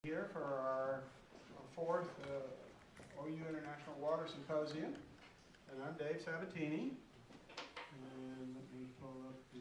Here for our fourth OU International Water Symposium, and I'm Dave Sabatini. And let me pull up the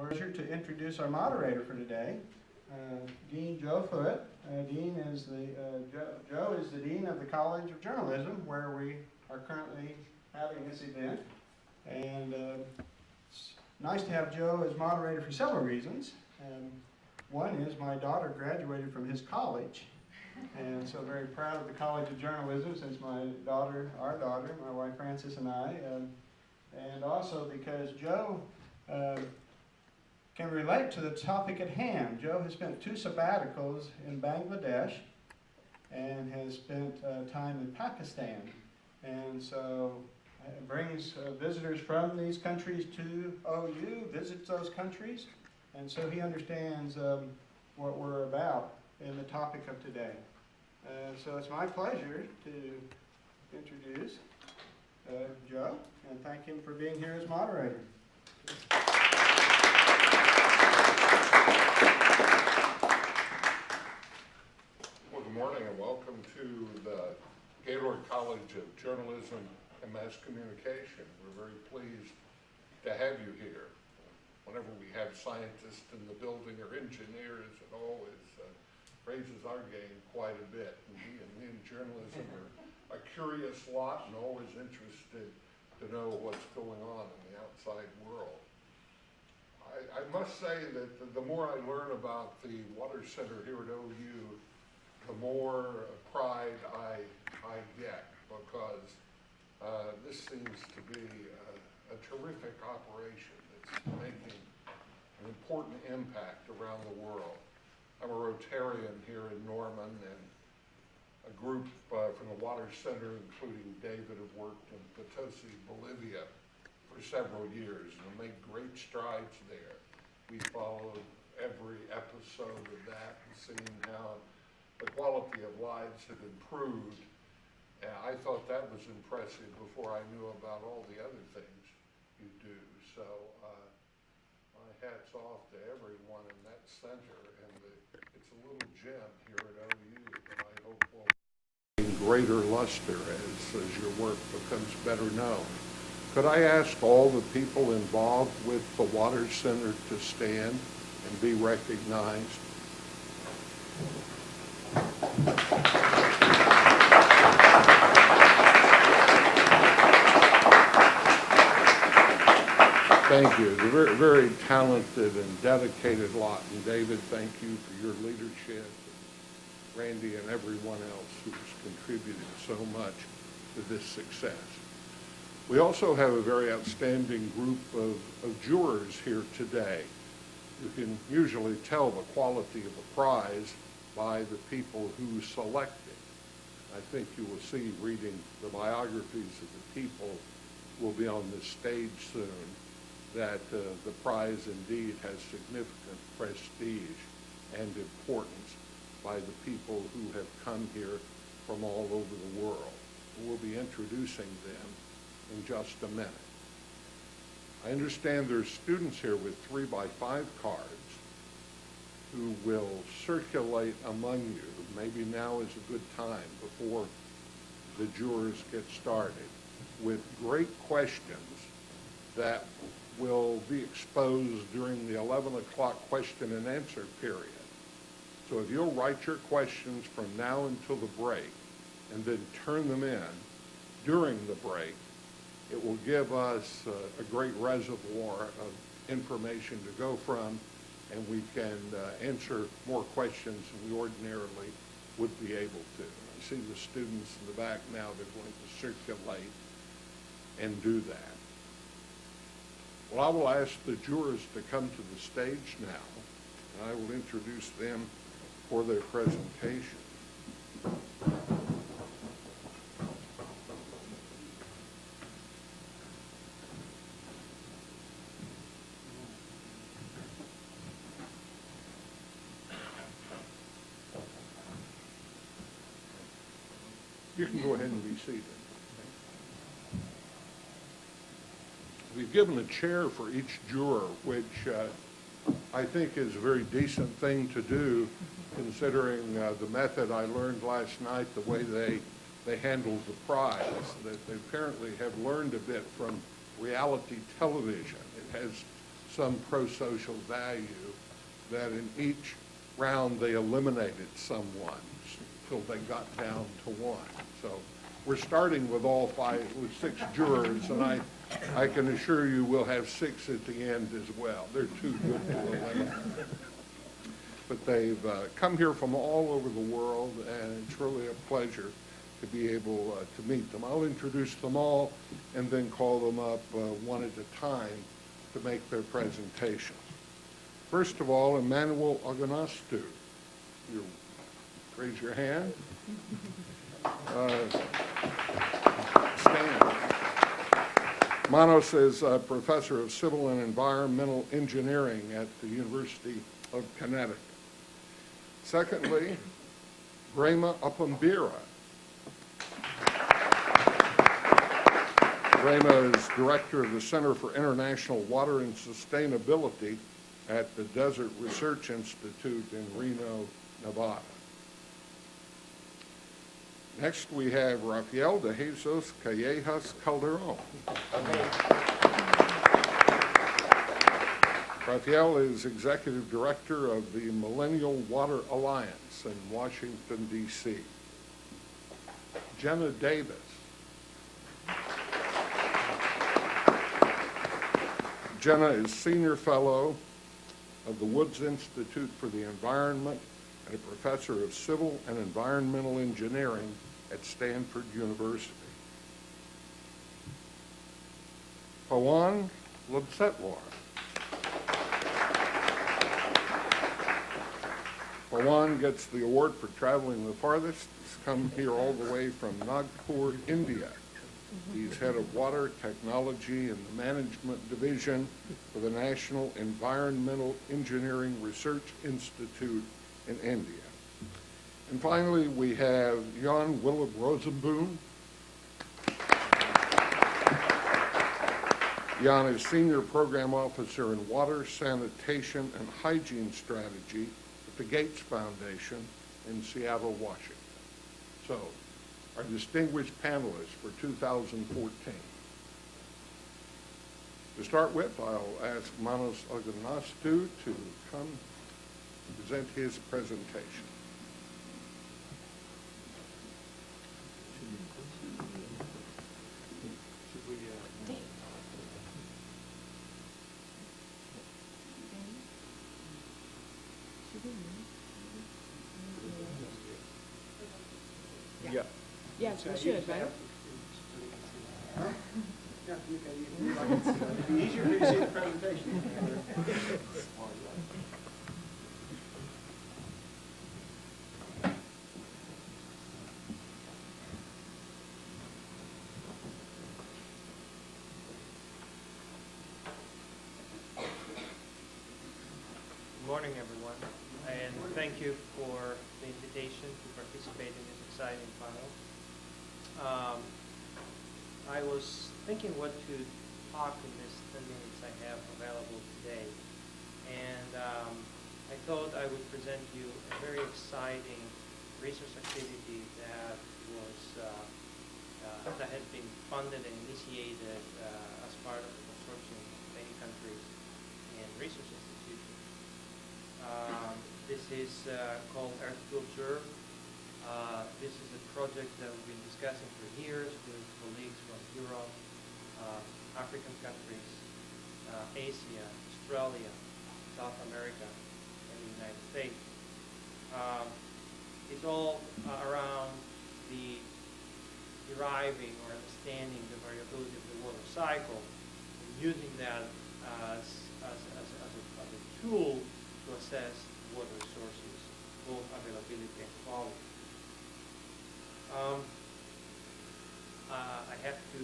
pleasure to introduce our moderator for today, Dean Joe Foote. Dean is Joe is the Dean of the College of Journalism, where we are currently having this event. And it's nice to have Joe as moderator for several reasons. One is my daughter graduated from his college, and so very proud of the College of Journalism since our daughter, my wife Frances and I, and also because Joe can relate to the topic at hand. Joe has spent 2 sabbaticals in Bangladesh and has spent time in Pakistan, and so it brings visitors from these countries to OU, visits those countries, and so he understands what we're about in the topic of today. So it's my pleasure to introduce Joe and thank him for being here as moderator. Good morning and welcome to the Gaylord College of Journalism and Mass Communication. We're very pleased to have you here. Whenever we have scientists in the building or engineers, it always raises our game quite a bit. And we in journalism are a curious lot and always interested to know what's going on in the outside world. I must say that the more I learn about the Water Center here at OU, the more pride I get, because this seems to be a terrific operation that's making an important impact around the world. I'm a Rotarian here in Norman, and a group from the Water Center, including David, have worked in Potosi, Bolivia for several years and have made great strides there. We followed every episode of that and seen how the quality of lives had improved. And I thought that was impressive before I knew about all the other things you do. So my hat's off to everyone in that center, and it's a little gem here at OU that I hope will gain greater luster as your work becomes better known. Could I ask all the people involved with the Water Center to stand and be recognized? Thank you. It's a very, very talented and dedicated lot. And David, thank you for your leadership. Randy and everyone else who's contributed so much to this success. We also have a very outstanding group of jurors here today. You can usually tell the quality of a prize by the people who select it. I think you will see, reading the biographies of the people who will be on this stage soon, that the prize indeed has significant prestige and importance by the people who have come here from all over the world. We'll be introducing them in just a minute. I understand there's students here with 3x5 cards who will circulate among you. Maybe now is a good time before the jurors get started with great questions that will be exposed during the 11 o'clock question and answer period. So if you'll write your questions from now until the break and then turn them in during the break, it will give us a great reservoir of information to go from, and we can answer more questions than we ordinarily would be able to. I see the students in the back now, they're going to circulate and do that. Well, I will ask the jurors to come to the stage now, and I will introduce them for their presentation. You can go ahead and be seated. We've given a chair for each juror, which I think is a very decent thing to do, considering the method I learned last night, the way they handled the prize, that they apparently have learned a bit from reality television. It has some pro-social value that in each round they eliminated someone until they got down to one. So we're starting with with 6 jurors, and I can assure you we'll have 6 at the end as well. They're too good to eliminate. But they've come here from all over the world, and it's really a pleasure to be able to meet them. I'll introduce them all and then call them up one at a time to make their presentations. First of all, Emmanouil Anagnostou. You raise your hand. Stand. Manos is a professor of civil and environmental engineering at the University of Connecticut. Secondly, Braimah Apambire. Braimah is director of the Center for International Water and Sustainability at the Desert Research Institute in Reno, Nevada. Next, we have Rafael Callejas Calderon. Rafael is executive director of the Millennium Water Alliance in Washington, D.C. Jenna Davis. Jenna is senior fellow of the Woods Institute for the Environment and a professor of civil and environmental engineering at Stanford University. Pawan Labsetwar. Pawan gets the award for traveling the farthest. He's come here all the way from Nagpur, India. He's head of water technology in the management division for the National Environmental Engineering Research Institute in India. And finally, we have Jan Willem Rosenboom. Jan is Senior Program Officer in Water, Sanitation, and Hygiene Strategy at the Gates Foundation in Seattle, Washington. So, our distinguished panelists for 2014. To start with, I'll ask Emmanouil Anagnostou to come present his presentation. Yeah. Yes, we should, right? Huh? Yeah, it'd be easier for you to see the presentation. Good morning, everyone, and thank you for the invitation to participate in this exciting panel. I was thinking what to talk in this 10 minutes I have available today, and I thought I would present you a very exciting research activity that was that has been funded and initiated as part of the consortium of many countries and research institutions. This is called Earth to Observe. This is a project that we've been discussing for years with colleagues from Europe, African countries, Asia, Australia, South America, and the United States. It's all around the deriving or understanding the variability of the water cycle and using that as a tool to assess water resources, both availability and quality. I have to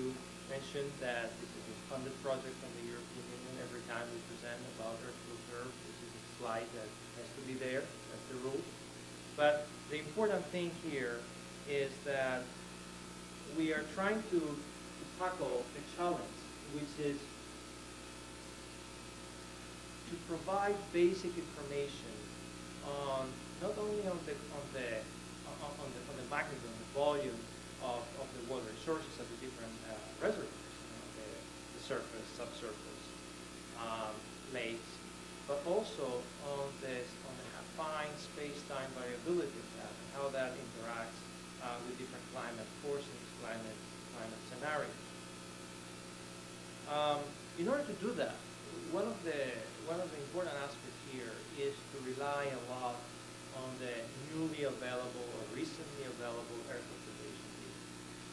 mention that this is a funded project from the European Union. Every time we present about Earth to Observe, this is a slide that has to be there. That's the rule. But the important thing here is that we are trying to tackle a challenge, which is to provide basic information on not only on the magnitude, on the volume of the water resources at the different reservoirs, the surface, subsurface, lakes, but also on the fine space-time variability of that and how that interacts with different climate forces, climate scenarios. In order to do that, one of the important aspects here is to rely a lot on the newly available or recently available Earth observation data.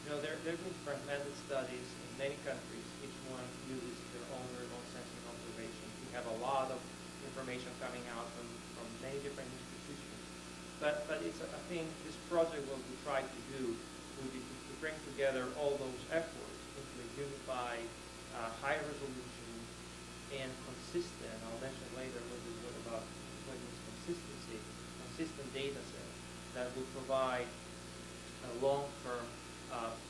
You know, there have been fragmented studies in many countries. Each one uses their own remote sensing observation. We have a lot of information coming out from many different institutions. But it's, I think this project, what we try to do will be to bring together all those efforts into a unified, high resolution and consistent, I'll mention later a little bit about what is consistency, consistent data set that will provide a long-term,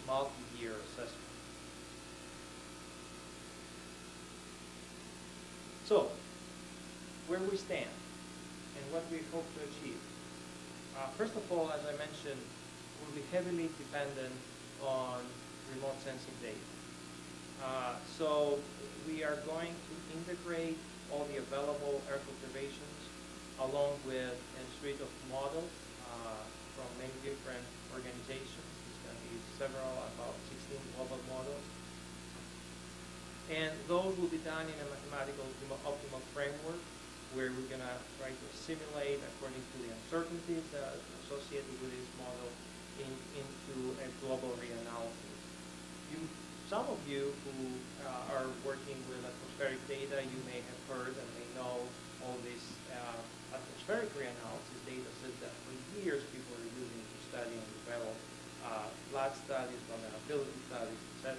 multi-year assessment. So, where we stand and what we hope to achieve. First of all, as I mentioned, we'll be heavily dependent on remote sensing data. So we are going to integrate all the available Earth observations along with a suite of models from many different organizations. There's going to be several, about 16 global models. And those will be done in a mathematical optimal framework where we're going to try to simulate according to the uncertainties associated with this model into a global reanalysis. Some of you who are working with atmospheric data, you may have heard and may know all these atmospheric reanalysis data sets that for years people are using to study and develop flood studies, vulnerability studies, etc.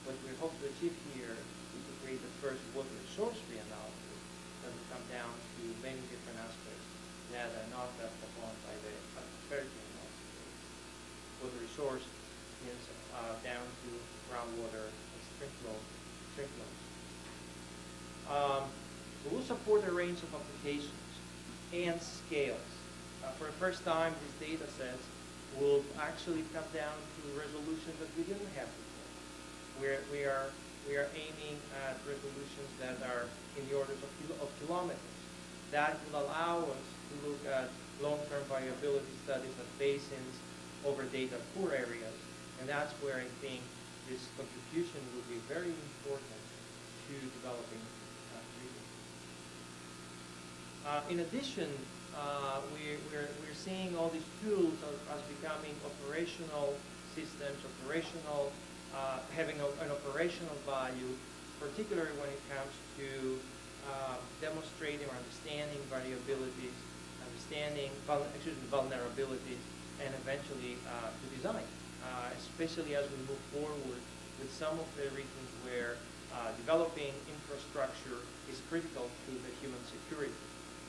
What we hope to achieve here is to create the first water resource reanalysis that will come down to many different aspects that are not touched upon by the atmospheric reanalysis. Water resource is down to groundwater and stream flows. We will support a range of applications and scales. For the first time, these data sets will actually come down to resolutions that we didn't have before. We are aiming at resolutions that are in the orders of kilometers. That will allow us to look at long-term variability studies at basins over data poor areas. And that's where I think this contribution will be very important to developing regions. In addition, we're seeing all these tools as becoming operational systems, having an operational value, particularly when it comes to demonstrating or understanding variabilities, understanding vulnerabilities, and eventually to design. Especially as we move forward with some of the regions where developing infrastructure is critical to the human security.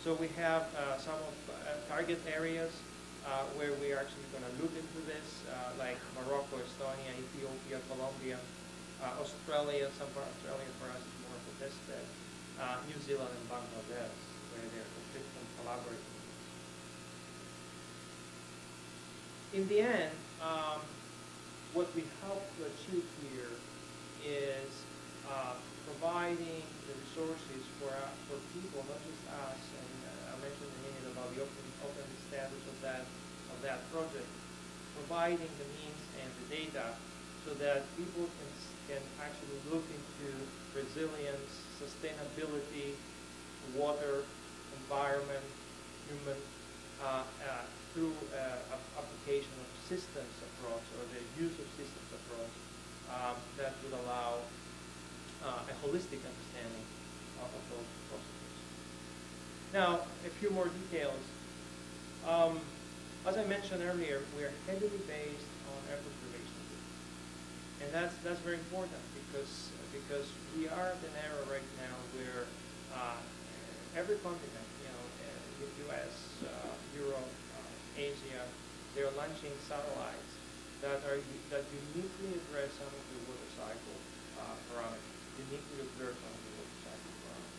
So we have some of target areas where we are actually going to look into this, like Morocco, Estonia, Ethiopia, Colombia, Australia. Some part of Australia for us is more of a test bed. New Zealand and Bangladesh, where they're consistent collaborating. In the end, what we hope to achieve here is providing the resources for people, not just us. And I mentioned a minute about the open status of that project, providing the means and the data so that people can actually look into resilience, sustainability, water, environment, human, through application of systems approach or the use of systems approach that would allow a holistic understanding Now, a few more details. As I mentioned earlier, we are heavily based on air conservation. And that's very important because we are at an era right now where every continent, the US, Europe, Asia, they're launching satellites that uniquely address some of the water cycle parameters, uniquely observe some of the water cycle parameters.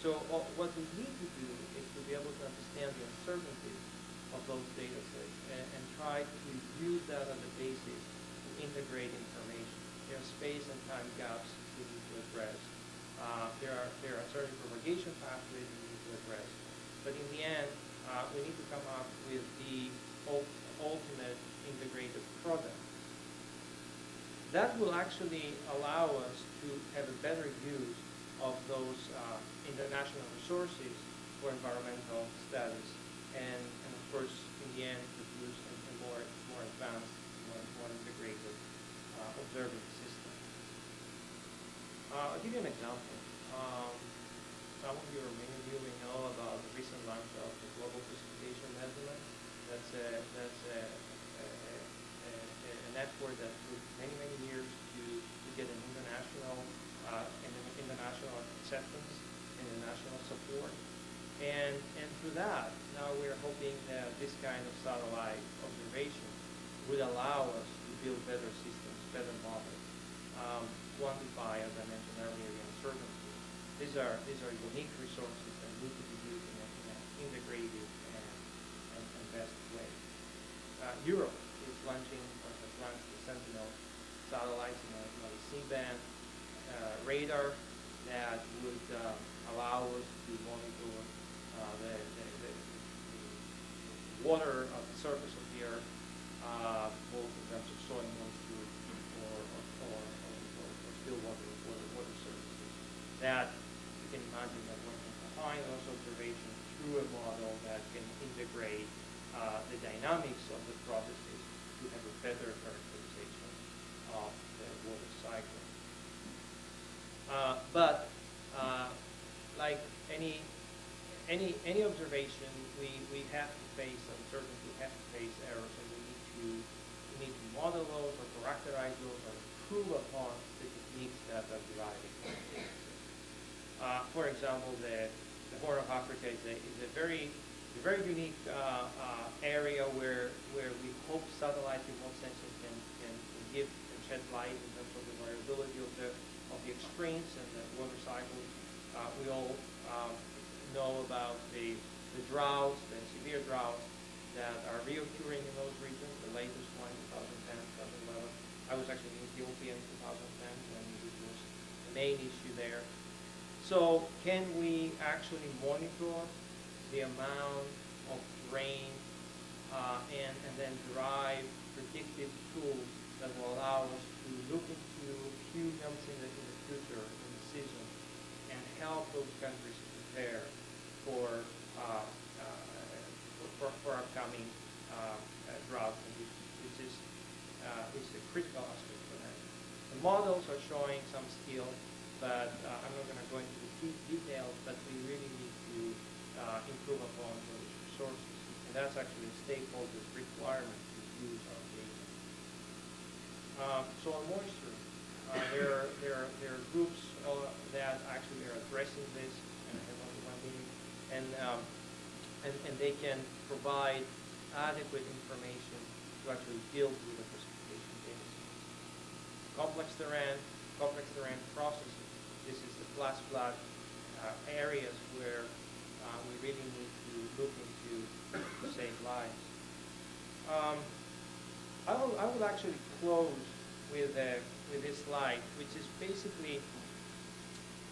So what we need to do is to be able to understand the uncertainties of those data sets and try to use that as a basis to integrate information. There are space and time gaps we need to address. There are certain propagation pathways we need to address. But in the end, we need to come up with the ultimate integrated product. That will actually allow us to have a better use of those international resources for environmental studies and of course, in the end, produce a more advanced, more integrated observing system. I'll give you an example. Some of you, or many of you, may know about the recent launch of the Global Precipitation Measurement. That's a network that took many years to get an international acceptance, international support. And through that, now we're hoping that this kind of satellite observation would allow us to build better systems, better models, quantify, as I mentioned earlier, the uncertainty. These are unique resources that need to be used in an integrated and best way. Europe is launching, or has launched the Sentinel satellites in a C-band radar that would allow us to monitor the water of the surface of the earth, both in terms of soil moisture or still water surfaces. That you can imagine that one can combine those observations through a model that can integrate the dynamics of the processes to have a better characterization of the water cycle. But like any observation, we have to face uncertainty, we have to face errors, and we need to model those or characterize those or improve upon the techniques that are derived from the data. For example, the Horn of Africa is a very unique area where we hope satellite remote sensing can give and shed light in terms of the variability of the extremes and the water cycles. We all know about the droughts, the severe droughts that are reoccurring in those regions. The latest one, 2010, 2011. I was actually in Ethiopia in 2010 when it was the main issue there. So can we actually monitor the amount of rain and then derive predictive tools that will allow us to look into huge jumps in the future, in the season, and help those countries prepare for upcoming drought conditions, which is a critical aspect for that. The models are showing some skill, but I'm not going to go into the details, but we really need to improve upon those resources. And that's actually a stakeholder's requirement to use our data. So on moisture, there are groups that actually are addressing this and they can provide adequate information to actually deal with the precipitation data. Complex terrain processing. This is the flat areas where we really need to look into to save lives. I will actually close with this slide, which is basically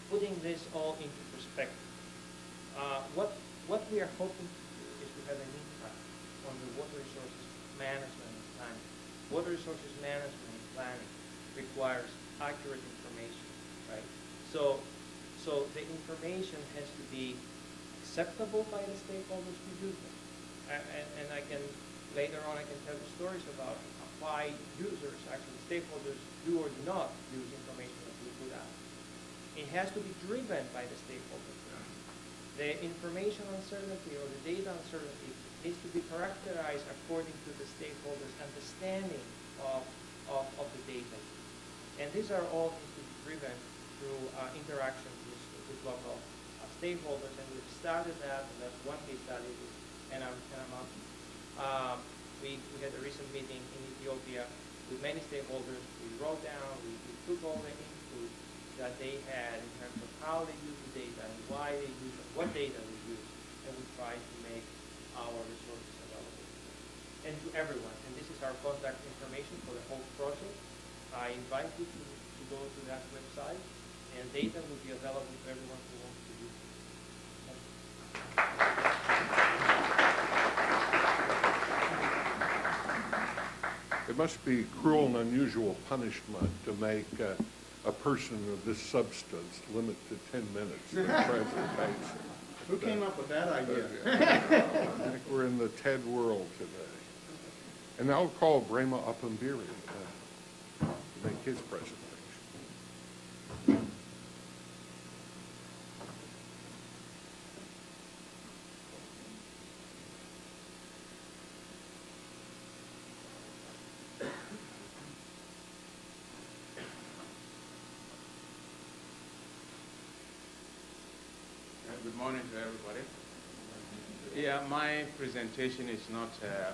putting this all into perspective. What we are hoping to do is to have an impact on the water resources management and planning. Water resources management and planning requires accurate information, right? So the information has to be acceptable by the stakeholders who use them. And later on I can tell you stories about why users, actually stakeholders, do or do not use information that we put out. It has to be driven by the stakeholders. the information uncertainty or the data uncertainty needs to be characterized according to the stakeholders' understanding of the data. And these are all things to be driven through interactions with local stakeholders, and we've started that, and that's one case study with Emmanouil. We had a recent meeting in Ethiopia with many stakeholders. We wrote down, we took all the input that they had in terms of how they use the data and why they use it, what data they use, and we tried to make our resources available and to everyone. And this is our contact information for the whole process. I invite you to go to that website, and data will be available to everyone who wants to use it. It must be cruel and unusual punishment to make a person of this substance limit to 10 minutes for presentation. Who came up with that idea? I think we're in the TED world today. And now I'll call Braimah Apambire to make his presentation. Good morning to everybody. Yeah, my presentation is not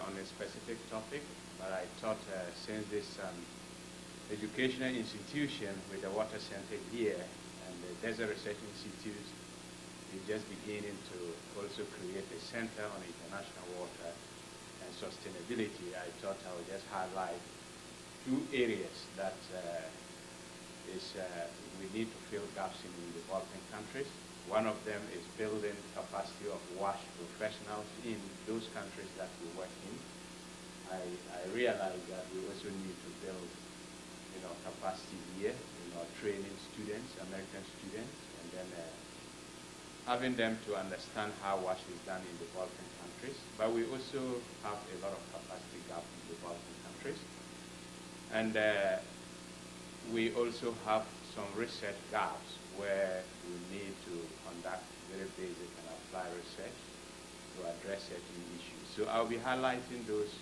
on a specific topic, but I thought since this educational institution with the Water Center here and the Desert Research Institute is just beginning to also create a center on international water and sustainability, I thought I would just highlight two areas that we need to fill gaps in developing countries. One of them is building capacity of WASH professionals in those countries that we work in. I realize that we also need to build, capacity here, training students, American students, and then having them to understand how WASH is done in developing countries. But we also have a lot of capacity gap in developing countries. And we also have some research gaps where we need to conduct very basic and applied research to address certain issues. So I'll be highlighting those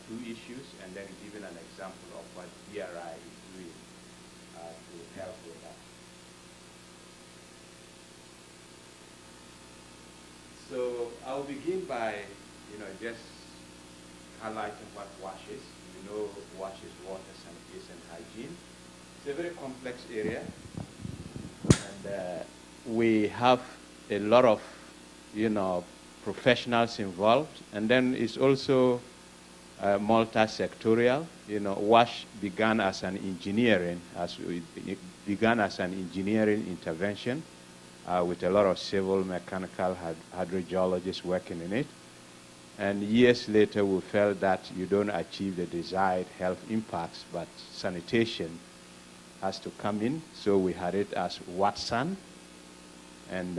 two issues and then giving an example of what BRI is doing to help with that. So I'll begin by, just highlighting what WASH is. WASH is water, sanitation, and hygiene. It's a very complex area. And we have a lot of, professionals involved. And then it's also multi-sectorial. WASH began as an engineering, intervention with a lot of civil, mechanical, hydrogeologists working in it. And years later, we felt that you don't achieve the desired health impacts, but sanitation has to come in. So we had it as WATSAN. And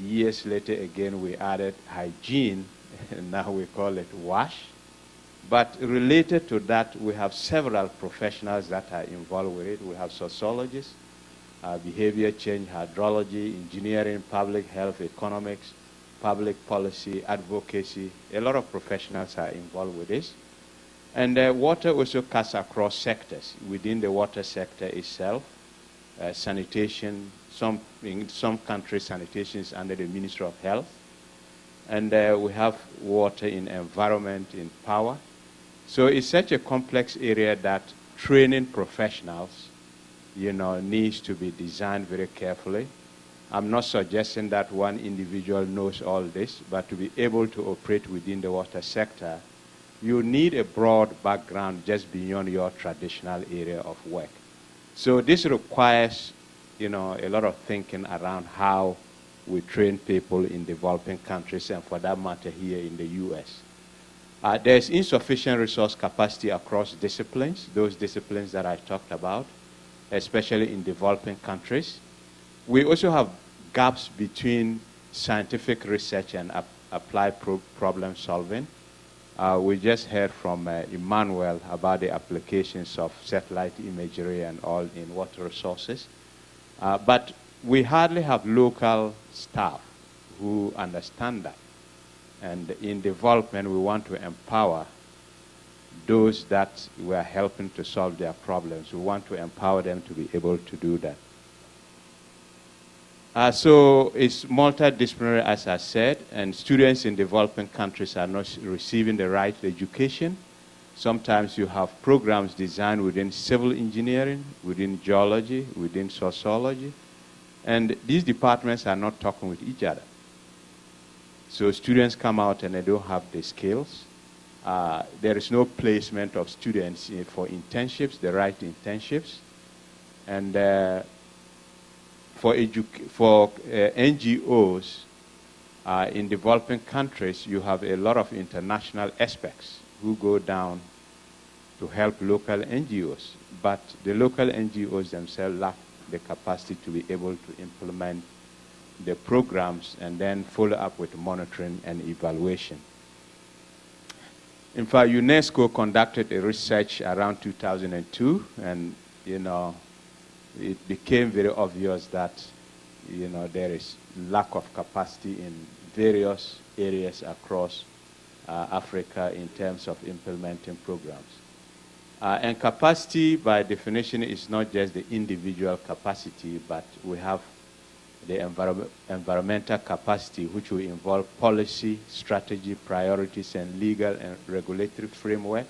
years later, again, we added hygiene, and now we call it WASH. But related to that, we have several professionals that are involved with it. We have sociologists, behavior change, hydrology, engineering, public health, economics, public policy, advocacy. A lot of professionals are involved with this. And water also cuts across sectors. Within the water sector itself, sanitation, in some countries, sanitation is under the Ministry of Health. And we have water in environment, in power. So it's such a complex area that training professionals, needs to be designed very carefully. I'm not suggesting that one individual knows all this, but to be able to operate within the water sector, you need a broad background just beyond your traditional area of work. So this requires, a lot of thinking around how we train people in developing countries and for that matter here in the US. There's insufficient resource capacity across disciplines, those disciplines that I talked about, especially in developing countries. We also have gaps between scientific research and applied problem solving. We just heard from Emmanouil about the applications of satellite imagery and all in water resources. But we hardly have local staff who understand that. And in development, we want to empower those that we are helping to solve their problems. We want to empower them to be able to do that. So it's multidisciplinary, as I said, and students in developing countries are not receiving the right education. Sometimes you have programs designed within civil engineering, within geology, within sociology, and these departments are not talking with each other. So students come out and they don't have the skills. There is no placement of students for internships, the right internships. And for NGOs in developing countries, you have a lot of international experts who go down to help local NGOs. But the local NGOs themselves lack the capacity to be able to implement the programs and then follow up with monitoring and evaluation. In fact, UNESCO conducted a research around 2002, and it became very obvious that there is lack of capacity in various areas across Africa in terms of implementing programs. And capacity, by definition, is not just the individual capacity, but we have the environmental capacity, which will involve policy, strategy, priorities, and legal and regulatory framework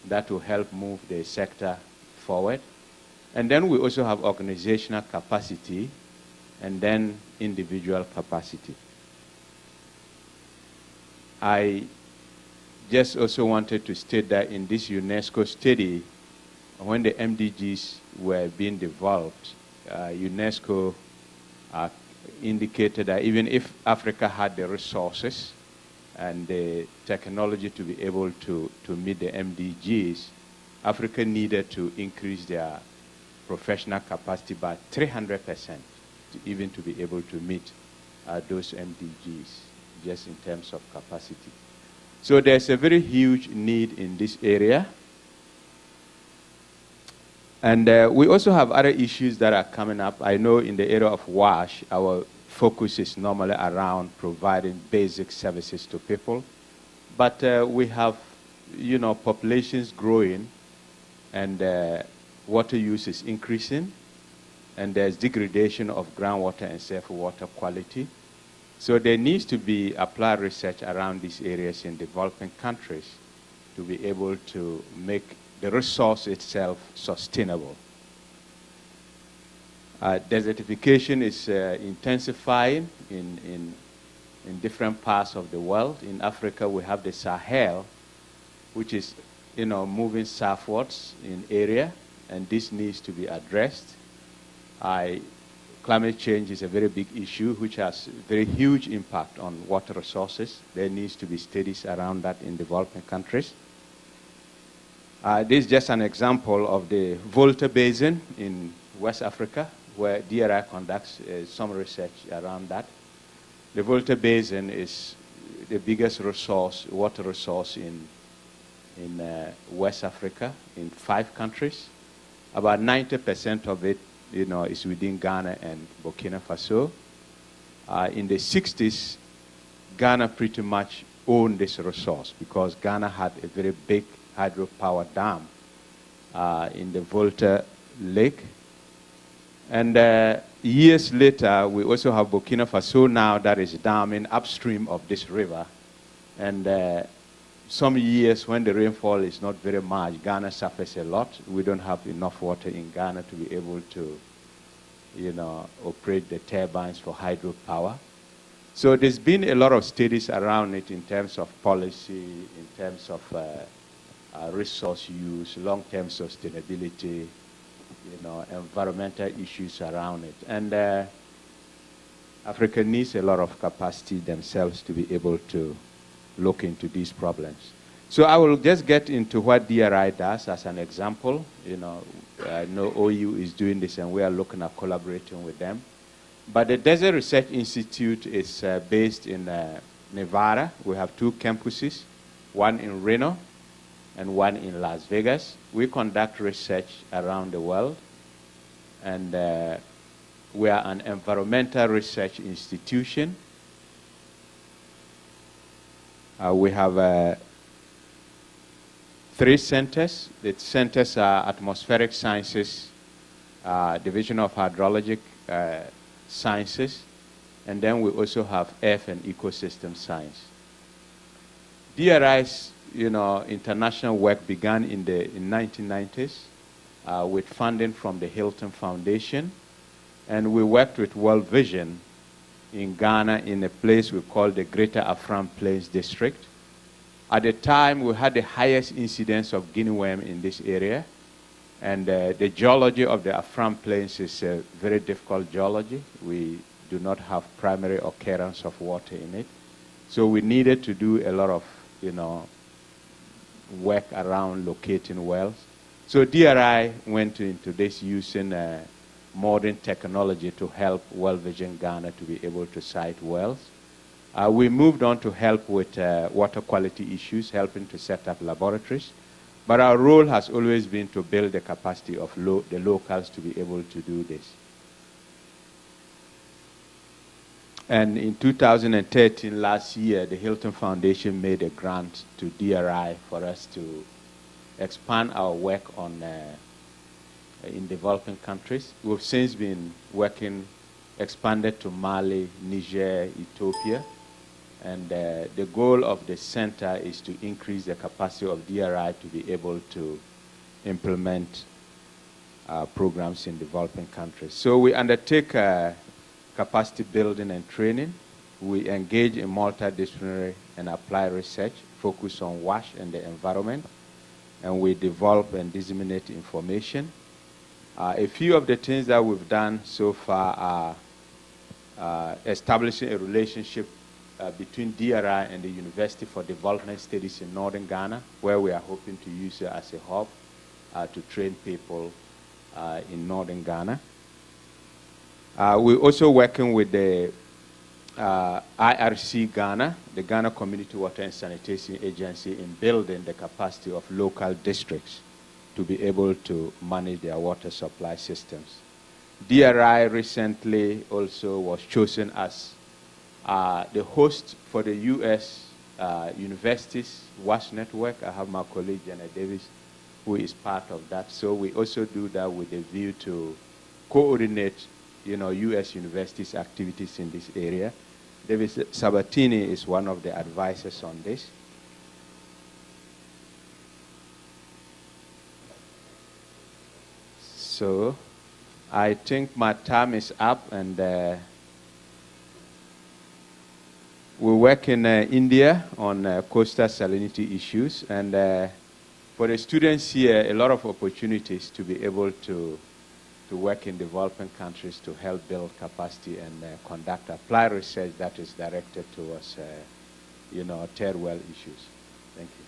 that will help move the sector forward. And then we also have organizational capacity and then individual capacity. I just also wanted to state that in this UNESCO study, when the MDGs were being developed, UNESCO indicated that even if Africa had the resources and the technology to be able to meet the MDGs, Africa needed to increase their professional capacity by 300% even to be able to meet those MDGs, just in terms of capacity. So there's a very huge need in this area. And we also have other issues that are coming up. I know in the area of WASH, our focus is normally around providing basic services to people. But we have, populations growing, and water use is increasing, and there's degradation of groundwater and surface water quality. So there needs to be applied research around these areas in developing countries to be able to make the resource itself sustainable. Desertification is intensifying in different parts of the world. In Africa, we have the Sahel, which is moving southwards in area, and this needs to be addressed. Climate change is a very big issue, which has very huge impact on water resources. There needs to be studies around that in developing countries. This is just an example of the Volta Basin in West Africa, where DRI conducts some research around that. The Volta Basin is the biggest water resource in West Africa, in 5 countries. About 90% of it is within Ghana and Burkina Faso. In the 60s, Ghana pretty much owned this resource because Ghana had a very big hydropower dam in the Volta Lake. And years later, we also have Burkina Faso now that is damming upstream of this river. And some years when the rainfall is not very much, Ghana suffers a lot. We don't have enough water in Ghana to be able to, operate the turbines for hydropower. So there's been a lot of studies around it in terms of policy, in terms of resource use, long-term sustainability, environmental issues around it. And Africa needs a lot of capacity themselves to be able to look into these problems. So I will just get into what DRI does as an example. I know OU is doing this, and we are looking at collaborating with them. But the Desert Research Institute is based in Nevada. We have 2 campuses, one in Reno and one in Las Vegas. We conduct research around the world, and we are an environmental research institution. We have 3 centers. The centers are Atmospheric Sciences, Division of Hydrologic Sciences, and then we also have Earth and Ecosystem Science. DRI's international work began in the 1990s with funding from the Hilton Foundation, and we worked with World Vision in Ghana in a place we call the Greater Afram Plains District. At the time, we had the highest incidence of guinea worm in this area, and the geology of the Afram Plains is a very difficult geology. We do not have primary occurrence of water in it. So we needed to do a lot of, work around locating wells. So DRI went into this using modern technology to help World Vision Ghana to be able to site wells. We moved on to help with water quality issues, helping to set up laboratories. But our role has always been to build the capacity of the locals to be able to do this. And in 2013, last year, the Hilton Foundation made a grant to DRI for us to expand our work on in developing countries. We've since been working, expanded to Mali, Niger, Ethiopia. And the goal of the center is to increase the capacity of DRI to be able to implement programs in developing countries. So we undertake capacity building and training. We engage in multidisciplinary and applied research, focus on WASH and the environment, and we develop and disseminate information. A few of the things that we've done so far are establishing a relationship between DRI and the University for Development Studies in Northern Ghana, where we are hoping to use it as a hub to train people in Northern Ghana. We're also working with the IRC Ghana, the Ghana Community Water and Sanitation Agency, in building the capacity of local districts to be able to manage their water supply systems. DRI recently also was chosen as the host for the U.S. Universities WASH Network. I have my colleague Jenna who is part of that. So we also do that with a view to coordinate U.S. universities' activities in this area. David Sabatini is one of the advisors on this. So I think my time is up, and we work in India on coastal salinity issues, and for the students here, a lot of opportunities to be able to work in developing countries to help build capacity and conduct applied research that is directed towards, third world issues. Thank you.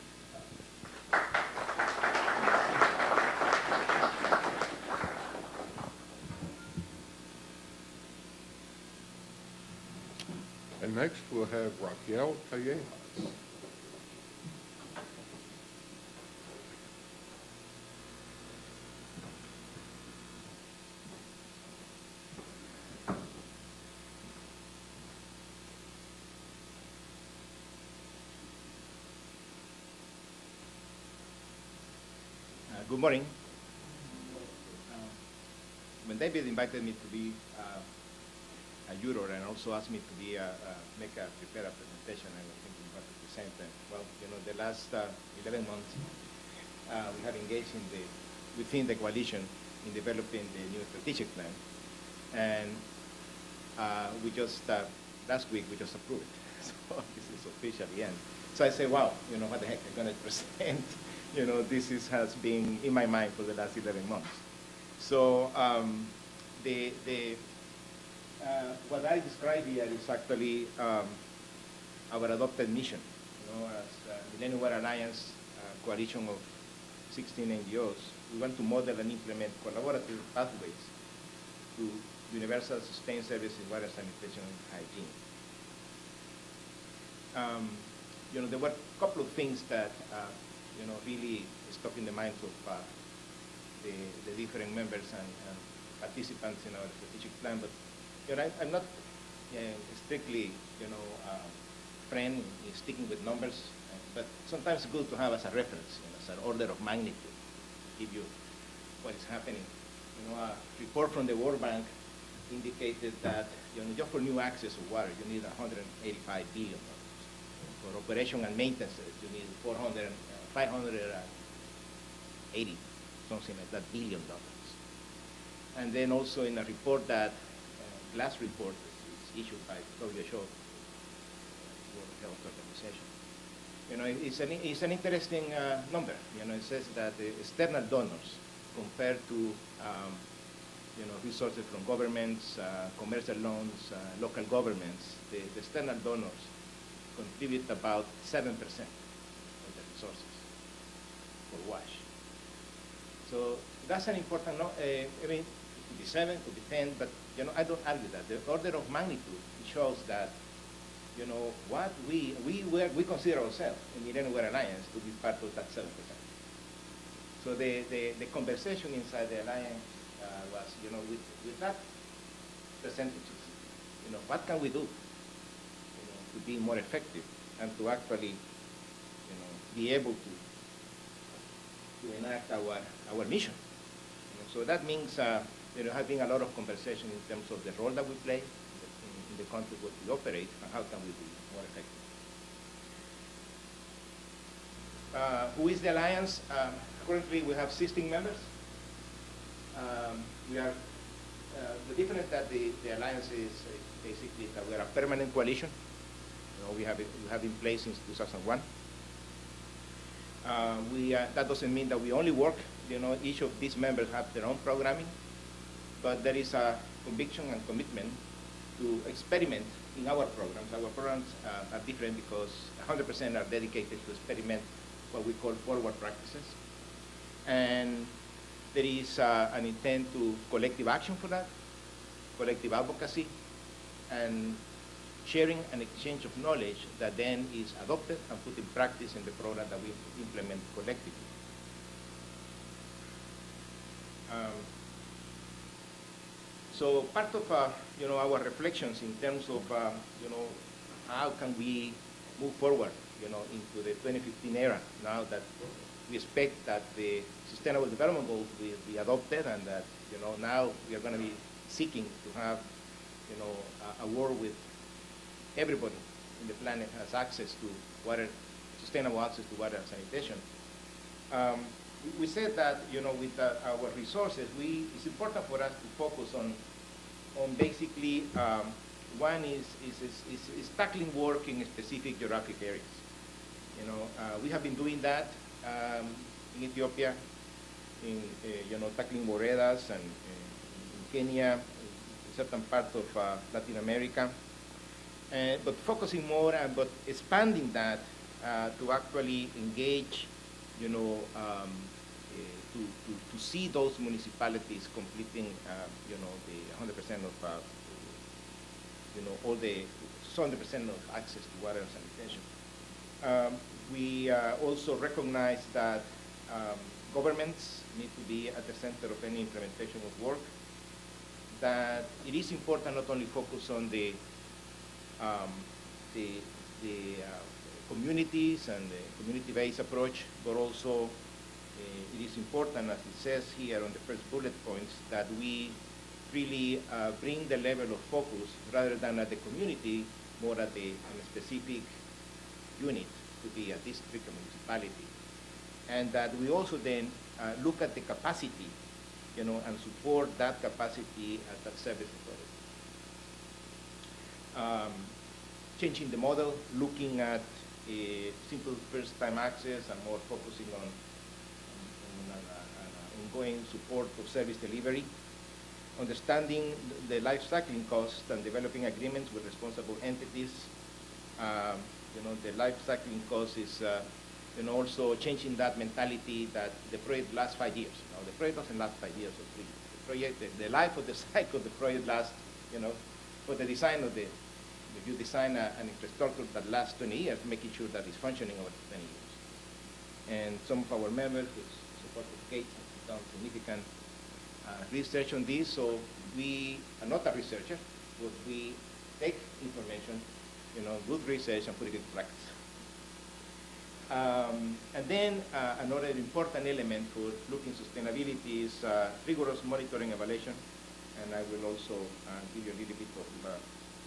And next we'll have Rafael Callejas. Good morning. When David invited me to be a juror and also asked me to be prepare a presentation, I was thinking about the same thing. Well, the last 11 months, we have engaged within the coalition in developing the new strategic plan, and we just last week we just approved it. So this is officially end. So I say, wow, what the heck I'm going to present. Has been in my mind for the last 11 months. So what I describe here is actually our adopted mission. As Millennium Water Alliance, coalition of 16 NGOs, we want to model and implement collaborative pathways to universal sustained service in water sanitation and hygiene. There were a couple of things that really stuck in the minds of the different members and participants in our strategic plan. But I'm not strictly, friend in sticking with numbers, but sometimes it's good to have as a reference, as an order of magnitude, to give you what is happening. A report from the World Bank indicated that just for new access to water, you need $185 billion. For operation and maintenance, you need 580, something like that, $1 billion. And then also in a report that, last report is issued by WHO, World Health Organization. It's an interesting number. It says that the external donors compared to resources from governments, commercial loans, local governments, the external donors contribute about 7% of the resources for WASH. So that's an important, it could be 7, could be 10, but I don't argue that. The order of magnitude shows that what we consider ourselves in Millennium Water Alliance to be part of that 7%. So the conversation inside the alliance was, with that percentages, what can we do, to be more effective and to actually, be able to enact our mission. So that means there has been a lot of conversation in terms of the role that we play in the country where we operate and how can we be more effective. Who is the alliance? Currently, we have 16 members. We are the difference that the alliance is basically that we are a permanent coalition. We have been in place since 2001. That doesn't mean that we only work. Each of these members have their own programming, but there is a conviction and commitment to experiment in our programs. Our programs are different because 100% are dedicated to experiment what we call forward practices. And there is an intent to collective action for that, collective advocacy, and sharing and exchange of knowledge that then is adopted and put in practice in the program that we implement collectively. So part of our reflections in terms of how can we move forward into the 2015 era, now that we expect that the Sustainable Development Goals will be adopted and that now we are going to be seeking to have a world with everybody in the planet has access to water, sustainable access to water and sanitation. We said that with our resources, it's important for us to focus on basically one is tackling work in specific geographic areas. We have been doing that in Ethiopia, in tackling boredas, and in Kenya, in certain parts of Latin America, but focusing more but expanding that to actually engage, to see those municipalities completing, the 100% of, all the 100% of access to water and sanitation. We also recognize that governments need to be at the center of any implementation of work, that it is important not only focus on the communities and the community-based approach, but also it is important, as it says here on the first bullet points, that we really bring the level of focus rather than at the community, more at a specific unit, to be a district, a municipality. And that we also then look at the capacity, and support that capacity at that service authority. Changing the model, looking at a simple first-time access and more focusing on ongoing support of service delivery, understanding the life cycling costs and developing agreements with responsible entities. The life cycling cost is also changing that mentality that the project lasts 5 years. The project doesn't last 5 years or 3 years. The life of the cycle of the project lasts, for the design of if you design an infrastructure that lasts 20 years, making sure that it's functioning over 20 years. And some of our members, with support of Kate, have done significant research on this. So we are not a researcher, but we take information good research and putting it to practice. And then another important element for looking sustainability is rigorous monitoring evaluation, and I will also give you a little bit of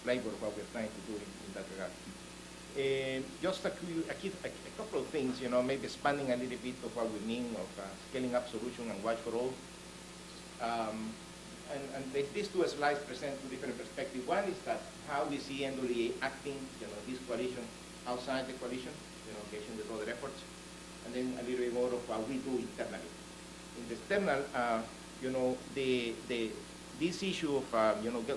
flavor of what we're trying to do in that regard. Just a couple of things, maybe expanding a little bit of what we mean of scaling up solution and watch for all. And these two slides present two different perspectives. One is that how we see NWA acting, this coalition outside the coalition, engaging with other efforts, and then a little bit more of what we do internally. In the external, this issue of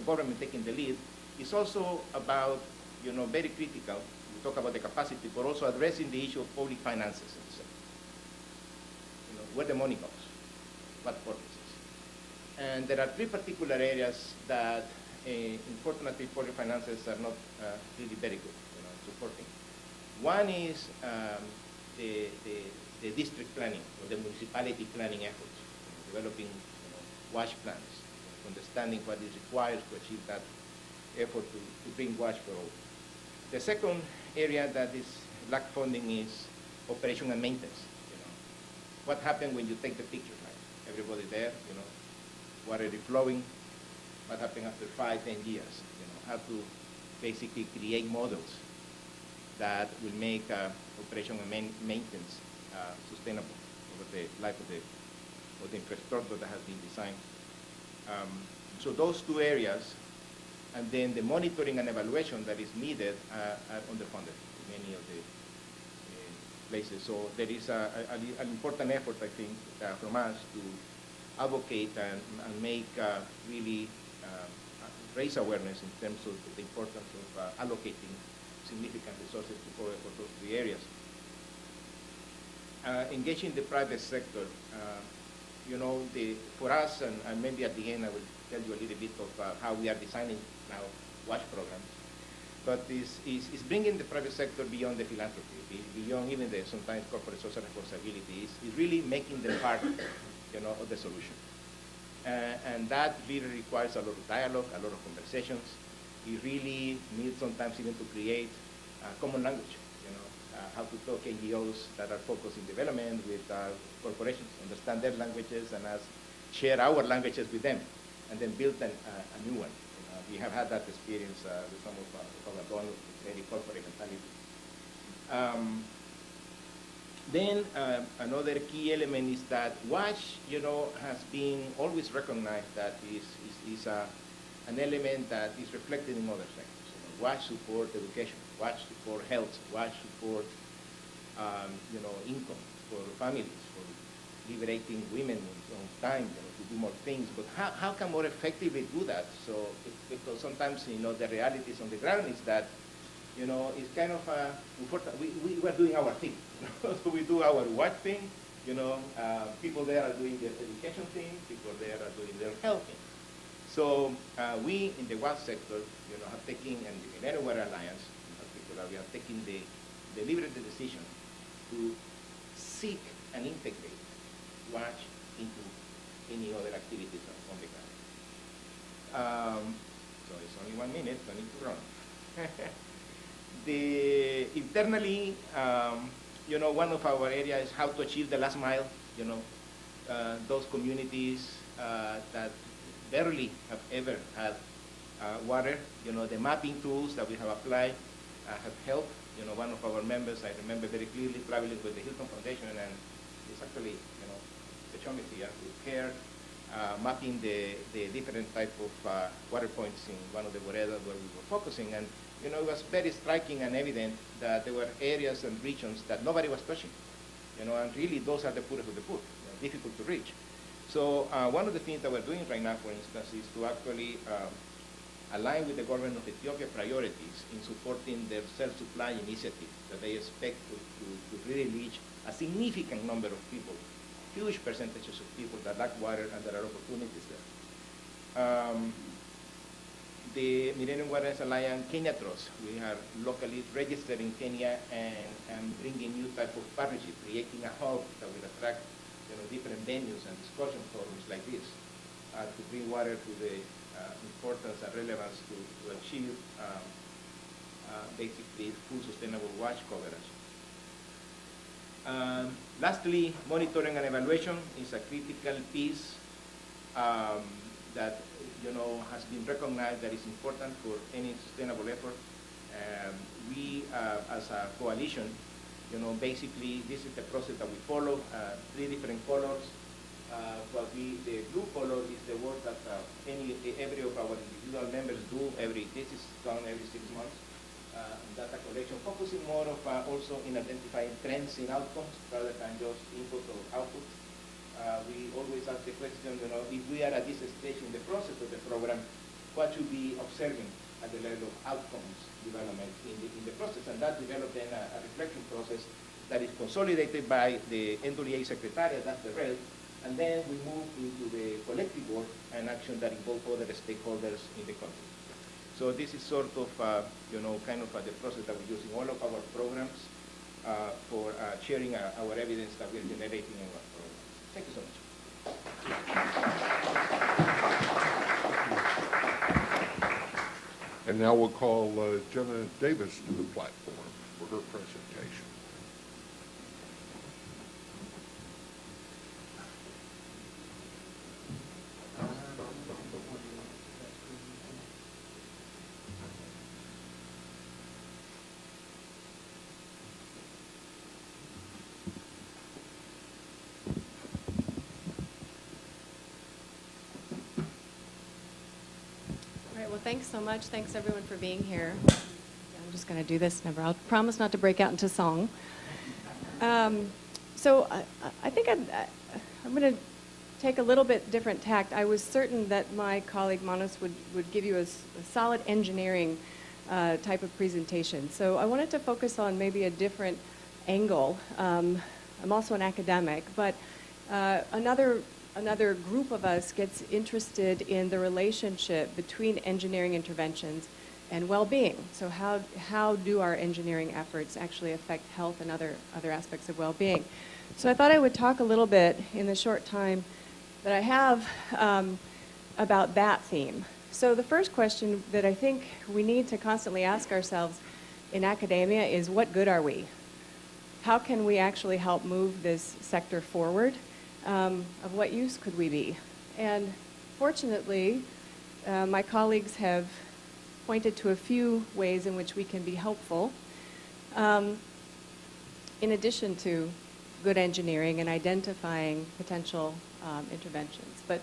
government taking the lead is also about, very critical. We talk about the capacity, but also addressing the issue of public finances. Where the money goes, what purposes. And there are three particular areas that, unfortunately, public finances are not really very good, supporting. One is the district planning or the municipality planning efforts, developing wash plans, understanding what is required to achieve that effort to bring wash for all. The second area that is lack funding is operation and maintenance. What happens when you take the picture, right? Everybody there, water is flowing. What happens after 5-10 years? How to basically create models that will make operation and maintenance sustainable over the life of the infrastructure that has been designed. So those two areas, and then the monitoring and evaluation that is needed are underfunded in many of the places. So there is an important effort, I think, from us to advocate and make really raise awareness in terms of the importance of allocating significant resources to cover for those three areas. Engaging the private sector, for us, and maybe at the end I will tell you a little bit of how we are designing now WASH programs, but is bringing the private sector beyond the philanthropy, beyond even the sometimes corporate social responsibility, is really making them part of the solution. And that really requires a lot of dialogue, a lot of conversations. You really need sometimes even to create a common language, how to talk NGOs that are focused in development with corporations, understand their languages and share our languages with them, and then build a new one. We have had that experience with some of our donors with very corporate mentality. Then another key element is that WASH, has been always recognized that is an element that is reflected in other sectors. WASH support education, WASH support health, WASH support, income for families, for liberating women on time, to do more things. But how can more effectively do that? So, because sometimes, the realities on the ground is that, it's kind of important. We are doing our thing. So we do our WASH thing. People there are doing their education thing. People there are doing their health thing. So we in the WASH sector, have taken, and the Millennium Water Alliance in particular, we have taken the deliberate decision to seek and integrate WASH into any other activities on the ground. So it's only 1 minute, don't need to run. Internally, one of our areas is how to achieve the last mile, those communities that barely have ever had water, the mapping tools that we have applied have helped. One of our members, I remember very clearly, traveling with the Hilton Foundation, and it's actually, the Chomity with care, mapping the different type of water points in one of the Boredas where we were focusing. And it was very striking and evident that there were areas and regions that nobody was touching. And really those are the poorest of the poor, difficult to reach. So one of the things that we're doing right now, for instance, is to actually align with the government of Ethiopia priorities in supporting their self-supply initiative that they expect to really reach a significant number of people, huge percentages of people that lack water, and there are opportunities there. The Millennium Water Alliance Kenya Trust, we are locally registered in Kenya and bringing new type of partnership, creating a hub that will attract different venues and discussion forums like this to bring water to the importance and relevance to achieve basically full sustainable wash coverage. Lastly, monitoring and evaluation is a critical piece that has been recognized that is important for any sustainable effort. We, as a coalition, basically this is the process that we follow. 3 different colors. The blue color is the work that every of our individual members do. This is done every 6 months. Data collection, focusing more of also in identifying trends in outcomes rather than just input or output. We always ask the question, if we are at this stage in the process of the program, what should be observing at the level of outcomes development in the process, and that developed then a reflection process that is consolidated by the NWA Secretariat, that's the red, and then we move into the collective work and action that involve other stakeholders in the country. So this is sort of, kind of the process that we use in all of our programs for sharing our evidence that we're generating in our programs. Thank you so much. And now we'll call Jenna Davis to the platform for her presentation. Well, thanks so much. Thanks, everyone, for being here. I'm just going to do this. I'll promise not to break out into song. So I think I'm going to take a little bit different tact. I was certain that my colleague Manos would give you a solid engineering type of presentation. So I wanted to focus on maybe a different angle. I'm also an academic, but another group of us gets interested in the relationship between engineering interventions and well-being. So how do our engineering efforts actually affect health and other aspects of well-being? So I thought I would talk a little bit in the short time that I have about that theme. So the first question that I think we need to constantly ask ourselves in academia is, what good are we? How can we actually help move this sector forward? Of what use could we be? And fortunately, my colleagues have pointed to a few ways in which we can be helpful, in addition to good engineering and identifying potential interventions. But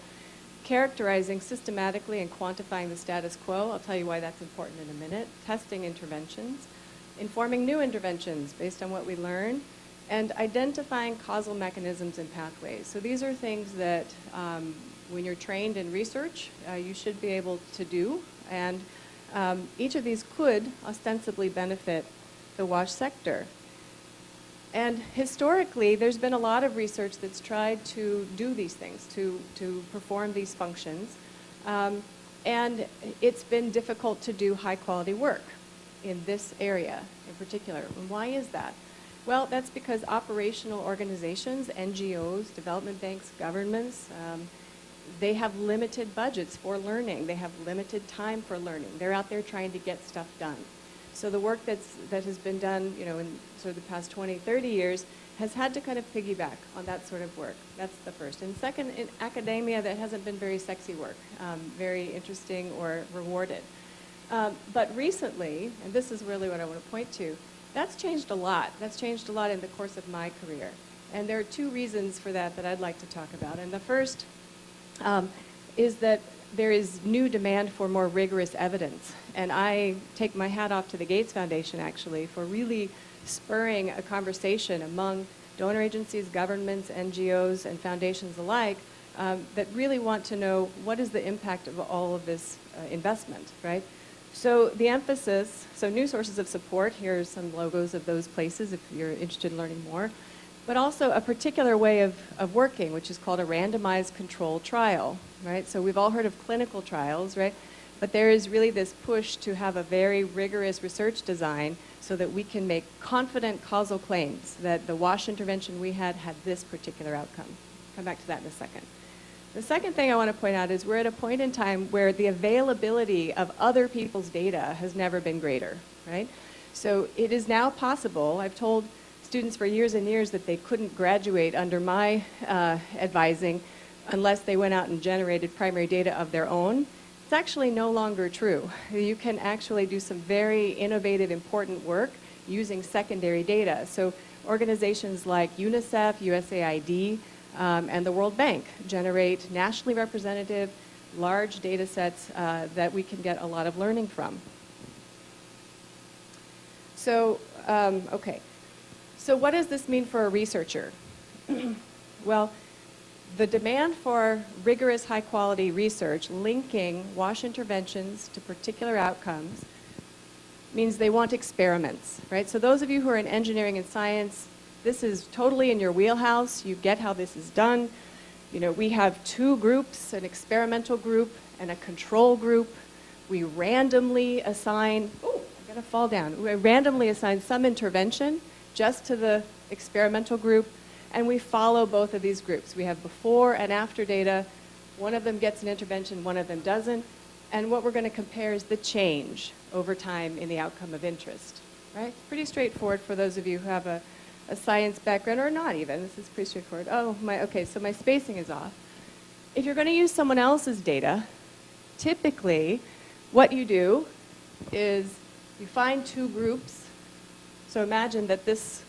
characterizing systematically and quantifying the status quo, I'll tell you why that's important in a minute, testing interventions, informing new interventions based on what we learn, and identifying causal mechanisms and pathways. So these are things that when you're trained in research, you should be able to do. And each of these could ostensibly benefit the WASH sector. And historically, there's been a lot of research that's tried to do these things, to perform these functions. And it's been difficult to do high-quality work in this area in particular. And why is that? Well, that's because operational organizations, NGOs, development banks, governments, they have limited budgets for learning. They have limited time for learning. They're out there trying to get stuff done. So the work that has been done, in sort of the past 20, 30 years has had to kind of piggyback on that sort of work. That's the first. And second, in academia, that hasn't been very sexy work, very interesting or rewarded. But recently, and this is really what I want to point to, that's changed a lot. That's changed a lot in the course of my career. And there are 2 reasons for that I'd like to talk about. And the first is that there is new demand for more rigorous evidence. And I take my hat off to the Gates Foundation, actually, for really spurring a conversation among donor agencies, governments, NGOs, and foundations alike that really want to know what is the impact of all of this investment, right? So the emphasis, so new sources of support, here are some logos of those places if you're interested in learning more, but also a particular way of working, which is called a randomized controlled trial, right? So we've all heard of clinical trials, right? But there is really this push to have a very rigorous research design so that we can make confident causal claims that the WASH intervention we had this particular outcome. Come back to that in a second. The second thing I want to point out is we're at a point in time where the availability of other people's data has never been greater, right? So it is now possible. I've told students for years and years that they couldn't graduate under my advising unless they went out and generated primary data of their own. It's actually no longer true. You can actually do some very innovative, important work using secondary data. So organizations like UNICEF, USAID, and the World Bank generate nationally representative, large data sets that we can get a lot of learning from. So, okay. So what does this mean for a researcher? Well, the demand for rigorous, high-quality research linking WASH interventions to particular outcomes means they want experiments, right? So those of you who are in engineering and science, this is totally in your wheelhouse. You get how this is done. You know, we have two groups, an experimental group and a control group. We randomly assign, oh, I'm gonna fall down. We randomly assign some intervention just to the experimental group, and we follow both of these groups. We have before and after data. One of them gets an intervention, one of them doesn't. And what we're going to compare is the change over time in the outcome of interest, right? Pretty straightforward for those of you who have a science background, or not even. This is pretty straightforward. Oh, okay, so my spacing is off. If you're going to use someone else's data, typically what you do is you find two groups. So imagine that this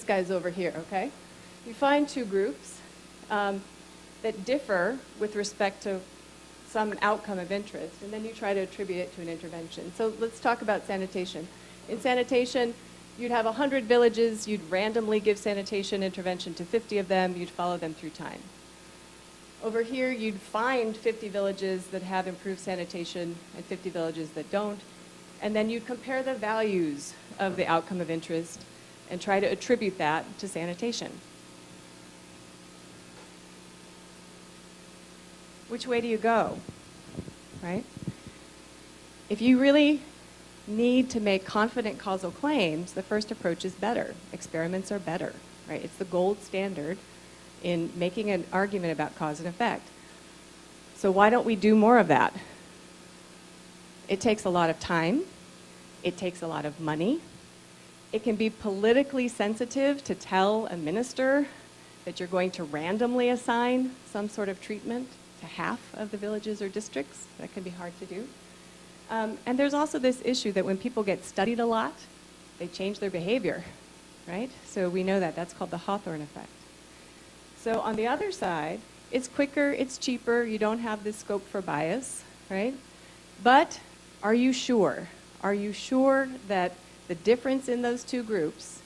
guy's over here, okay? You find two groups that differ with respect to some outcome of interest, and then you try to attribute it to an intervention. So let's talk about sanitation. In sanitation, you'd have 100 villages, you'd randomly give sanitation intervention to 50 of them, you'd follow them through time. Over here, you'd find 50 villages that have improved sanitation and 50 villages that don't, and then you'd compare the values of the outcome of interest and try to attribute that to sanitation. Which way do you go, right? If you really need to make confident causal claims, the first approach is better. Experiments are better, right? It's the gold standard in making an argument about cause and effect. So why don't we do more of that? It takes a lot of time. It takes a lot of money. It can be politically sensitive to tell a minister that you're going to randomly assign some sort of treatment to half of the villages or districts. That can be hard to do. And there's also this issue that when people get studied a lot, they change their behavior, right? So we know that. That's called the Hawthorne effect. So on the other side, it's quicker, it's cheaper, you don't have this scope for bias, right? But are you sure? Are you sure that the difference in those two groups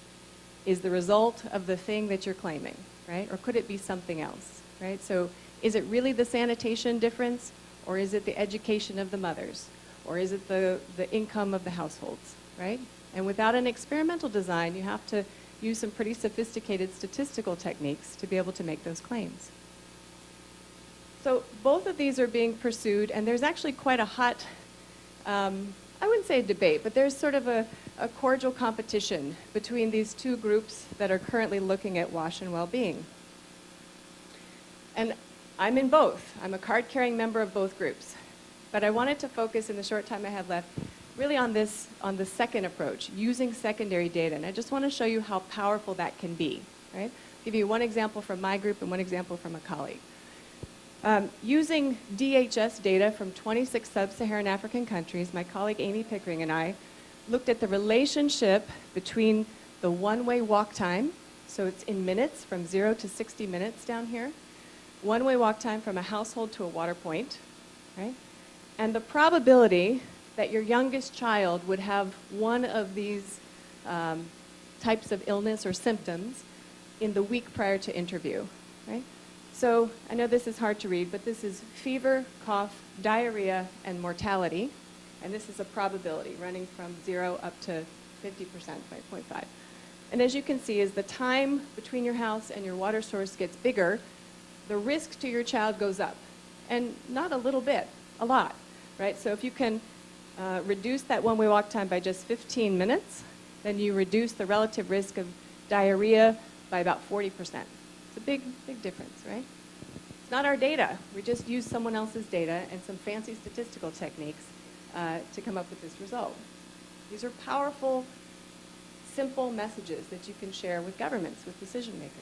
is the result of the thing that you're claiming, right? Or could it be something else, right? So is it really the sanitation difference, or is it the education of the mothers, or is it the income of the households, right? And without an experimental design, you have to use some pretty sophisticated statistical techniques to be able to make those claims. So both of these are being pursued, and there's actually quite a hot, I wouldn't say a debate, but there's sort of a cordial competition between these two groups that are currently looking at WASH and well-being. And I'm in both. I'm a card-carrying member of both groups. But I wanted to focus in the short time I have left really on the second approach, using secondary data. And I just want to show you how powerful that can be, right? I'll give you one example from my group and one example from a colleague. Using DHS data from 26 sub-Saharan African countries, my colleague Amy Pickering and I looked at the relationship between the one-way walk time, so it's in minutes, from 0 to 60 minutes down here, one-way walk time from a household to a water point, right? And the probability that your youngest child would have one of these types of illness or symptoms in the week prior to interview, right? So I know this is hard to read, but this is fever, cough, diarrhea, and mortality. And this is a probability running from 0 up to 50% by 0.5. And as you can see, as the time between your house and your water source gets bigger, the risk to your child goes up. And not a little bit, a lot, right? So if you can reduce that one-way walk time by just 15 minutes, then you reduce the relative risk of diarrhea by about 40%. It's a big, big difference, right? It's not our data. We just use someone else's data and some fancy statistical techniques to come up with this result. These are powerful, simple messages that you can share with governments, with decision makers.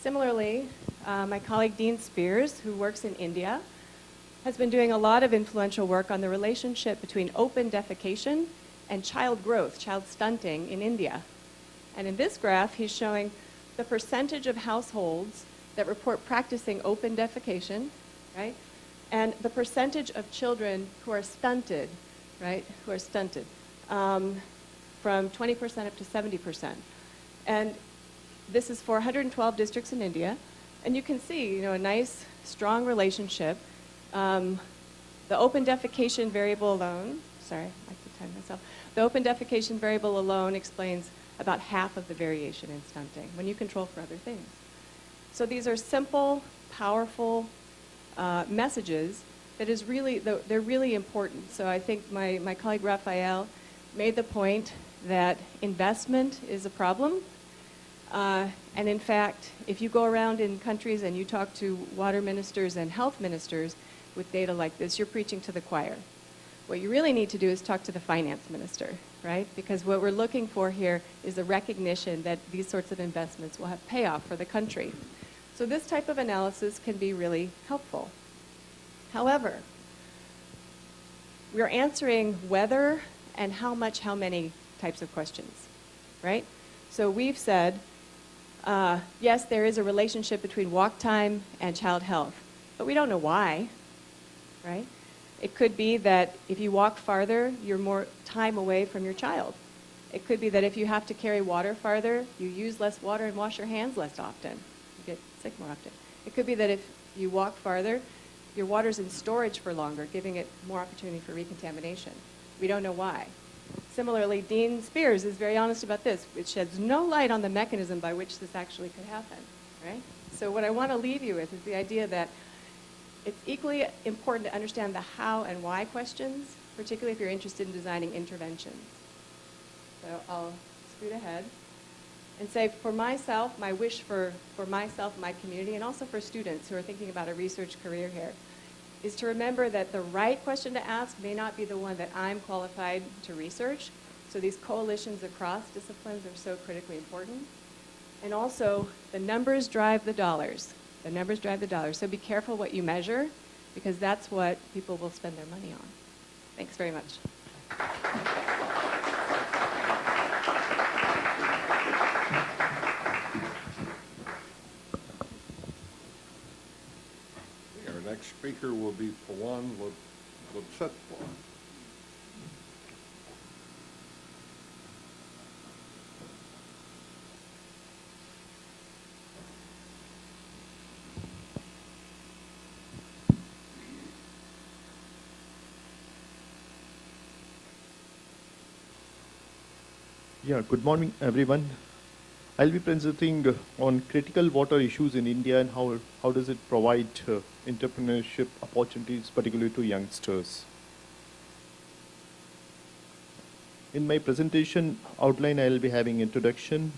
Similarly, my colleague Dean Spears, who works in India, has been doing a lot of influential work on the relationship between open defecation and child growth, child stunting in India. And in this graph, he's showing the percentage of households that report practicing open defecation, right? And the percentage of children who are stunted, right? Who are stunted, from 20% up to 70%. And this is for 112 districts in India. And you can see, a nice, strong relationship. The open defecation variable alone, sorry, I like to time myself. The open defecation variable alone explains about half of the variation in stunting when you control for other things. So these are simple, powerful messages that is really, they're really important. So I think my colleague Rafael made the point that investment is a problem. And in fact, if you go around in countries and you talk to water ministers and health ministers with data like this, you're preaching to the choir. What you really need to do is talk to the finance minister, right? Because what we're looking for here is a recognition that these sorts of investments will have payoff for the country. So this type of analysis can be really helpful. However, we're answering whether and how much, how many types of questions, right? So we've said, yes, there is a relationship between walk time and child health, but we don't know why, right? It could be that if you walk farther, you're more time away from your child. It could be that if you have to carry water farther, you use less water and wash your hands less often. You get sick more often. It could be that if you walk farther, your water's in storage for longer, giving it more opportunity for recontamination. We don't know why. Similarly, Dean Spears is very honest about this. It sheds no light on the mechanism by which this actually could happen, right? So what I want to leave you with is the idea that it's equally important to understand the how and why questions, particularly if you're interested in designing interventions. So I'll scoot ahead and say for myself, my wish for myself, my community, and also for students who are thinking about a research career here, is to remember that the right question to ask may not be the one that I'm qualified to research. So these coalitions across disciplines are so critically important. And also, the numbers drive the dollars. The numbers drive the dollars. So be careful what you measure, because that's what people will spend their money on. Thanks very much. Our next speaker will be Pawan Lipsetwa. Yeah, good morning, everyone. I'll be presenting on critical water issues in India and how does it provide entrepreneurship opportunities, particularly to youngsters. In my presentation outline, I'll be having introduction,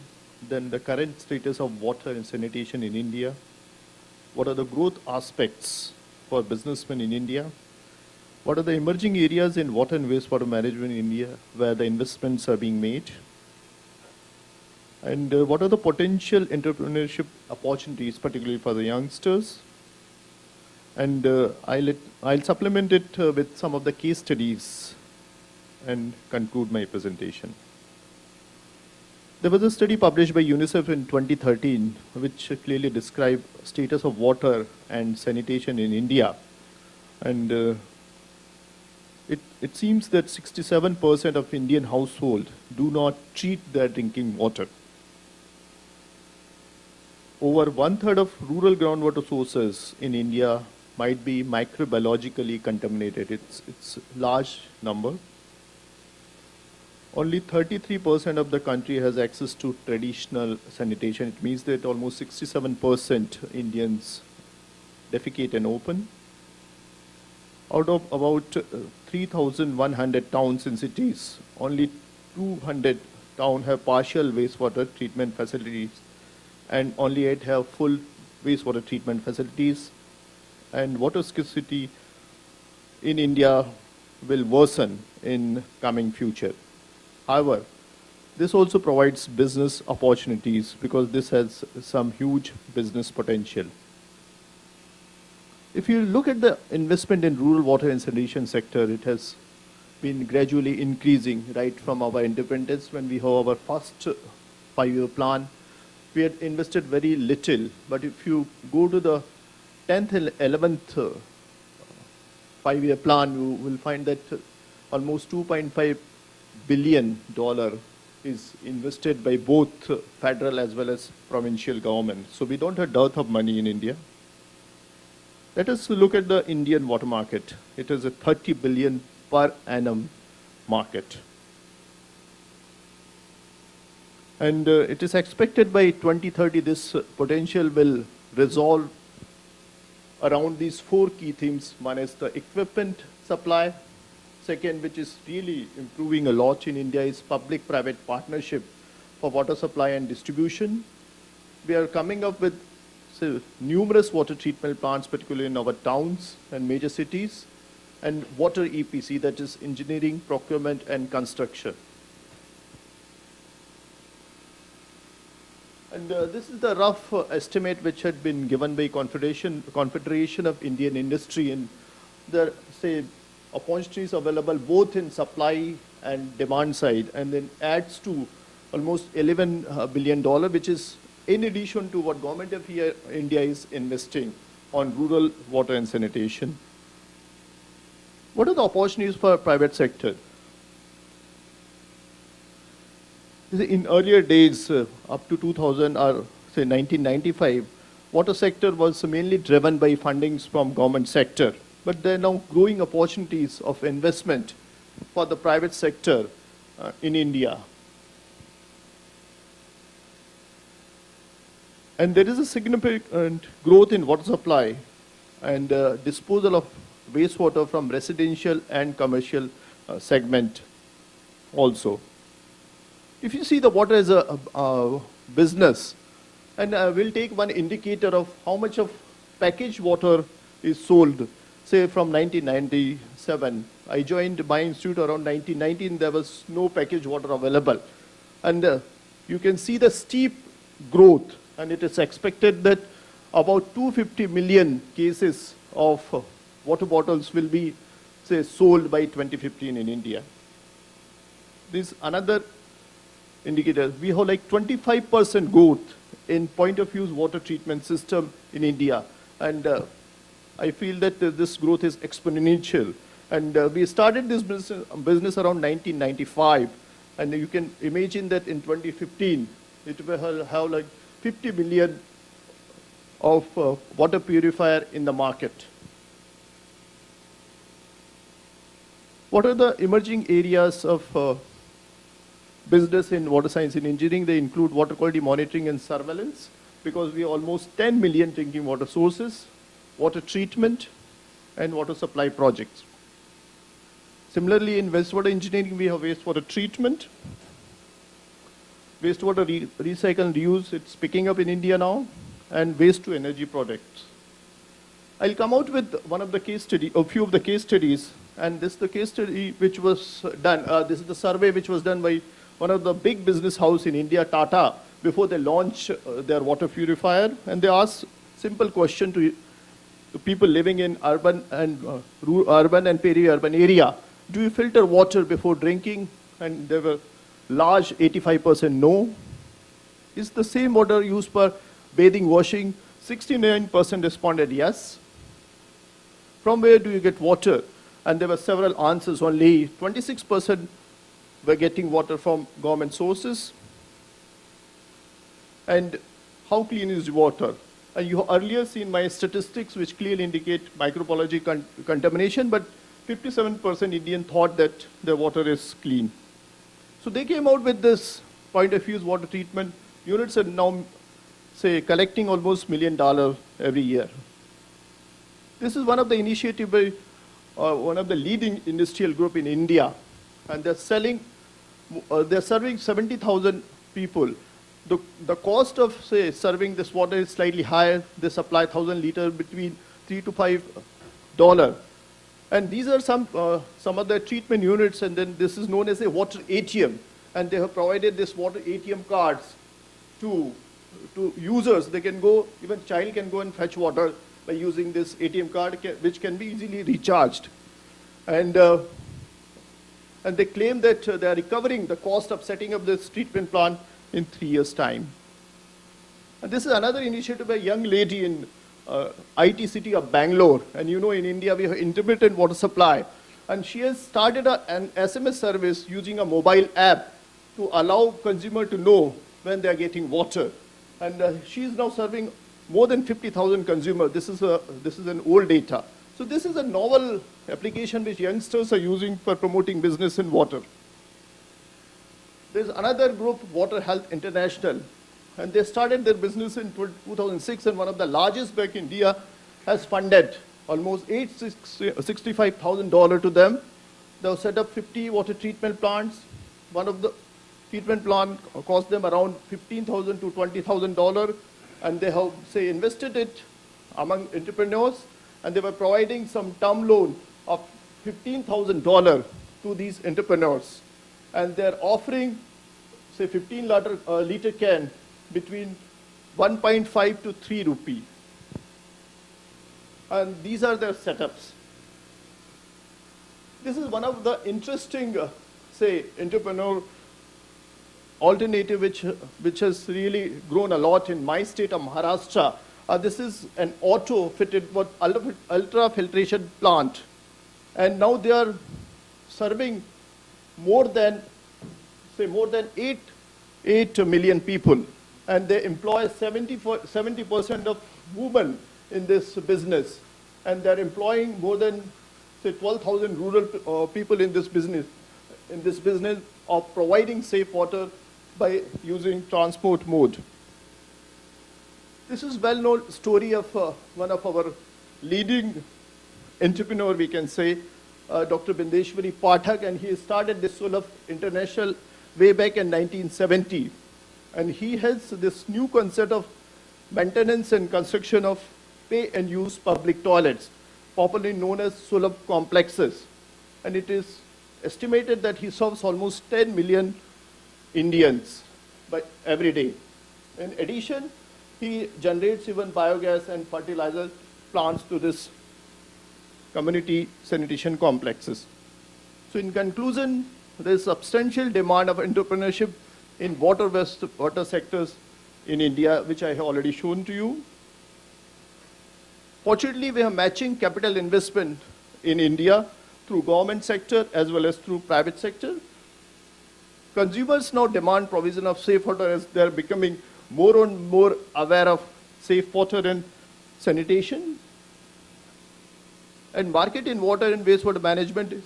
then the current status of water and sanitation in India, what are the growth aspects for businessmen in India, what are the emerging areas in water and wastewater management in India where the investments are being made, and what are the potential entrepreneurship opportunities, particularly for the youngsters. And I'll supplement it with some of the case studies and conclude my presentation. There was a study published by UNICEF in 2013, which clearly described status of water and sanitation in India. And it seems that 67% of Indian households do not treat their drinking water. Over 1/3 of rural groundwater sources in India might be microbiologically contaminated. It's a large number. Only 33% of the country has access to traditional sanitation. It means that almost 67% Indians defecate and open. Out of about 3,100 towns and cities, only 200 towns have partial wastewater treatment facilities, and only 8 have full wastewater treatment facilities, and water scarcity in India will worsen in coming future. However, this also provides business opportunities because this has some huge business potential. If you look at the investment in rural water and sanitation sector, it has been gradually increasing right from our independence. When we have our first 5-year plan, we had invested very little. But if you go to the 10th and 11th 5-year plan, you will find that almost $2.5 billion is invested by both federal as well as provincial government. So we don't have dearth of money in India. Let us look at the Indian water market. It is a 30 billion per annum market. And it is expected by 2030 this potential will resolve around these 4 key themes. One is the equipment supply. Second, which is really improving a lot in India, is public-private partnership for water supply and distribution. We are coming up with numerous water treatment plants, particularly in our towns and major cities, and water EPC, that is engineering, procurement, and construction. And this is the rough estimate which had been given by Confederation of Indian Industry, and there are, say, opportunities available both in supply and demand side, and then adds to almost $11 billion, which is in addition to what government of India is investing on rural water and sanitation. What are the opportunities for private sector? In earlier days, up to 2000 or say 1995, water sector was mainly driven by fundings from government sector. But there are now growing opportunities of investment for the private sector in India. And there is a significant growth in water supply and disposal of wastewater from residential and commercial segment also. If you see the water as a business, and we'll take one indicator of how much of packaged water is sold. Say from 1997, I joined my institute around 1919, there was no packaged water available. And you can see the steep growth, and it is expected that about 250 million cases of water bottles will be, say, sold by 2015 in India. This another indicator. We have like 25% growth in point of use water treatment system in India. And I feel that this growth is exponential. And we started this business around 1995. And you can imagine that in 2015, it will have like 50 million of water purifier in the market. What are the emerging areas of business in water science and engineering? They include water quality monitoring and surveillance, because we have almost 10 million drinking water sources, water treatment, and water supply projects. Similarly, in wastewater engineering, we have wastewater treatment, wastewater recycle and reuse, it's picking up in India now, and waste to energy products. I'll come out with one of the case study, a few of the case studies, and this is the case study which was done. This is the survey which was done by one of the big business house in India, Tata, before they launch their water purifier, and they asked simple question to people living in urban and peri-urban area. Do you filter water before drinking? And there were large 85% no. Is the same water used for bathing, washing? 69% responded yes. From where do you get water? And there were several answers. Only 26% were getting water from government sources. And how clean is water? And you have earlier seen my statistics which clearly indicate microbiology contamination, but 57% Indian thought that the water is clean. So they came out with this point of use water treatment. Units are now, say, collecting almost $1 million every year. This is one of the initiatives by one of the leading industrial group in India, and they're serving 70,000 people the cost of, say, serving this water is slightly higher. They supply 1,000 liters between $3 to $5. And these are some of the treatment units, and then this is known as a water ATM. And they have provided this water ATM cards to users. They can go, even child can go and fetch water by using this ATM card, which can be easily recharged. And they claim that they are recovering the cost of setting up this treatment plant in 3 years' time. And this is another initiative by a young lady in IT city of Bangalore. And you know, in India, we have intermittent water supply. And she has started an SMS service using a mobile app to allow consumer to know when they are getting water. And she is now serving more than 50,000 consumers. This is an old data. So this is a novel application which youngsters are using for promoting business in water. There's another group, Water Health International, and they started their business in 2006, and one of the largest bank in India has funded almost $65,000 to them. They've set up 50 water treatment plants. One of the treatment plant cost them around $15,000 to $20,000, and they have, say, invested it among entrepreneurs, and they were providing some term loan of $15,000 to these entrepreneurs. And they're offering, say, 15-liter can between 1.5 to 3 rupee. And these are their setups. This is one of the interesting, say, entrepreneur alternative which has really grown a lot in my state of Maharashtra. This is an auto fitted with ultra filtration plant. And now they are serving more than 8 million people. And they employ 70% of women in this business. And they're employing more than, say, 12,000 rural people in this business of providing safe water by using transport mode. This is well-known story of one of our leading entrepreneur, we can say, Dr. Bindeshwari Pathak, and he started this Sulabh International way back in 1970. And he has this new concept of maintenance and construction of pay-and-use public toilets, popularly known as Sulabh complexes. And it is estimated that he serves almost 10 million Indians every day. In addition, he generates even biogas and fertilizer plants to this community sanitation complexes. So in conclusion, there is substantial demand of entrepreneurship in water sectors in India, which I have already shown to you. Fortunately, we have matching capital investment in India through government sector as well as through private sector. Consumers now demand provision of safe water as they are becoming more and more aware of safe water and sanitation. And market in water and wastewater management is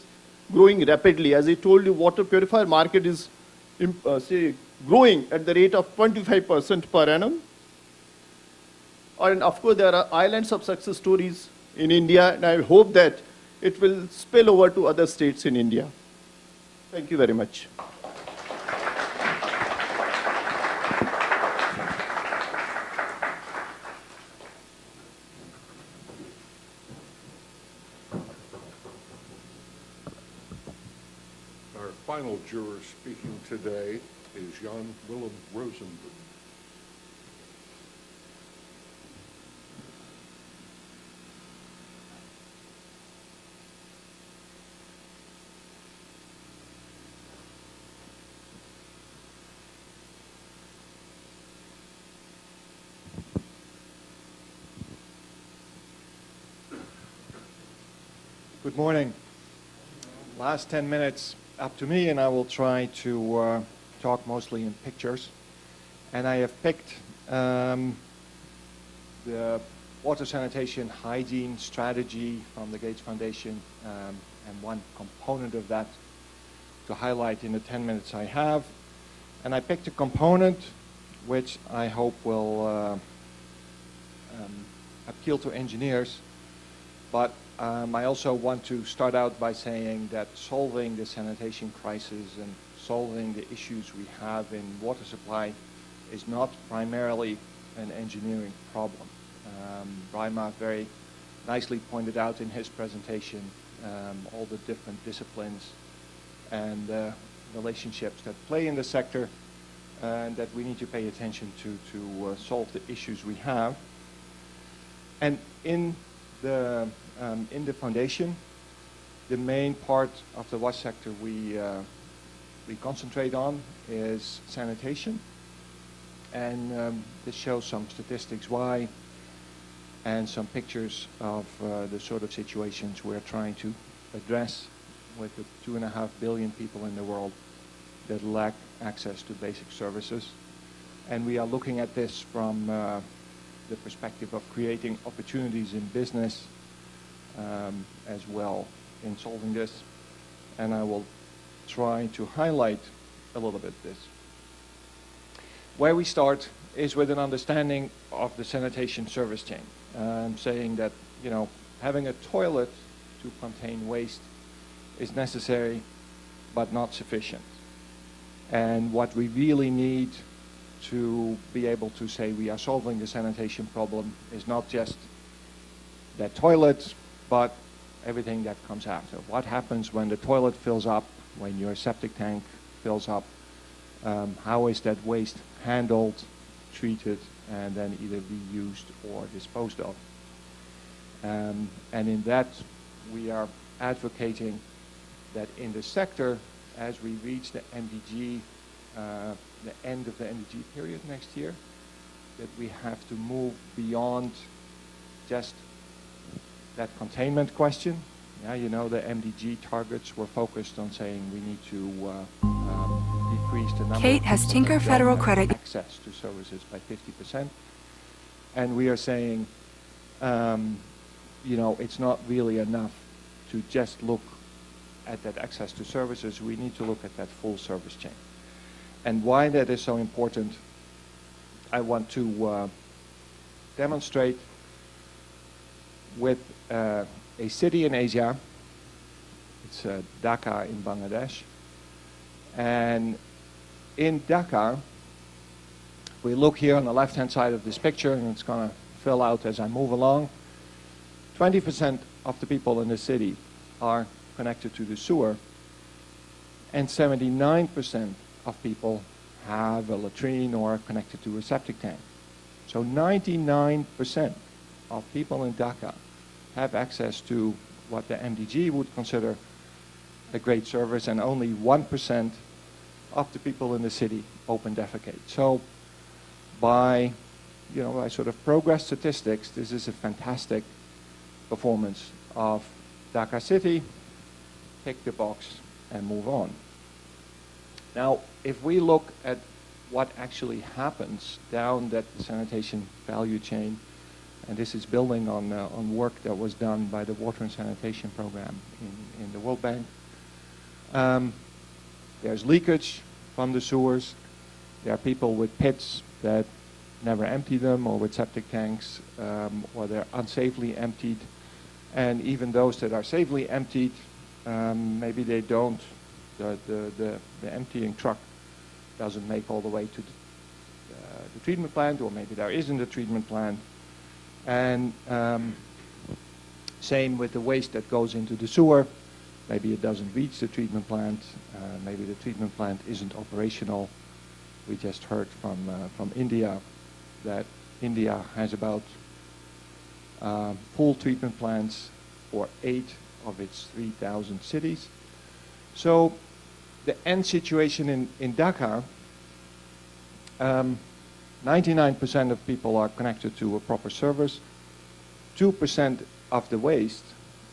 growing rapidly. As I told you, water purifier market is growing at the rate of 25% per annum. And of course, there are islands of success stories in India, and I hope that it will spill over to other states in India. Thank you very much. Our final juror speaking today is Jan Willem Rosenboom. Good morning. Last 10 minutes up to me, and I will try to talk mostly in pictures. And I have picked the water sanitation hygiene strategy from the Gates Foundation and one component of that to highlight in the 10 minutes I have. And I picked a component which I hope will appeal to engineers, but I also want to start out by saying that solving the sanitation crisis and solving the issues we have in water supply is not primarily an engineering problem. Braimah very nicely pointed out in his presentation all the different disciplines and relationships that play in the sector and that we need to pay attention to solve the issues we have. And in the foundation, the main part of the water sector we concentrate on is sanitation. And this shows some statistics why and some pictures of the sort of situations we're trying to address with the 2.5 billion people in the world that lack access to basic services. And we are looking at this from the perspective of creating opportunities in business as well in solving this. And I will try to highlight a little bit this. Where we start is with an understanding of the sanitation service chain. Saying that, you know, having a toilet to contain waste is necessary but not sufficient. And what we really need to be able to say we are solving the sanitation problem is not just that toilet, but everything that comes after. What happens when the toilet fills up, when your septic tank fills up? How is that waste handled, treated, and then either be used or disposed of? And in that, we are advocating that in the sector, as we reach the MDG, the end of the MDG period next year, that we have to move beyond just that containment question. Yeah, you know, the MDG targets were focused on saying we need to decrease the number Kate of has people Tinker that don't Federal have Credit access to services by 50%. And we are saying, you know, it's not really enough to just look at that access to services. We need to look at that full service chain. And why that is so important, I want to demonstrate with a city in Asia. It's Dhaka in Bangladesh. And in Dhaka, we look here on the left-hand side of this picture, and it's going to fill out as I move along. 20% of the people in the city are connected to the sewer, and 79% of people have a latrine or are connected to a septic tank. So 99% of people in Dhaka have access to what the MDG would consider a great service, and only 1% of the people in the city open defecate. So by sort of progress statistics, this is a fantastic performance of Dhaka city. Tick the box and move on. Now, if we look at what actually happens down that sanitation value chain, and this is building on work that was done by the Water and Sanitation Program in the World Bank. There's leakage from the sewers. There are people with pits that never empty them, or with septic tanks, or they're unsafely emptied. And even those that are safely emptied, maybe they don't, the emptying truck doesn't make all the way to the treatment plant, or maybe there isn't a treatment plant. And same with the waste that goes into the sewer. Maybe it doesn't reach the treatment plant. Maybe the treatment plant isn't operational. We just heard from India that India has about full treatment plants for 8 of its 3,000 cities. So the end situation in Dhaka, 99% of people are connected to a proper service. 2% of the waste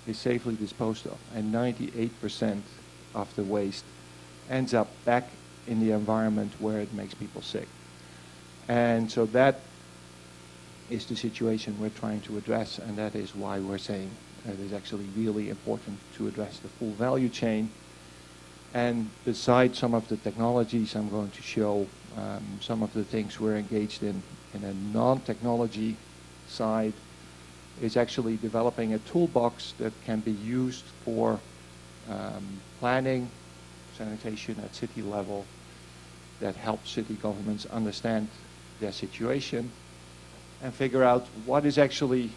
is safely disposed of, and 98% of the waste ends up back in the environment where it makes people sick. And so that is the situation we're trying to address, and that is why we're saying it is actually really important to address the full value chain. And besides some of the technologies I'm going to show, some of the things we're engaged in a non-technology side, is actually developing a toolbox that can be used for planning sanitation at city level, that help city governments understand their situation and figure out what is actually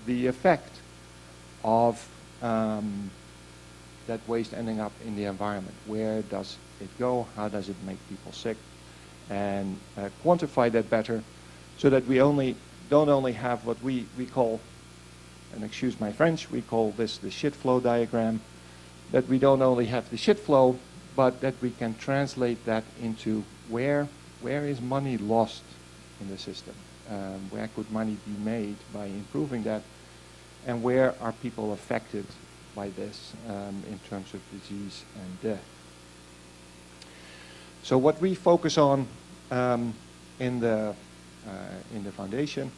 the effect of that waste ending up in the environment. Where does it go? How does it make people sick? And quantify that better so that we don't only have what we call, and excuse my French, we call this the shit flow diagram, that we don't only have the shit flow, but that we can translate that into where is money lost in the system? Where could money be made by improving that? And where are people affected by this in terms of disease and death? So what we focus on in the foundation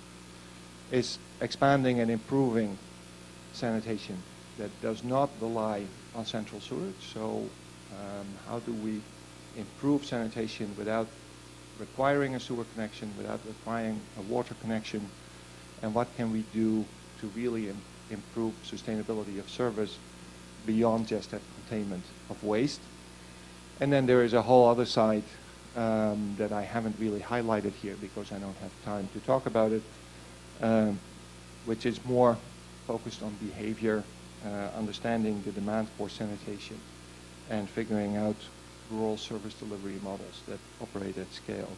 is expanding and improving sanitation that does not rely on central sewage. So how do we improve sanitation without requiring a sewer connection, without requiring a water connection, and what can we do to really improve sustainability of service beyond just that containment of waste? And then there is a whole other side that I haven't really highlighted here because I don't have time to talk about it, which is more focused on behavior, understanding the demand for sanitation, and figuring out rural service delivery models that operate at scale.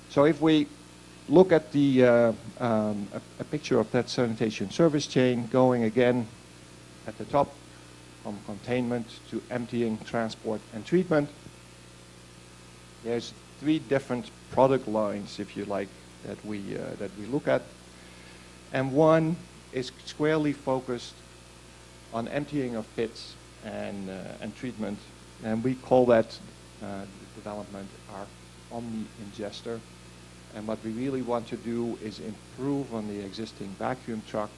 So if we look at the a picture of that sanitation service chain going again at the top from containment to emptying, transport, and treatment, there's 3 different product lines, if you like, that we look at. And one is squarely focused on emptying of pits and treatment, and we call that development our omni-ingester. And what we really want to do is improve on the existing vacuum truck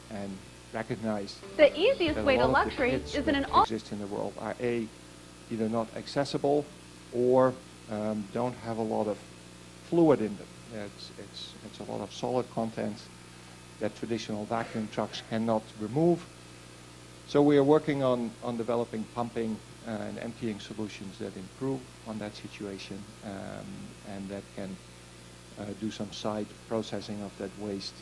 and recognize the easiest that way a to lot of the luxury pits is in an that exist in the world are either not accessible or don't have a lot of fluid in them. It's a lot of solid content that traditional vacuum trucks cannot remove. So we are working on developing pumping and emptying solutions that improve on that situation and that can do some side processing of that waste,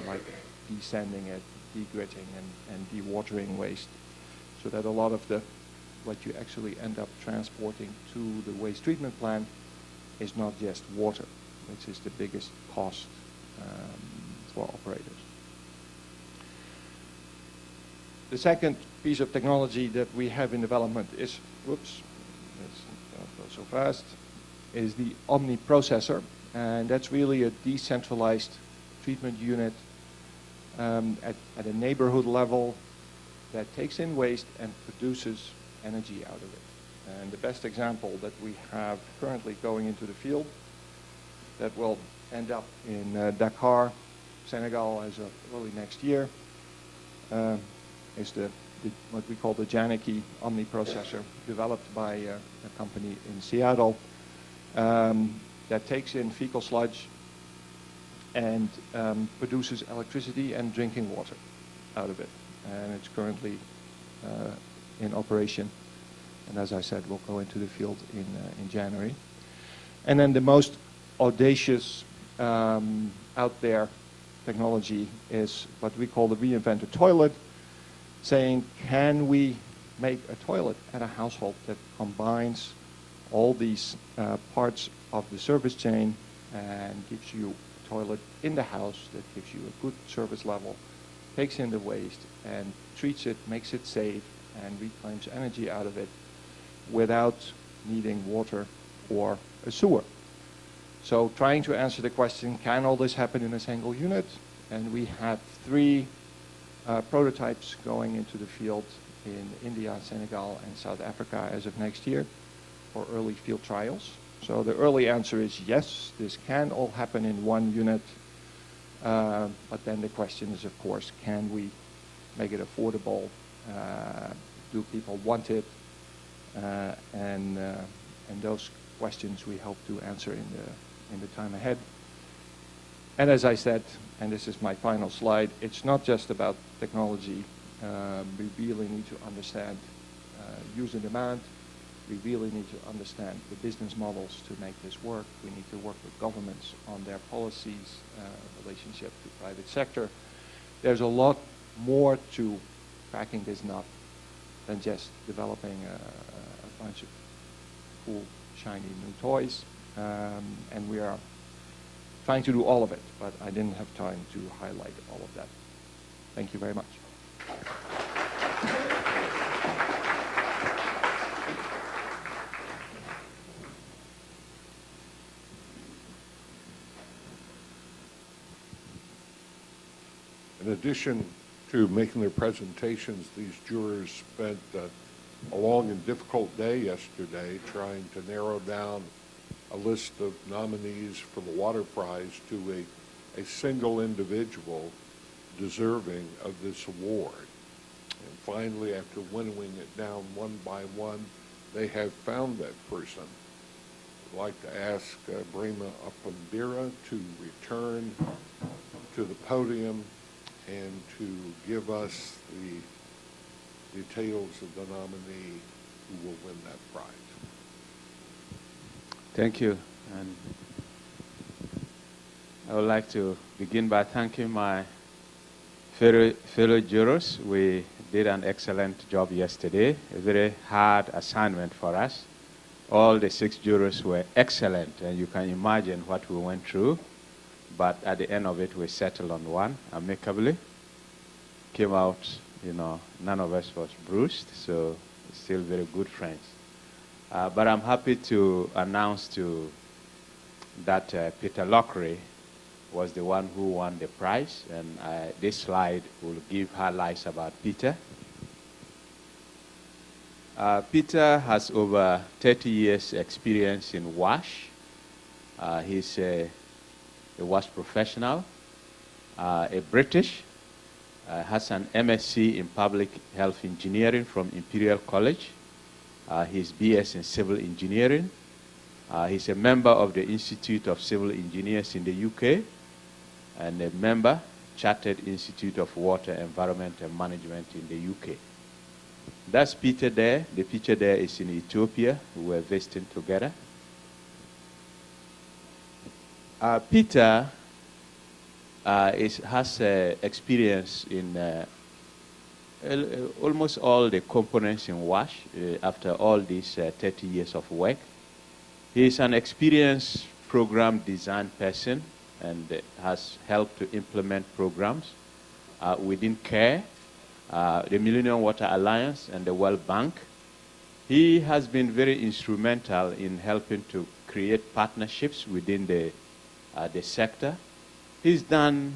like descending it, degritting and dewatering waste, so that a lot of what you actually end up transporting to the waste treatment plant is not just water, which is the biggest cost for operators. The second piece of technology that we have in development is, whoops, let's not go so fast, is the omniprocessor, and that's really a decentralized treatment unit at a neighborhood level that takes in waste and produces energy out of it. And the best example that we have currently going into the field that will end up in Dakar, Senegal as of early next year is what we call the Janaki omniprocessor, developed by a company in Seattle that takes in fecal sludge and produces electricity and drinking water out of it. And it's currently in operation. And as I said, we'll go into the field in January. And then the most audacious out there technology is what we call the reinvented toilet, saying, can we make a toilet at a household that combines all these parts of the service chain and gives you a toilet in the house that gives you a good service level, takes in the waste and treats it, makes it safe, and reclaims energy out of it without needing water or a sewer. So trying to answer the question, can all this happen in a single unit? And we have 3 prototypes going into the field in India, Senegal, and South Africa as of next year for early field trials. So the early answer is yes, this can all happen in one unit. But then the question is, of course, can we make it affordable? Do people want it? And those questions we hope to answer in the time ahead. And as I said, and this is my final slide, it's not just about technology. We really need to understand user demand, We really need to understand the business models to make this work. We need to work with governments on their policies, relationship to private sector. There's a lot more to cracking this nut than just developing a bunch of cool, shiny new toys. And we are trying to do all of it, but I didn't have time to highlight all of that. Thank you very much. In addition to making their presentations, these jurors spent a long and difficult day yesterday trying to narrow down a list of nominees for the Water Prize to a single individual deserving of this award. And finally, after winnowing it down one by one, they have found that person. I'd like to ask Braimah Apambire to return to the podium and to give us the details of the nominee who will win that prize. Thank you. And I would like to begin by thanking my fellow jurors. We did an excellent job yesterday, a very hard assignment for us. All the 6 jurors were excellent, and you can imagine what we went through. But at the end of it, we settled on one amicably. Came out, you know, none of us was bruised, so still very good friends. But I'm happy to announce that Peter Lockery was the one who won the prize, and this slide will give highlights about Peter. Peter has over 30 years experience in WASH. He's a WASH professional, a British, has an MSc in Public Health Engineering from Imperial College. He's BS in Civil Engineering. He's a member of the Institute of Civil Engineers in the UK, and a member, Chartered Institute of Water, Environment and Management in the UK. That's Peter there. The picture there is in Ethiopia. We were visiting together. Peter has experience in almost all the components in WASH after all these 30 years of work. He is an experienced program design person and has helped to implement programs within CARE, the Millennium Water Alliance, and the World Bank. He has been very instrumental in helping to create partnerships within the sector. He's done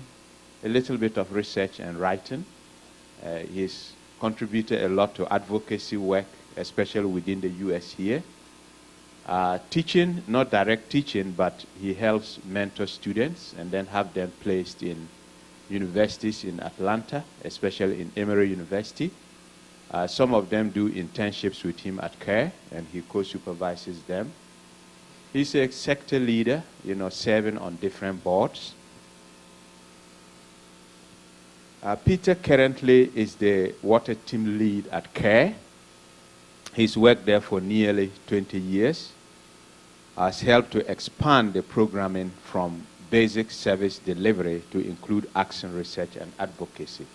a little bit of research and writing. He's contributed a lot to advocacy work, especially within the US here. Teaching, not direct teaching, but he helps mentor students and then have them placed in universities in Atlanta, especially in Emory University. Some of them do internships with him at CARE, and he co-supervises them. He's a sector leader, you know, serving on different boards. Peter currently is the water team lead at CARE. He's worked there for nearly 20 years. Has helped to expand the programming from basic service delivery to include action research and advocacy.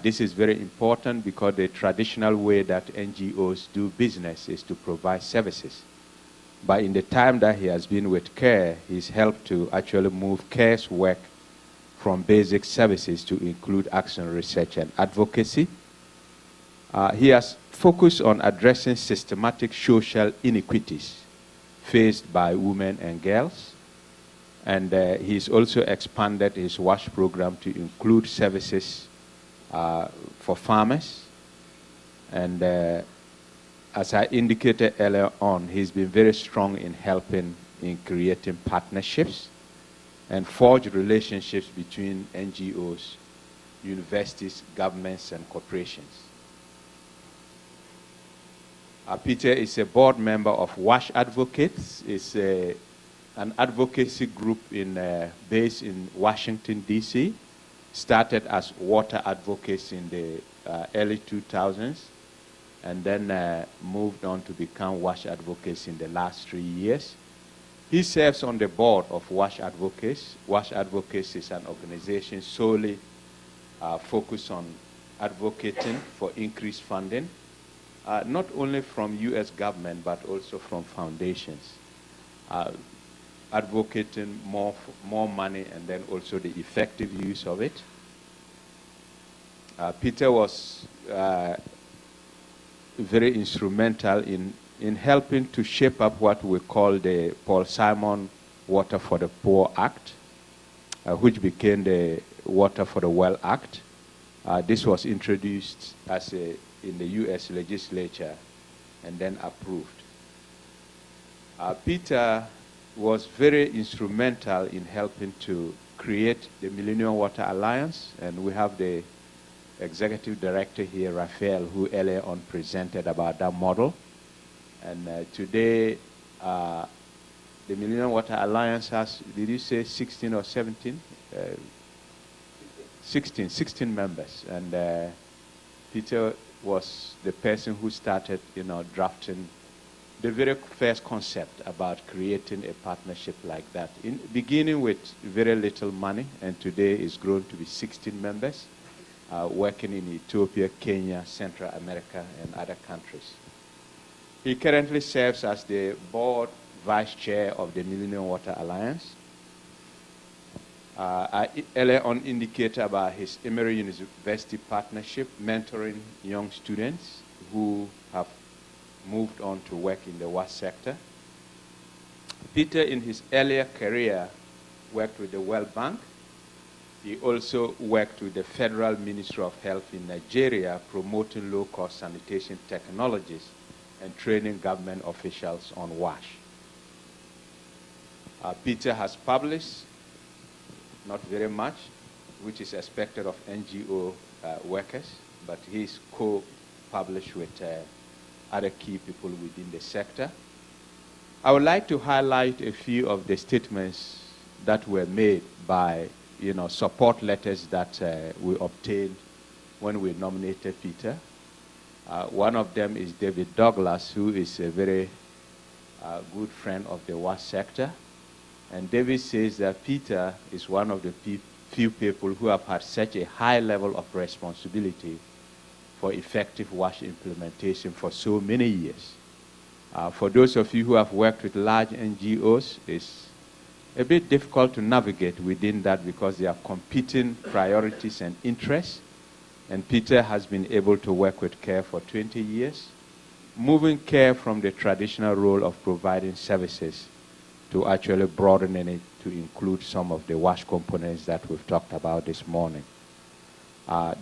This is very important because the traditional way that NGOs do business is to provide services. But in the time that he has been with CARE, he's helped to actually move CARE's work from basic services to include action research and advocacy. He has focused on addressing systematic social inequities faced by women and girls. And he's also expanded his WASH program to include services for farmers. And as I indicated earlier on, he's been very strong in helping in creating partnerships and forge relationships between NGOs, universities, governments, and corporations. Peter is a board member of WASH Advocates. It's an advocacy group based in Washington, D.C. Started as water advocates in the early 2000s and then moved on to become WASH Advocates in the last 3 years. He serves on the board of WASH Advocates. WASH Advocates is an organization solely focused on advocating for increased funding, not only from U.S. government, but also from foundations, advocating more money and then also the effective use of it. Peter was very instrumental in helping to shape up what we call the Paul Simon Water for the Poor Act, which became the Water for the Well Act. This was introduced in the U.S. legislature and then approved. Peter was very instrumental in helping to create the Millennium Water Alliance, and we have the executive director here, Rafael, who earlier on presented about that model. And today, the Millennium Water Alliance has, did you say 16 or 17? 16 members. And Peter was the person who started, drafting the very first concept about creating a partnership like that, beginning with very little money, and today it's grown to be 16 members, working in Ethiopia, Kenya, Central America, and other countries. He currently serves as the board vice chair of the Millennium Water Alliance. I earlier on indicated about his Emory University partnership, mentoring young students who have moved on to work in the WASH sector. Peter, in his earlier career, worked with the World Bank. He also worked with the Federal Ministry of Health in Nigeria, promoting low-cost sanitation technologies and training government officials on WASH. Peter has published, not very much, which is expected of NGO workers, but he's co-published with other key people within the sector. I would like to highlight a few of the statements that were made by, support letters that we obtained when we nominated Peter. One of them is David Douglas, who is a very good friend of the WASH sector. And David says that Peter is one of the few people who have had such a high level of responsibility for effective WASH implementation for so many years. For those of you who have worked with large NGOs, it's a bit difficult to navigate within that because there are competing priorities and interests. And Peter has been able to work with CARE for 20 years, moving CARE from the traditional role of providing services to actually broadening it to include some of the WASH components that we've talked about this morning.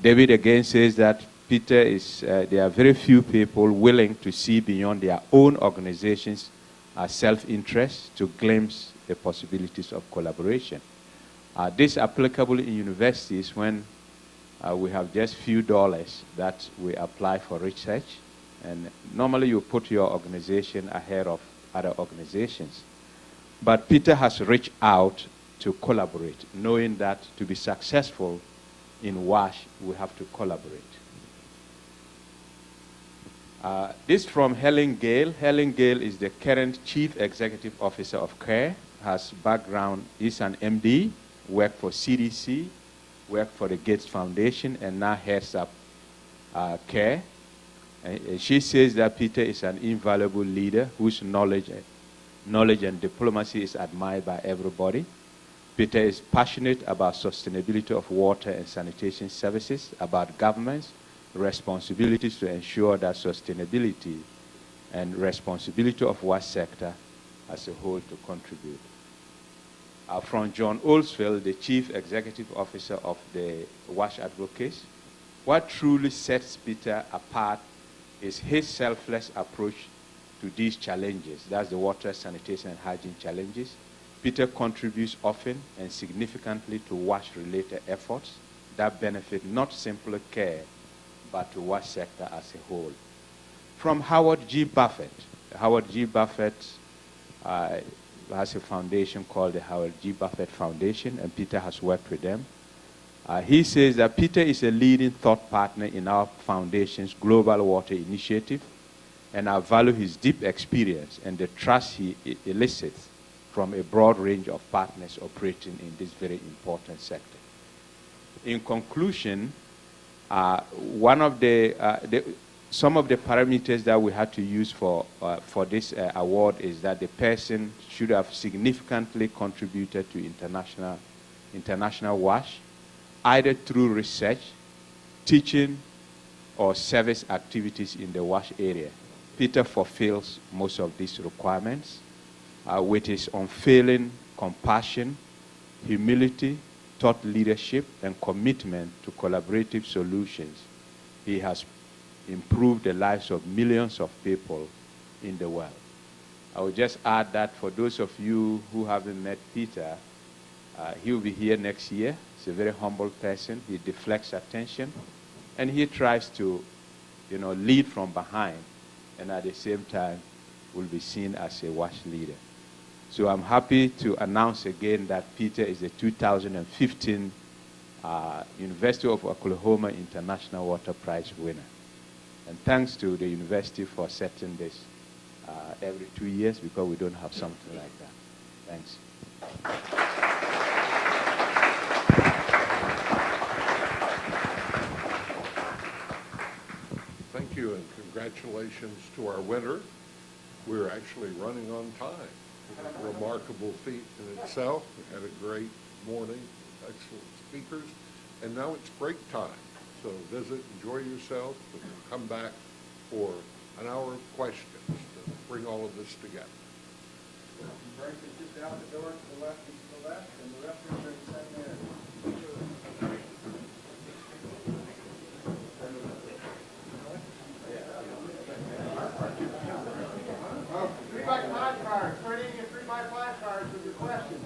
David again says that Peter there are very few people willing to see beyond their own organization's self-interest to glimpse the possibilities of collaboration. This is applicable in universities when we have just few dollars that we apply for research, and normally you put your organization ahead of other organizations. But Peter has reached out to collaborate, knowing that to be successful in WASH, we have to collaborate. This from Helen Gale. Helen Gale is the current Chief Executive Officer of CARE, has background, is an MD, worked for CDC, worked for the Gates Foundation, and now heads up CARE. She says that Peter is an invaluable leader whose knowledge and diplomacy is admired by everybody. Peter is passionate about sustainability of water and sanitation services, about governments, responsibilities to ensure that sustainability and responsibility of WASH sector as a whole to contribute. From John Olsfield, the Chief Executive Officer of the WASH Advocates, what truly sets Peter apart is his selfless approach to these challenges. That's the water, sanitation, and hygiene challenges. Peter contributes often and significantly to WASH-related efforts that benefit not simply CARE, but to WASH sector as a whole. From Howard G. Buffett. Howard G. Buffett has a foundation called the Howard G. Buffett Foundation, and Peter has worked with them. He says that Peter is a leading thought partner in our foundation's Global Water Initiative, and I value his deep experience and the trust he elicits from a broad range of partners operating in this very important sector. In conclusion, some of the parameters that we had to use for this award is that the person should have significantly contributed to international WASH, either through research, teaching, or service activities in the WASH area. Peter fulfills most of these requirements with his unfailing compassion, humility, thought leadership, and commitment to collaborative solutions. He has improved the lives of millions of people in the world. I would just add that for those of you who haven't met Peter, he will be here next year. He's a very humble person. He deflects attention, and he tries to, lead from behind, and at the same time will be seen as a WASH leader. So I'm happy to announce again that Peter is the 2015 University of Oklahoma International Water Prize winner. And thanks to the university for setting this every 2 years, because we don't have something like that. Thanks. Thank you, and congratulations to our winner. We're actually running on time. A remarkable feat in itself. We had a great morning, excellent speakers, and now it's break time. So visit, enjoy yourself, and come back for an hour of questions to bring all of this together. Break is just out the door to the left and to the left, and the restrooms are in the same area. Oh, 3x5 cards. Turn in your 3x5 cards with your questions.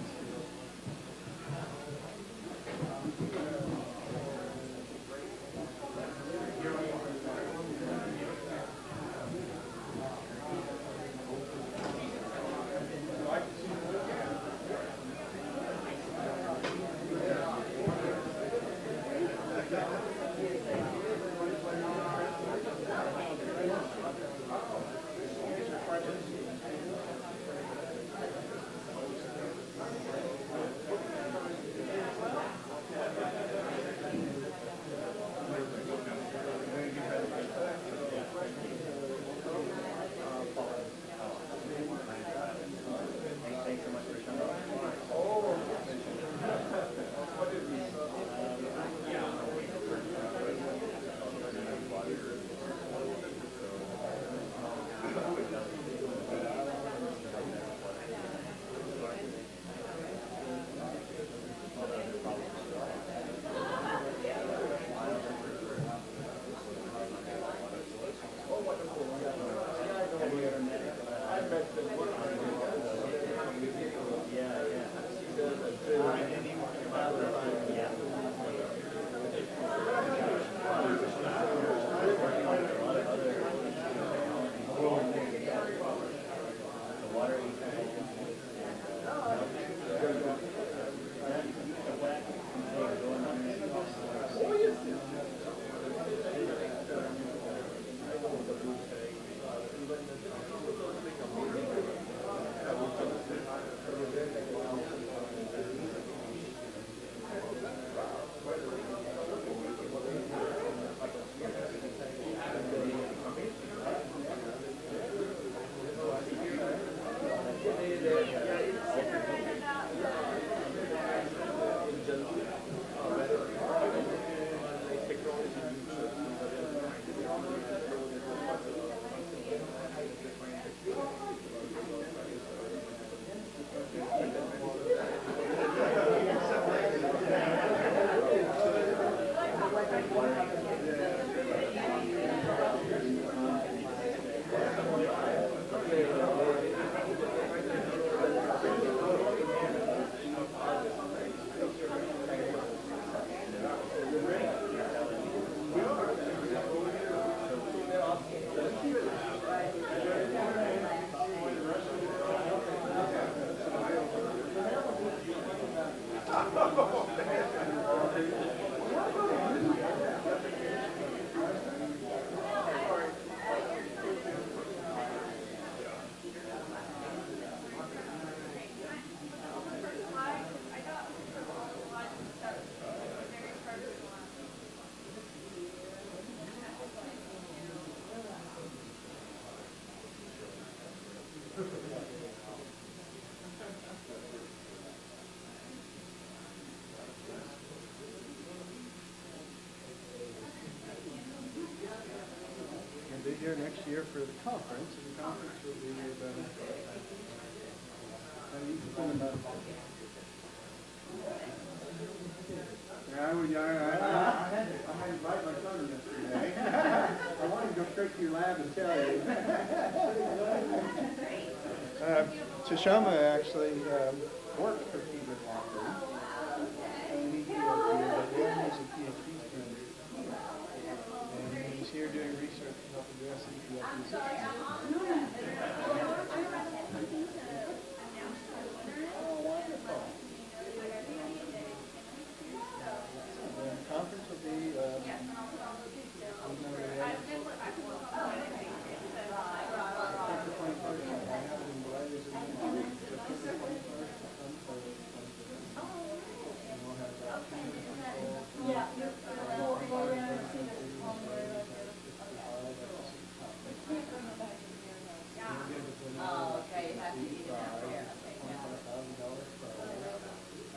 And be here next year for the conference, and the conference will be about I had to invite my son yesterday. I wanted to go straight to your lab and tell you. Tashoma actually worked for Peter Walker. And he's a PhD student. And he's here doing research to help address EPLPs. The conference will be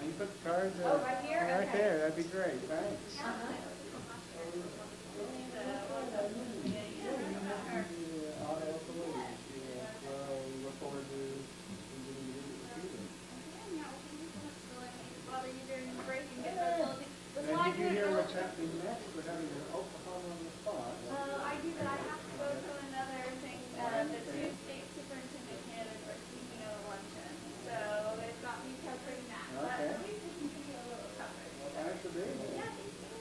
you put the cards right there. That'd be great. Thanks. Did you hear what's happening next? We're having an Oklahoma on the spot. I do, but I have to go to another thing. The two state superintendent candidates are speaking at a luncheon, so they've got me covering that. But at least we can give you a little coverage. Well, thanks for being here. Yeah, thank you.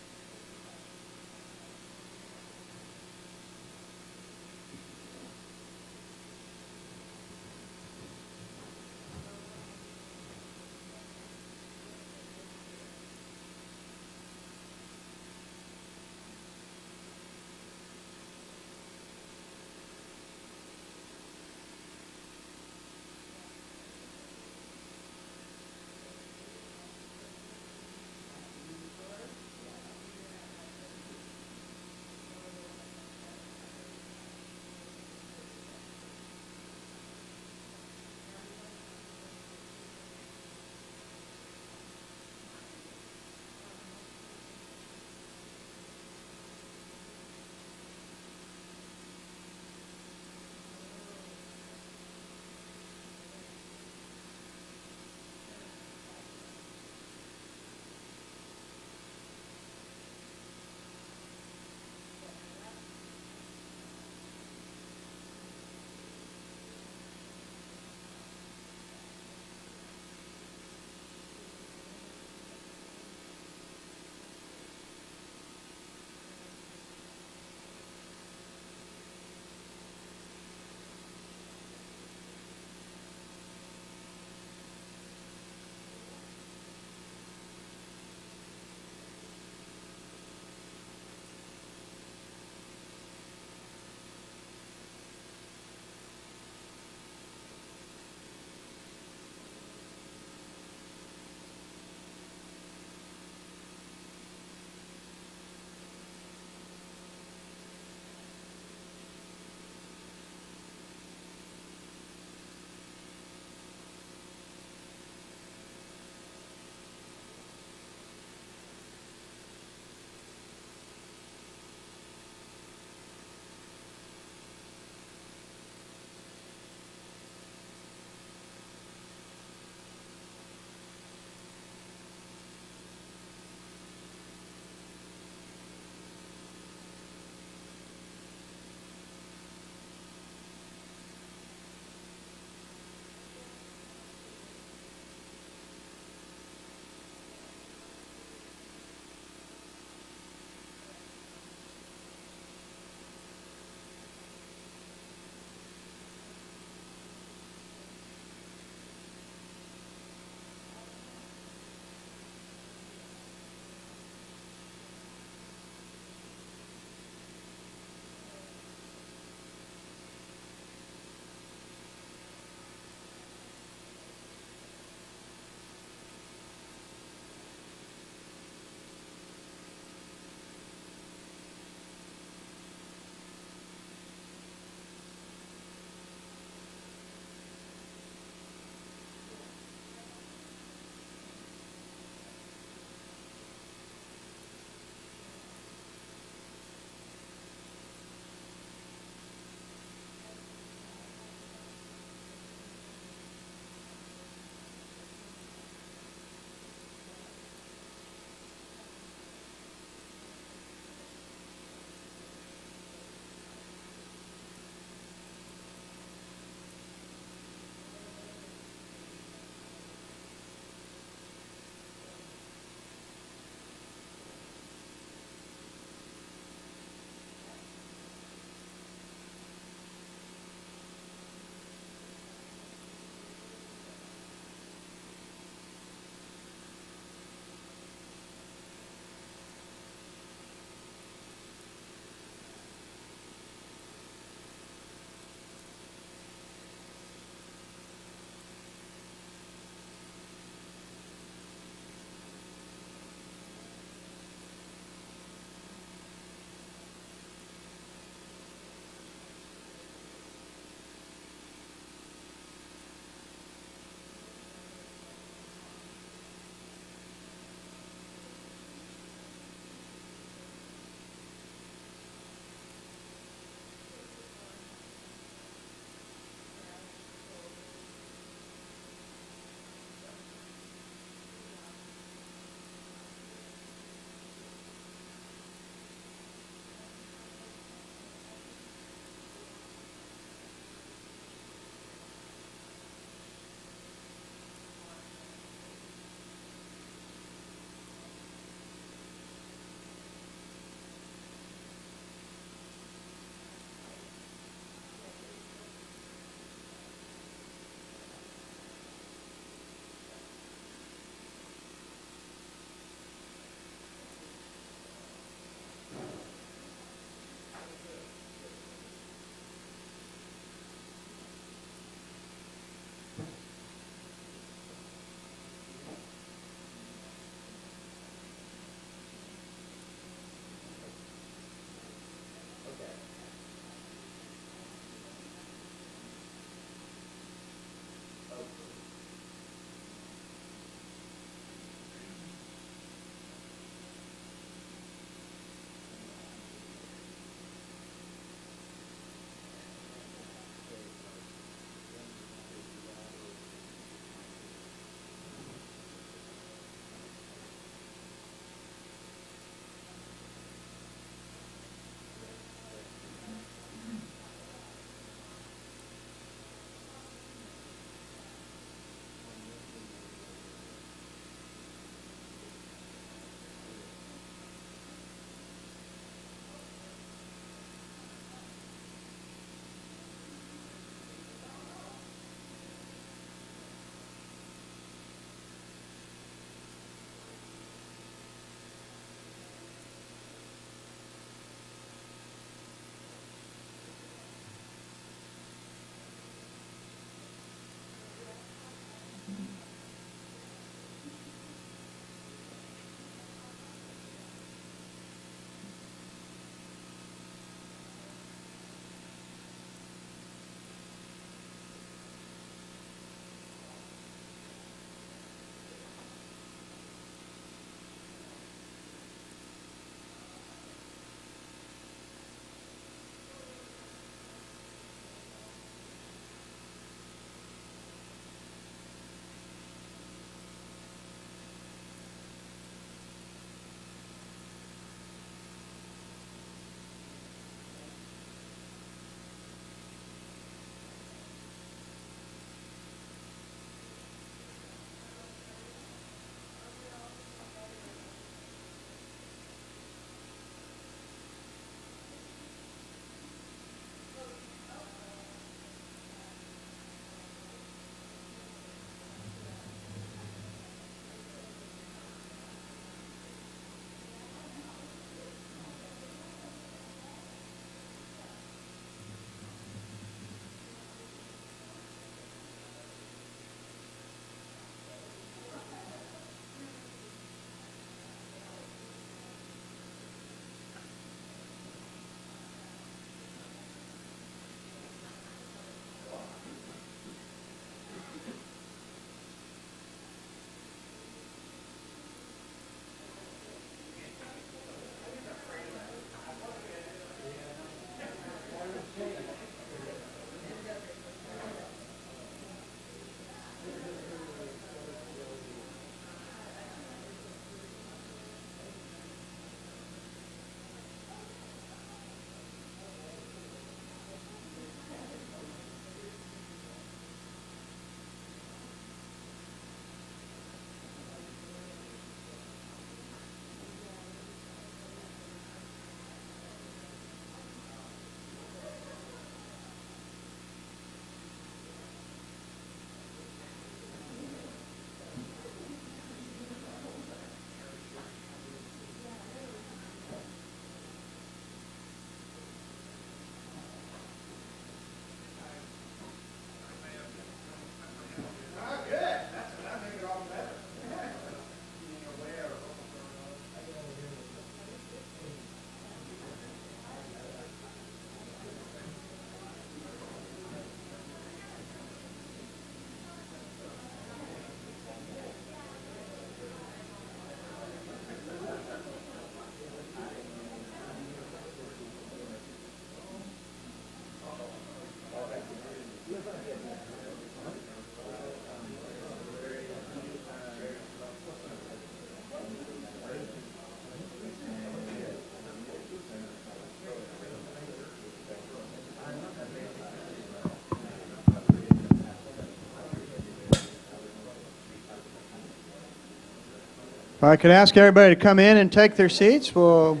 If I could ask everybody to come in and take their seats, we'll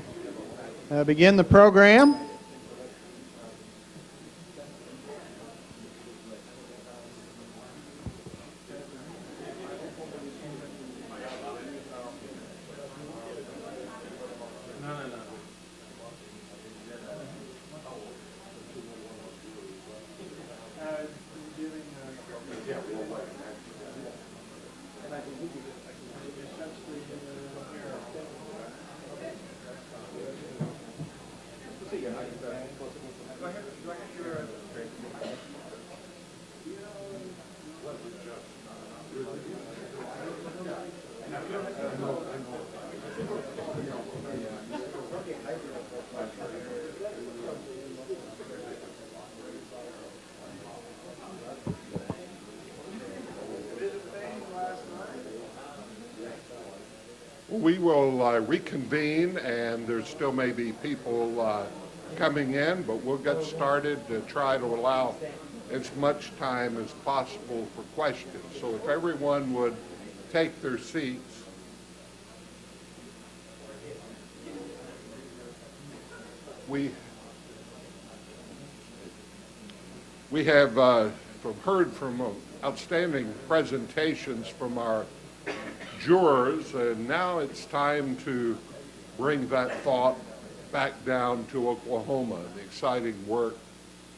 begin the program. We will reconvene, and there still may be people coming in, but we'll get started to try to allow as much time as possible for questions. So if everyone would take their seats. We have heard from outstanding presentations from our jurors, and now it's time to bring that thought back down to Oklahoma, the exciting work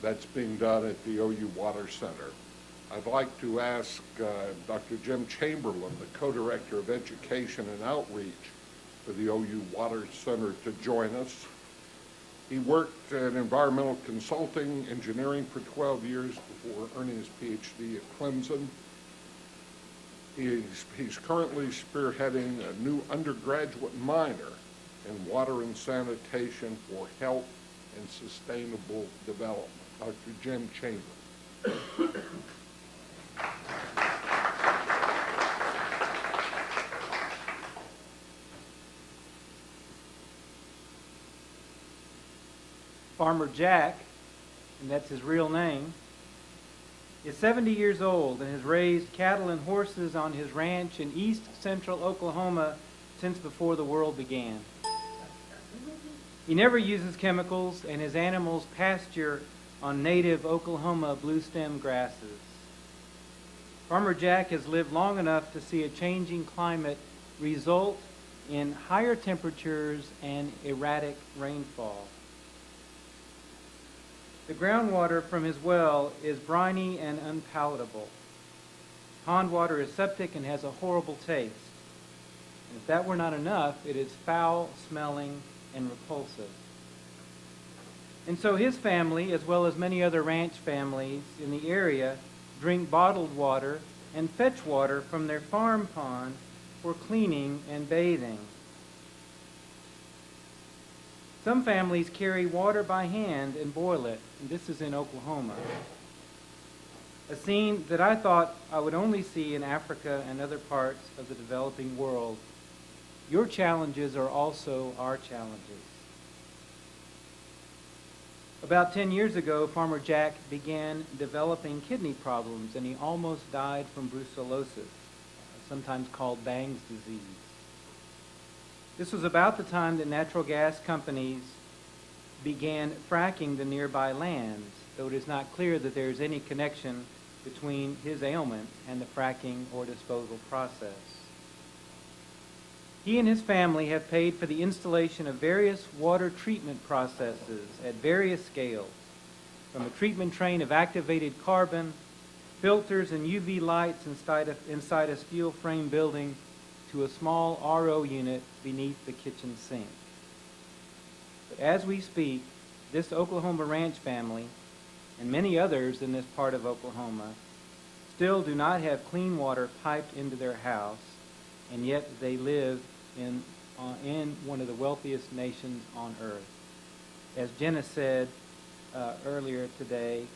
that's being done at the OU Water Center. I'd like to ask Dr. Jim Chamberlain, the co-director of education and outreach for the OU Water Center, to join us. He worked in environmental consulting, engineering for 12 years before earning his PhD at Clemson. He's currently spearheading a new undergraduate minor in water and sanitation for health and sustainable development. Dr. Jim Chamberlain. Farmer Jack, and that's his real name, is 70 years old and has raised cattle and horses on his ranch in east central Oklahoma since before the world began. He never uses chemicals, and his animals pasture on native Oklahoma bluestem grasses. Farmer Jack has lived long enough to see a changing climate result in higher temperatures and erratic rainfall. The groundwater from his well is briny and unpalatable. Pond water is septic and has a horrible taste. And if that were not enough, it is foul smelling and repulsive. And so his family, as well as many other ranch families in the area, drink bottled water and fetch water from their farm pond for cleaning and bathing. Some families carry water by hand and boil it, and this is in Oklahoma. A scene that I thought I would only see in Africa and other parts of the developing world. Your challenges are also our challenges. About 10 years ago, Farmer Jack began developing kidney problems, and he almost died from brucellosis, sometimes called Bang's disease. This was about the time that natural gas companies began fracking the nearby lands, though it is not clear that there is any connection between his ailment and the fracking or disposal process. He and his family have paid for the installation of various water treatment processes at various scales, from a treatment train of activated carbon, filters and UV lights inside a steel frame building, to a small RO unit beneath the kitchen sink. But as we speak, this Oklahoma ranch family, and many others in this part of Oklahoma, still do not have clean water piped into their house, and yet they live in one of the wealthiest nations on earth. As Jenna said earlier today,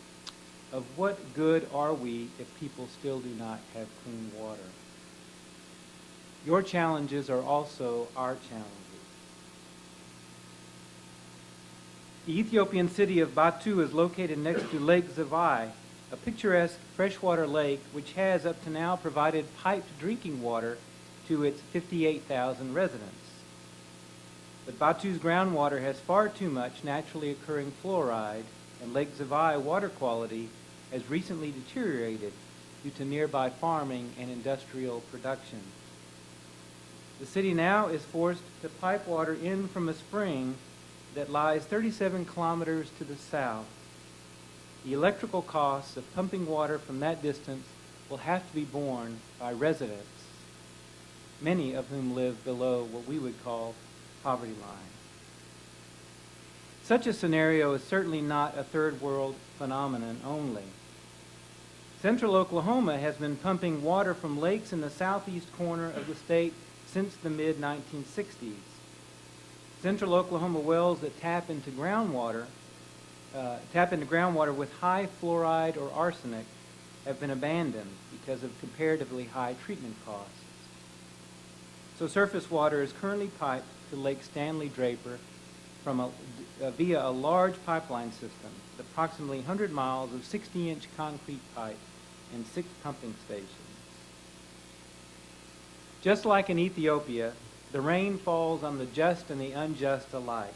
of what good are we if people still do not have clean water? Your challenges are also our challenges. The Ethiopian city of Batu is located next to Lake Zavai, a picturesque freshwater lake which has up to now provided piped drinking water to its 58,000 residents. But Batu's groundwater has far too much naturally occurring fluoride, and Lake Zavai water quality has recently deteriorated due to nearby farming and industrial production. The city now is forced to pipe water in from a spring that lies 37 kilometers to the south. The electrical costs of pumping water from that distance will have to be borne by residents, many of whom live below what we would call poverty line. Such a scenario is certainly not a third world phenomenon only. Central Oklahoma has been pumping water from lakes in the southeast corner of the state since the mid-1960s. Central Oklahoma wells that tap into groundwater with high fluoride or arsenic have been abandoned because of comparatively high treatment costs. So surface water is currently piped to Lake Stanley Draper via a large pipeline system with approximately 100 miles of 60-inch concrete pipe and 6 pumping stations. Just like in Ethiopia, the rain falls on the just and the unjust alike,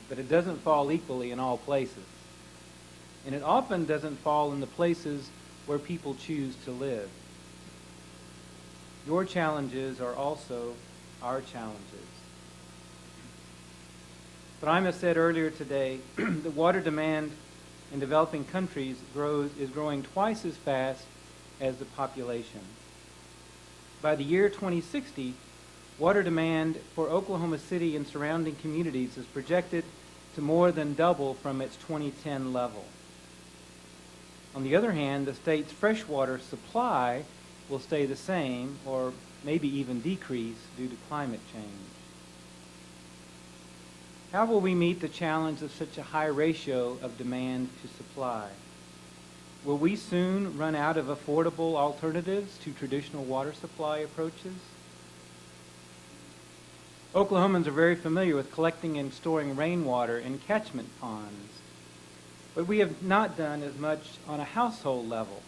but it doesn't fall equally in all places. And it often doesn't fall in the places where people choose to live. Your challenges are also our challenges. Braimah said earlier today that water demand in developing countries is growing twice as fast as the population. By the year 2060, water demand for Oklahoma City and surrounding communities is projected to more than double from its 2010 level. On the other hand, the state's freshwater supply will stay the same or maybe even decrease due to climate change. How will we meet the challenge of such a high ratio of demand to supply? Will we soon run out of affordable alternatives to traditional water supply approaches? Oklahomans are very familiar with collecting and storing rainwater in catchment ponds, but we have not done as much on a household level.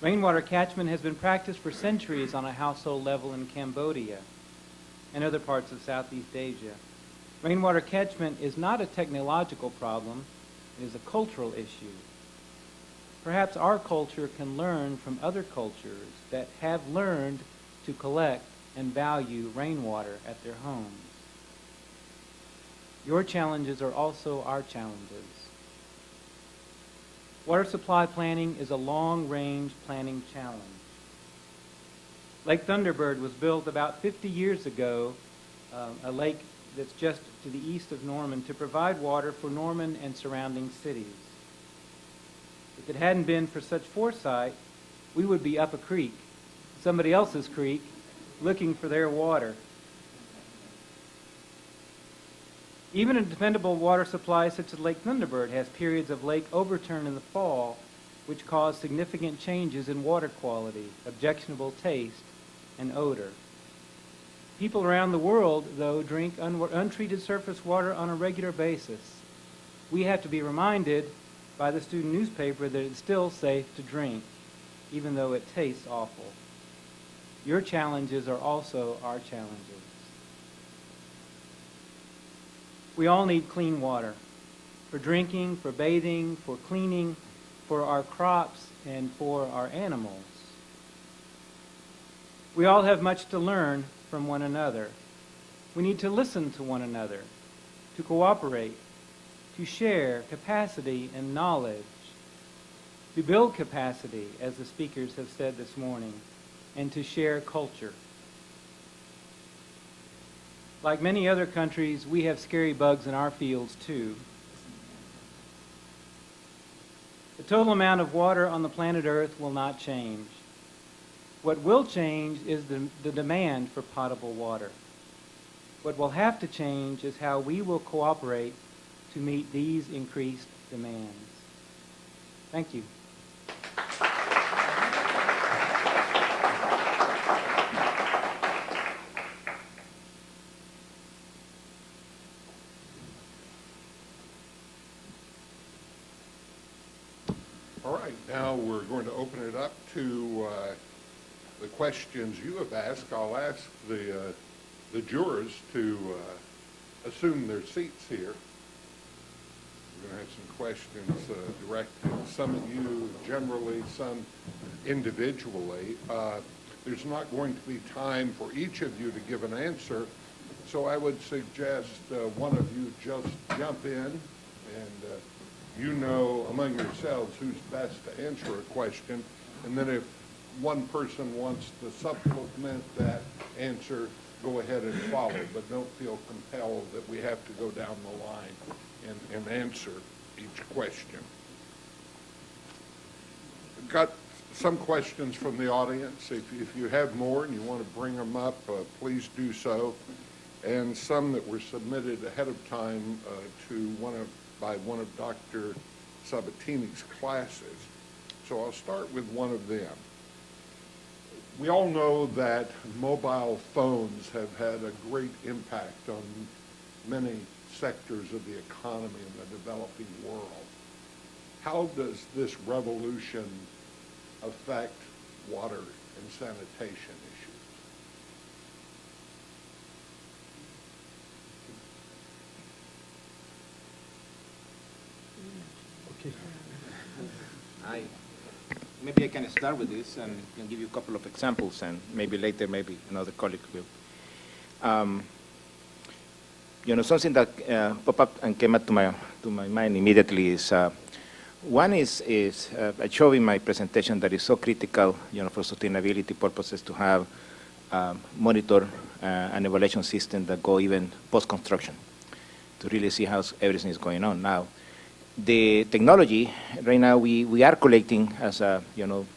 Rainwater catchment has been practiced for centuries on a household level in Cambodia and other parts of Southeast Asia. Rainwater catchment is not a technological problem, it is a cultural issue. Perhaps our culture can learn from other cultures that have learned to collect and value rainwater at their homes. Your challenges are also our challenges. Water supply planning is a long-range planning challenge. Lake Thunderbird was built about 50 years ago, a lake that's just to the east of Norman, to provide water for Norman and surrounding cities. If it hadn't been for such foresight, we would be up a creek, somebody else's creek, looking for their water. Even a dependable water supply such as Lake Thunderbird has periods of lake overturn in the fall, which cause significant changes in water quality, objectionable taste, and odor. People around the world, though, drink untreated surface water on a regular basis. We have to be reminded by the student newspaper that it's still safe to drink, even though it tastes awful. Your challenges are also our challenges. We all need clean water for drinking, for bathing, for cleaning, for our crops, and for our animals. We all have much to learn from one another. We need to listen to one another, to cooperate, to share capacity and knowledge, to build capacity, as the speakers have said this morning, and to share culture. Like many other countries, we have scary bugs in our fields too. The total amount of water on the planet Earth will not change. What will change is the demand for potable water. What will have to change is how we will cooperate to meet these increased demands. Thank you. All right, now we're going to open it up to the questions you have asked, I'll ask the jurors to assume their seats here. We're going to have some questions directed, some at you generally, some individually. There's not going to be time for each of you to give an answer, so I would suggest one of you just jump in and you know among yourselves who's best to answer a question, and then if one person wants to supplement that answer, go ahead and follow, but don't feel compelled that we have to go down the line and answer each question. Got some questions from the audience. If you have more and you want to bring them up, please do so. And some that were submitted ahead of time by one of Dr. Sabatini's classes. So I'll start with one of them. We all know that mobile phones have had a great impact on many sectors of the economy in the developing world. How does this revolution affect water and sanitation issues? Okay. Maybe I can start with this and can give you a couple of examples, and maybe later, maybe another colleague will. Something that popped up and came up to my mind immediately is one is I showed in my presentation that is so critical, for sustainability purposes to have monitor and evaluation system that go even post-construction to really see how everything is going on now. The technology, right now we are collecting as a,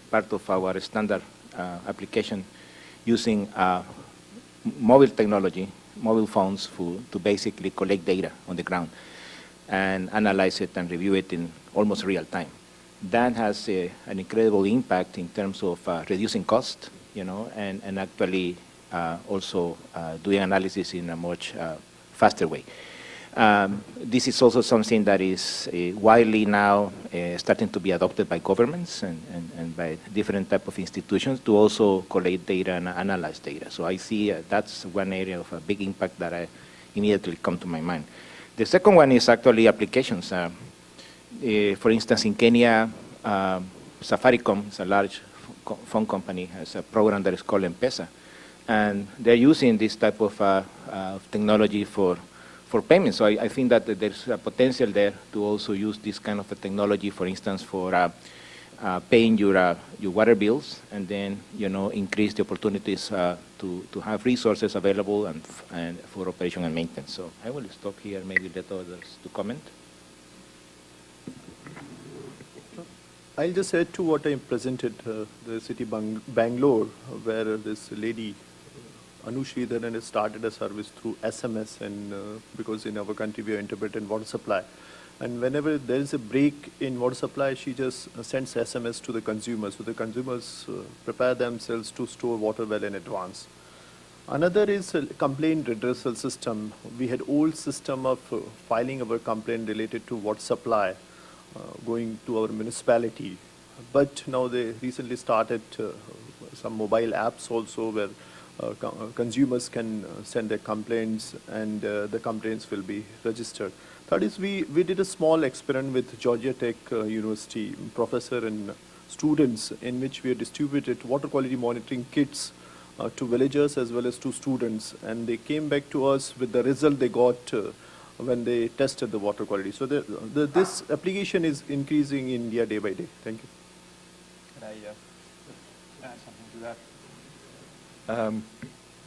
part of our standard application using mobile technology, mobile phones to basically collect data on the ground and analyze it and review it in almost real time. That has an incredible impact in terms of reducing cost, and actually also doing analysis in a much faster way. This is also something that is widely now starting to be adopted by governments and by different type of institutions to also collect data and analyze data. So I see that's one area of a big impact that I immediately come to my mind. The second one is actually applications. For instance, in Kenya, Safaricom is a large phone company, has a program that is called M-Pesa, and they're using this type of technology for payments. So I think that there's a potential there to also use this kind of a technology, for instance, for paying your water bills, and then increase the opportunities to have resources available and for operation and maintenance. So I will stop here, maybe let others to comment. I'll just add to what I presented, the city Bangalore, where this lady Anu Sridharan has started a service through SMS, and because in our country we are intermittent water supply, and whenever there is a break in water supply, she just sends SMS to the consumers, so the consumers prepare themselves to store water well in advance. Another is a complaint redressal system. We had old system of filing our complaint related to water supply, going to our municipality, but now they recently started some mobile apps also where consumers can send their complaints, and the complaints will be registered. Third is we did a small experiment with Georgia Tech University professor and students, in which we distributed water quality monitoring kits to villagers as well as to students, and they came back to us with the result they got when they tested the water quality. So this application is increasing in India day by day. Thank you. Can I add something to that?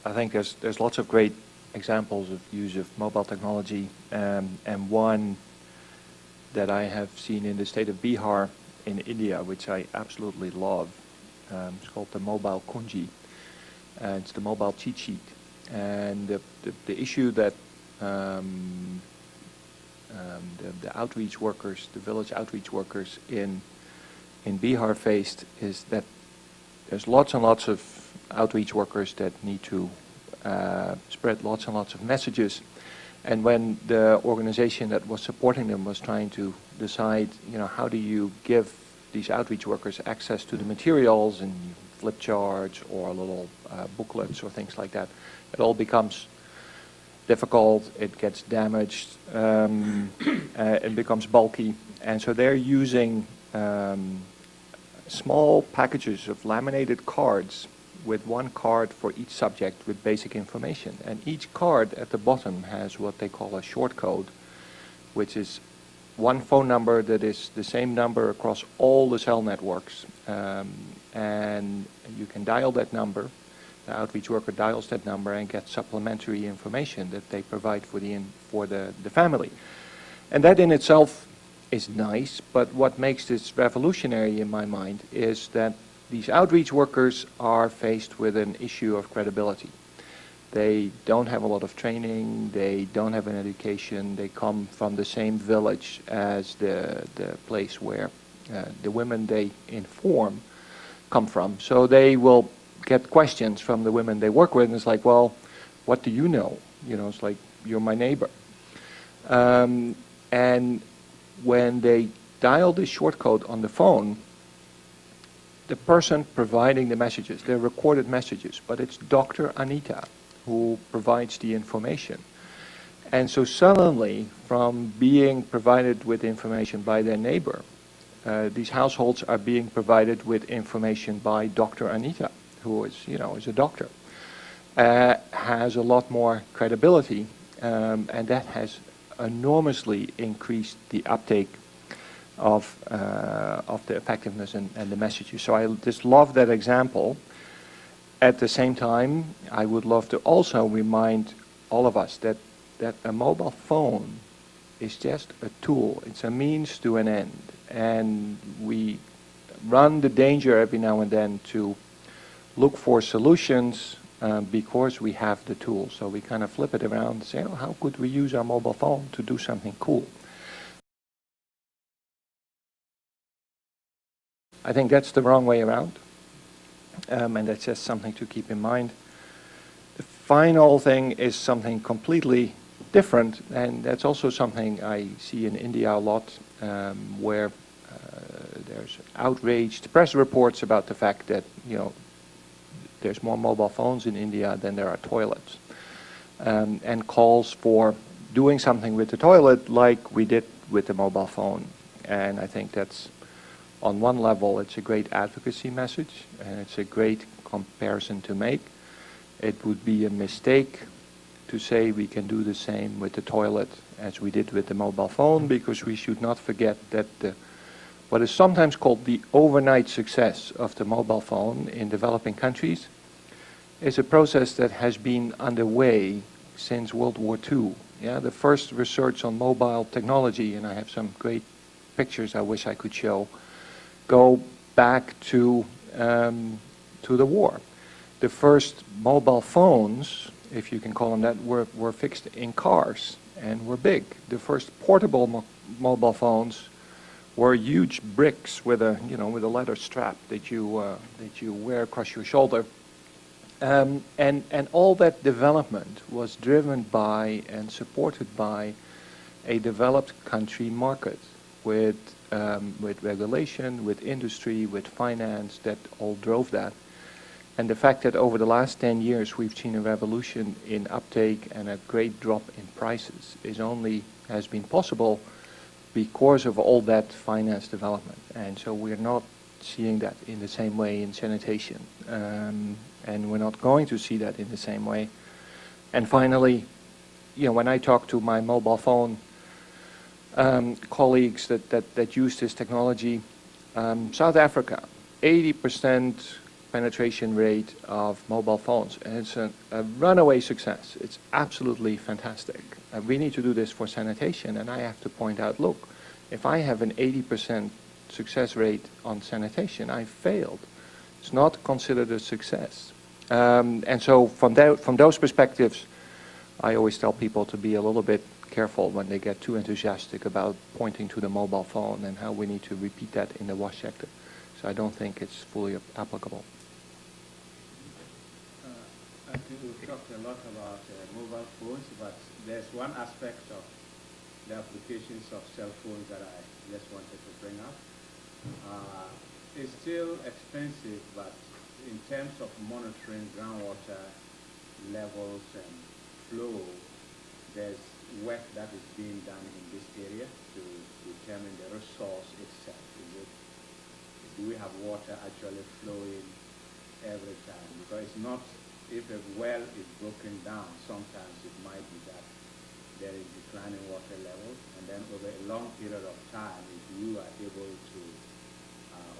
I think there's lots of great examples of use of mobile technology, and one that I have seen in the state of Bihar in India, which I absolutely love. It's called the mobile Kunji. It's the mobile cheat sheet. And the issue that the outreach workers, the village outreach workers in Bihar faced is that there's lots and lots of outreach workers that need to spread lots and lots of messages. And when the organization that was supporting them was trying to decide, how do you give these outreach workers access to the materials, and you flip charts or little booklets or things like that. It all becomes difficult, it gets damaged, it becomes bulky, and so they're using small packages of laminated cards with one card for each subject with basic information. And each card at the bottom has what they call a short code, which is one phone number that is the same number across all the cell networks. And you can dial that number. The outreach worker dials that number and gets supplementary information that they provide for the family. And that in itself is nice, but what makes this revolutionary in my mind is that these outreach workers are faced with an issue of credibility. They don't have a lot of training, they don't have an education, they come from the same village as the place where the women they inform come from. So they will get questions from the women they work with, and it's like, well, what do you know? You know, it's like, you're my neighbor. And when they dial this short code on the phone, the person providing the messages, they're recorded messages, but it's Dr. Anita who provides the information. And so suddenly, from being provided with information by their neighbor, these households are being provided with information by Dr. Anita, who is, you know, is a doctor, has a lot more credibility, and that has enormously increased the uptake of the effectiveness and the messages. So I just love that example. At the same time, I would love to also remind all of us that a mobile phone is just a tool. It's a means to an end. And we run the danger every now and then to look for solutions because we have the tool. So we kind of flip it around and say, oh, how could we use our mobile phone to do something cool? I think that's the wrong way around, and that's just something to keep in mind. The final thing is something completely different, and that's also something I see in India a lot, where there's outraged press reports about the fact that, you know, there's more mobile phones in India than there are toilets, and calls for doing something with the toilet like we did with the mobile phone. And I think that's, on one level, it's a great advocacy message, and it's a great comparison to make. It would be a mistake to say we can do the same with the toilet as we did with the mobile phone, because we should not forget that what is sometimes called the overnight success of the mobile phone in developing countries is a process that has been underway since World War II. Yeah, the first research on mobile technology, and I have some great pictures I wish I could show, go back to the war. The first mobile phones, if you can call them that, were fixed in cars and were big. The first portable mobile phones were huge bricks with a leather strap that you wear across your shoulder. And all that development was driven by and supported by a developed country market with regulation, with industry, with finance that all drove that. And the fact that over the last 10 years we've seen a revolution in uptake and a great drop in prices has been possible because of all that finance development. And so we're not seeing that in the same way in sanitation. And we're not going to see that in the same way. And finally, you know, when I talk to my mobile phone colleagues that use this technology, South Africa, 80% penetration rate of mobile phones, and it's a runaway success. It's absolutely fantastic. We need to do this for sanitation, and I have to point out, look, if I have an 80% success rate on sanitation, I failed. It's not considered a success. And so from those perspectives, I always tell people to be a little bit careful when they get too enthusiastic about pointing to the mobile phone and how we need to repeat that in the wash sector. So I don't think it's fully applicable. I think we've talked a lot about mobile phones, but there's one aspect of the applications of cell phones that I just wanted to bring up. It's still expensive, but in terms of monitoring groundwater levels and flow, there's work that is being done in this area to determine the resource itself. Do we have water actually flowing every time? Because it's not, if a well is broken down, sometimes it might be that there is declining water levels, and then over a long period of time, if you are able to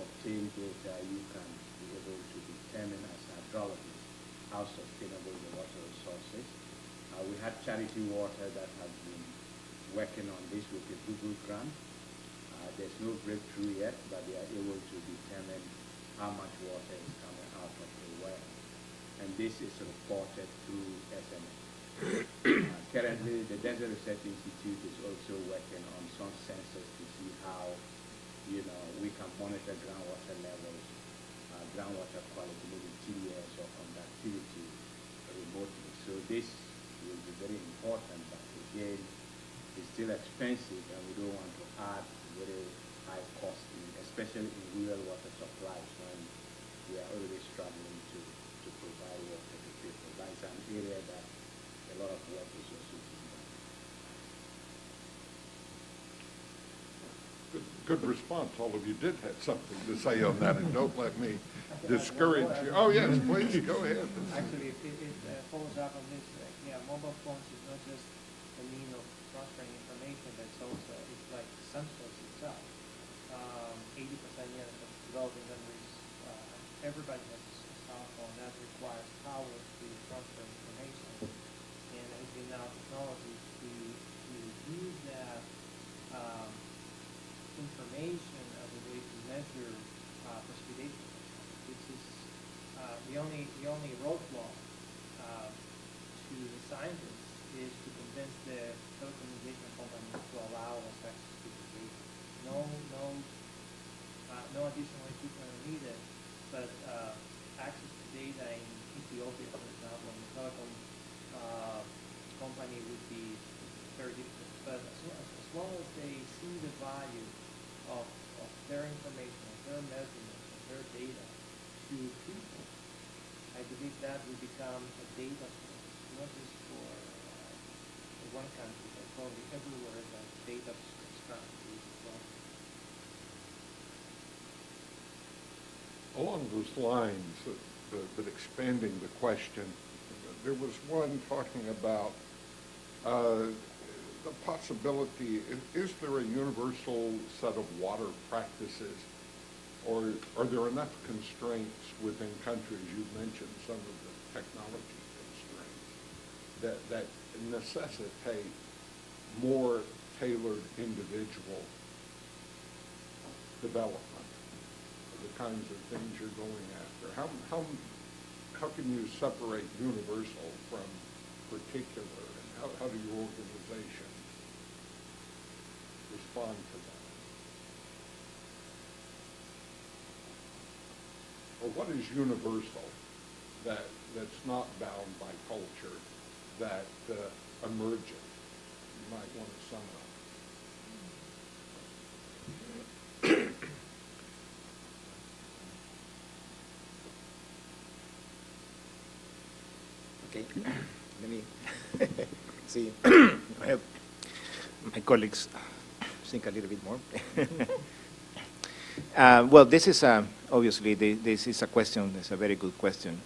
obtain data, you can be able to determine as hydrologists how sustainable the water resource is. We had Charity Water that has been working on this with a Google grant. There's no breakthrough yet, but they are able to determine how much water is coming out of the well. And this is reported through SMS. Currently, the Desert Research Institute is also working on some sensors to see how, we can monitor groundwater levels, groundwater quality, maybe TDS or conductivity remotely. So this will be very important, but again, it's still expensive, and we don't want to add very high cost, especially in rural water supplies when we are already struggling to provide water to people. That's an area that a lot of work is also being done. Good response. All of you did have something to say on that, and don't let me discourage you. Oh, yes, please, go ahead. Actually, it follows up on this. Mobile phones is not just a mean of transferring information, but it's like sensors itself. 80% of developing countries, everybody has a cell phone that requires power to transfer information. And there has been now technology to use that information as a way to measure precipitation. This is the only roadblock to the scientists is to convince the telecommunication companies to allow us access to the data. No additional equipment are needed, but access to data in Ethiopia, for example, the telecom company would be very difficult. But as long as they see the value of their information, of their measurements, of their data to people, I believe that will become a data source, not just for one country, but probably everywhere that data strategy is well. Along those lines, but expanding the question, there was one talking about the possibility, is there a universal set of water practices, or are there enough constraints within countries? You've mentioned some of the technology constraints that necessitate more tailored individual development, the kinds of things you're going after. How can you separate universal from particular, and how do your organization respond to that? Or what is universal that's not bound by culture, that emergent? You might want to sum it up. Okay, let me see. I have my colleagues think a little bit more. Well, this is obviously this is a question. It's a very good question.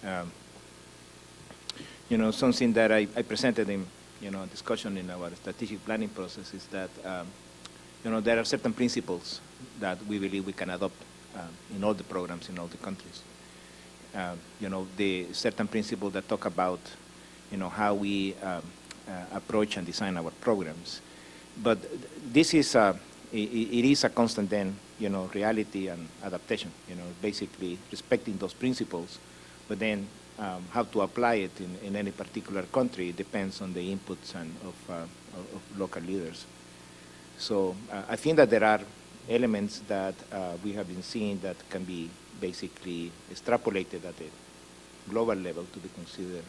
Something that I presented in discussion in our strategic planning process is that there are certain principles that we believe we can adopt in all the programs in all the countries. The certain principles that talk about, how we approach and design our programs. But this is it is a constant then, reality and adaptation. Basically respecting those principles, but then how to apply it in any particular country depends on the inputs and of local leaders. So I think that there are elements that we have been seeing that can be basically extrapolated at a global level to be considered,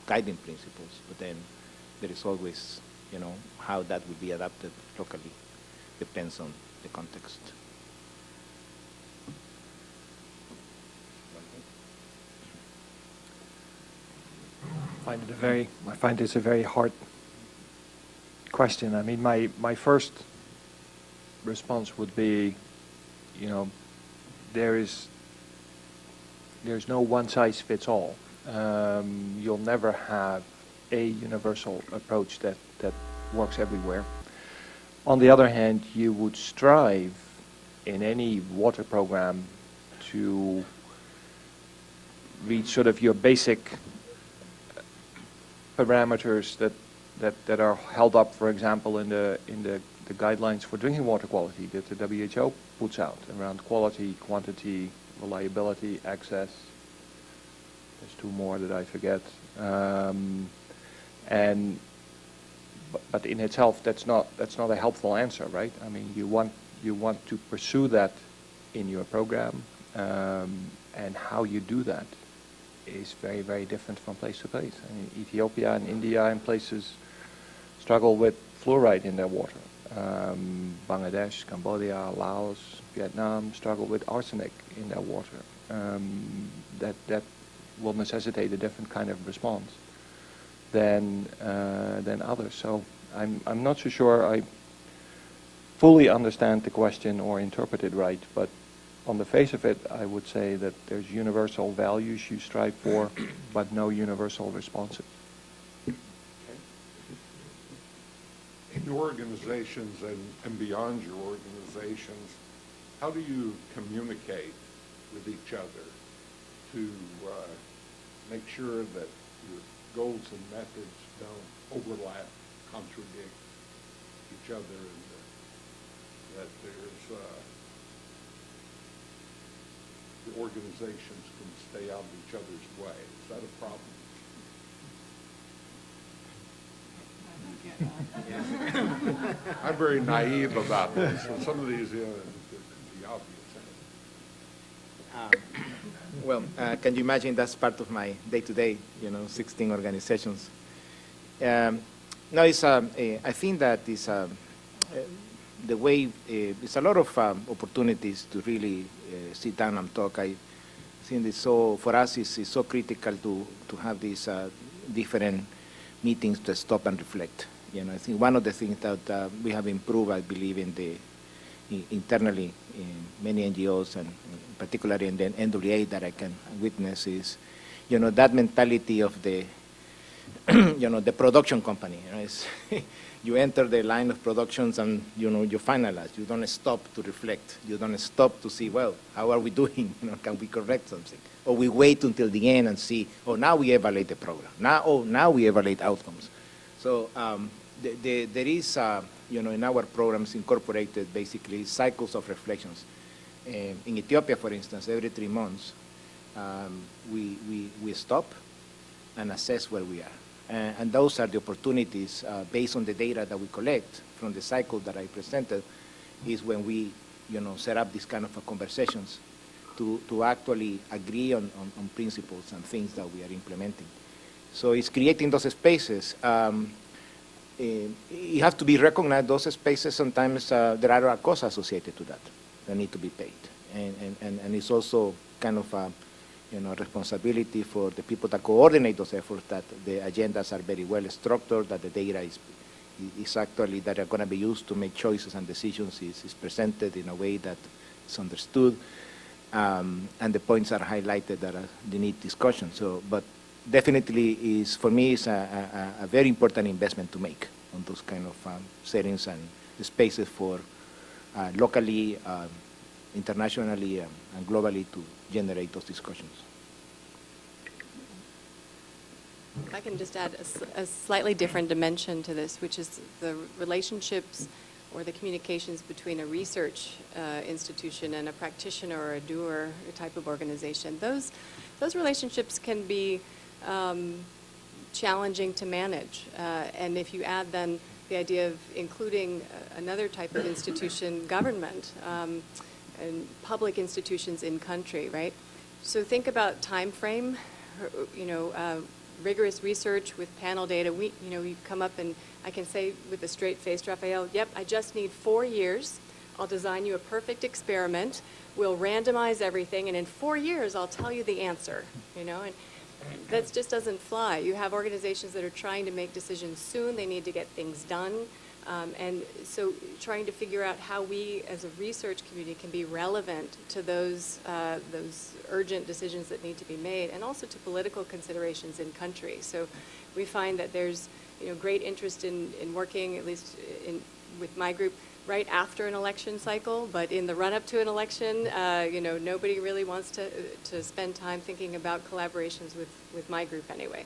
guiding principles. But then there is always, how that will be adapted locally depends on the context. find this a very hard question. I mean, my first response would be, there's no one size fits all. You'll never have a universal approach that works everywhere. On the other hand, you would strive in any water program to reach sort of your basic parameters that are held up, for example, in the guidelines for drinking water quality that the WHO puts out around quality, quantity, reliability, access. There's two more that I forget. But in itself, that's not a helpful answer, right? I mean, you want to pursue that in your program, and how you do that is very, very different from place to place. I mean, Ethiopia and India and places struggle with fluoride in their water. Bangladesh, Cambodia, Laos, Vietnam struggle with arsenic in their water. That will necessitate a different kind of response than others. So I'm not so sure I fully understand the question or interpret it right, but on the face of it, I would say that there's universal values you strive for, but no universal responses. In your organizations and beyond your organizations, how do you communicate with each other to make sure that your goals and methods don't overlap, contradict each other, and that there's the organizations can stay out of each other's way? Is that a problem? I'm very naive about this, and some of these could be obvious. Well, can you imagine that's part of my day-to-day, 16 organizations. No, it's, I think that it's, the way, it's a lot of opportunities to really sit down and talk. I think it's so, for us, it's so critical to have these different meetings to stop and reflect. I think one of the things that we have improved, I believe, internally in many NGOs, and particularly in the NWA that I can witness, is, that mentality of the, the production company. You enter the line of productions and, you finalize. You don't stop to reflect. You don't stop to see, well, how are we doing? Can we correct something? Or we wait until the end and see, oh, now we evaluate the program. Now we evaluate outcomes. So there is, in our programs incorporated basically cycles of reflections. In Ethiopia, for instance, every 3 months, we stop and assess where we are. And those are the opportunities based on the data that we collect from the cycle that I presented, is when we, set up these kind of conversations to actually agree on principles and things that we are implementing. So it's creating those spaces. You have to be recognized, those spaces, sometimes there are costs associated to that need to be paid. And it's also kind of a responsibility for the people that coordinate those efforts, that the agendas are very well structured, that the data is actually that are going to be used to make choices and decisions is presented in a way that is understood, and the points are highlighted that they need discussion. So, but definitely for me, it's a very important investment to make on those kind of settings and spaces for locally, internationally, and globally to generate those discussions. If I can just add a slightly different dimension to this, which is the relationships or the communications between a research institution and a practitioner or a doer type of organization. Those relationships can be challenging to manage. And if you add then the idea of including another type of institution, government, and public institutions in country, right? So think about time frame, rigorous research with panel data. You come up and I can say with a straight face, Rafael, yep, I just need 4 years. I'll design you a perfect experiment. We'll randomize everything, and in 4 years, I'll tell you the answer, that just doesn't fly. You have organizations that are trying to make decisions soon. They need to get things done. And so trying to figure out how we as a research community can be relevant to those urgent decisions that need to be made, and also to political considerations in country. So we find that there's great interest in working, at least with my group, right after an election cycle, but in the run-up to an election, nobody really wants to spend time thinking about collaborations with my group anyway.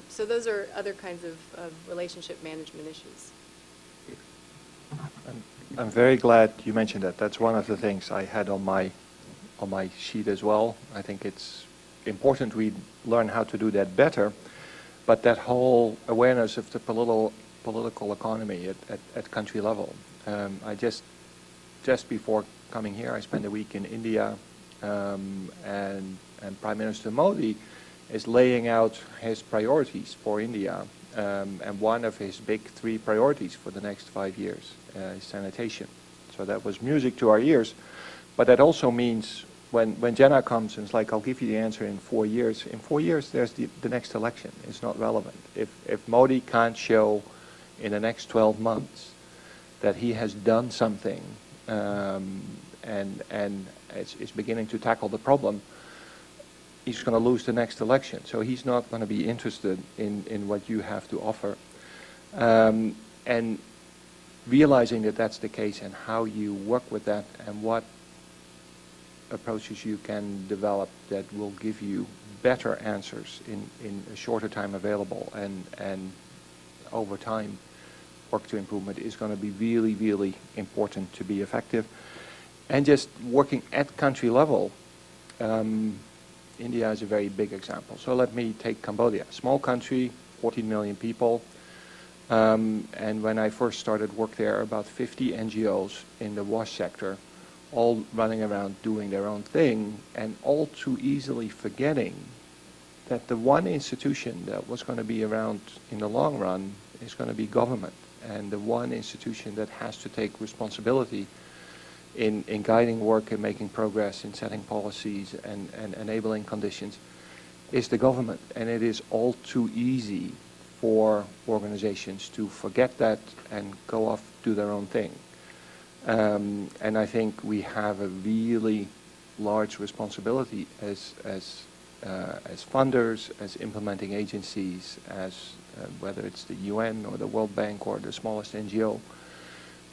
So those are other kinds of relationship management issues. I'm very glad you mentioned that. That's one of the things I had on my sheet as well. I think it's important we learn how to do that better, but that whole awareness of the political economy at country level. I just before coming here, I spent a week in India, and Prime Minister Modi is laying out his priorities for India, and one of his big 3 priorities for the next 5 years is sanitation. So that was music to our ears, but that also means when Jenna comes and it's like, I'll give you the answer in 4 years. In 4 years, there's the next election. It's not relevant. If Modi can't show in the next 12 months that he has done something and is beginning to tackle the problem, he's going to lose the next election. So he's not going to be interested in what you have to offer. And realizing that that's the case and how you work with that and what approaches you can develop that will give you better answers in a shorter time available and over time work to improvement is going to be really, really important to be effective. And just working at country level, India is a very big example. So let me take Cambodia, small country, 14 million people. And when I first started work there, about 50 NGOs in the wash sector, all running around doing their own thing, and all too easily forgetting that the one institution that was going to be around in the long run is going to be government. And the one institution that has to take responsibility in guiding work and making progress in setting policies and enabling conditions is the government. And it is all too easy for organizations to forget that and go off do their own thing. And I think we have a really large responsibility as funders, as implementing agencies, as whether it's the UN or the World Bank or the smallest NGO,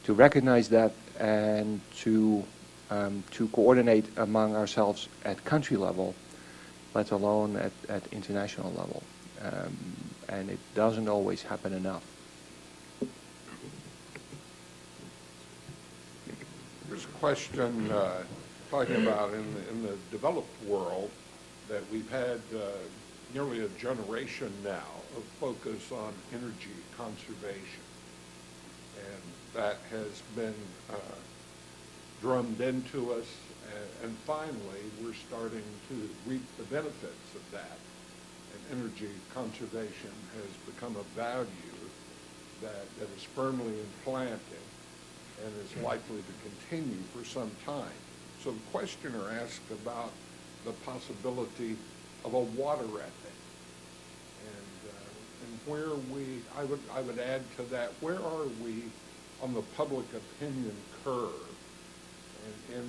to recognize that and to coordinate among ourselves at country level, let alone at international level. And it doesn't always happen enough. Here's a question talking about in the developed world that we've had nearly a generation now of focus on energy conservation. And that has been drummed into us, and finally we're starting to reap the benefits of that. And energy conservation has become a value that is firmly implanted and is likely to continue for some time. So the questioner asked about the possibility of a water ethic, and where I would add to that, where are we on the public opinion curve and in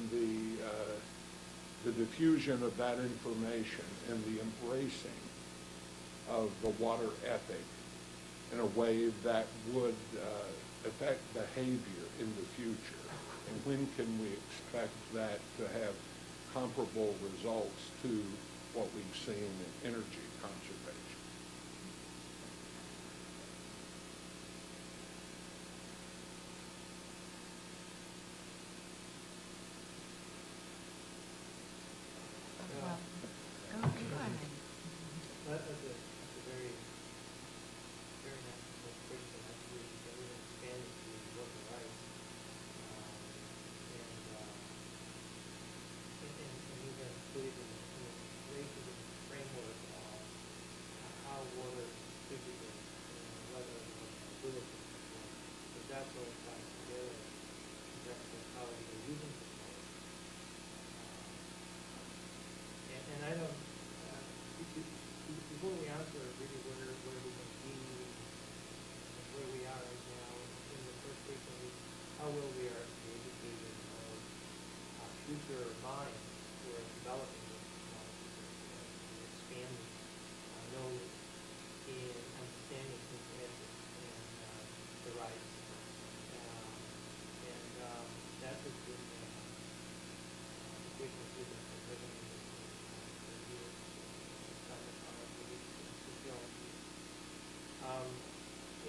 the diffusion of that information and the embracing of the water ethic in a way that would affect behavior in the future? And when can we expect that to have comparable results to what we've seen in energy conservation? That's a very, very nice question. Actually, everyone expands to working rights. And even put it in the racism framework of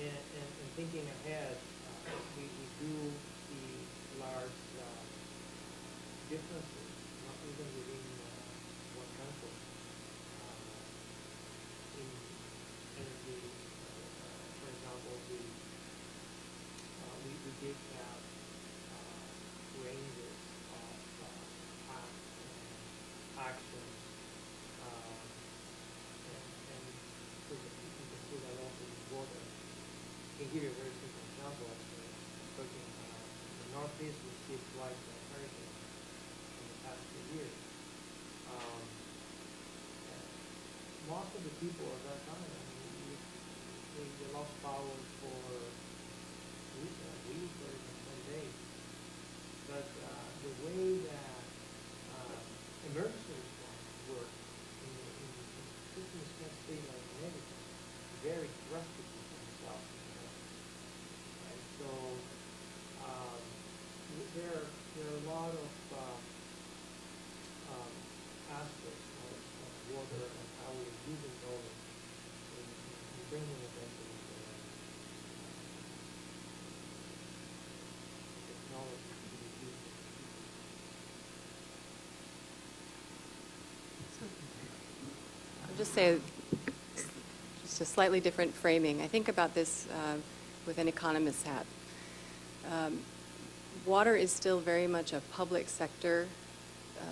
and thinking ahead, we do see large differences, not even within one country, in energy. For example, we did have ranges of actions, and so that you can see that also with water. I can give you a very simple example. Talking the Northeast received twice the hurricane in the past 2 years. Most of the people at that time, I mean, they lost power for weeks or even 10 days. But the way that emergency response works in systems can stay like negative, very drastically from the south. Right? So there are a lot of aspects of water and how we're using knowledge in bringing eventually technology to be used in the future. I'll just say, just a slightly different framing. I think about this with an economist's hat. Water is still very much a public sector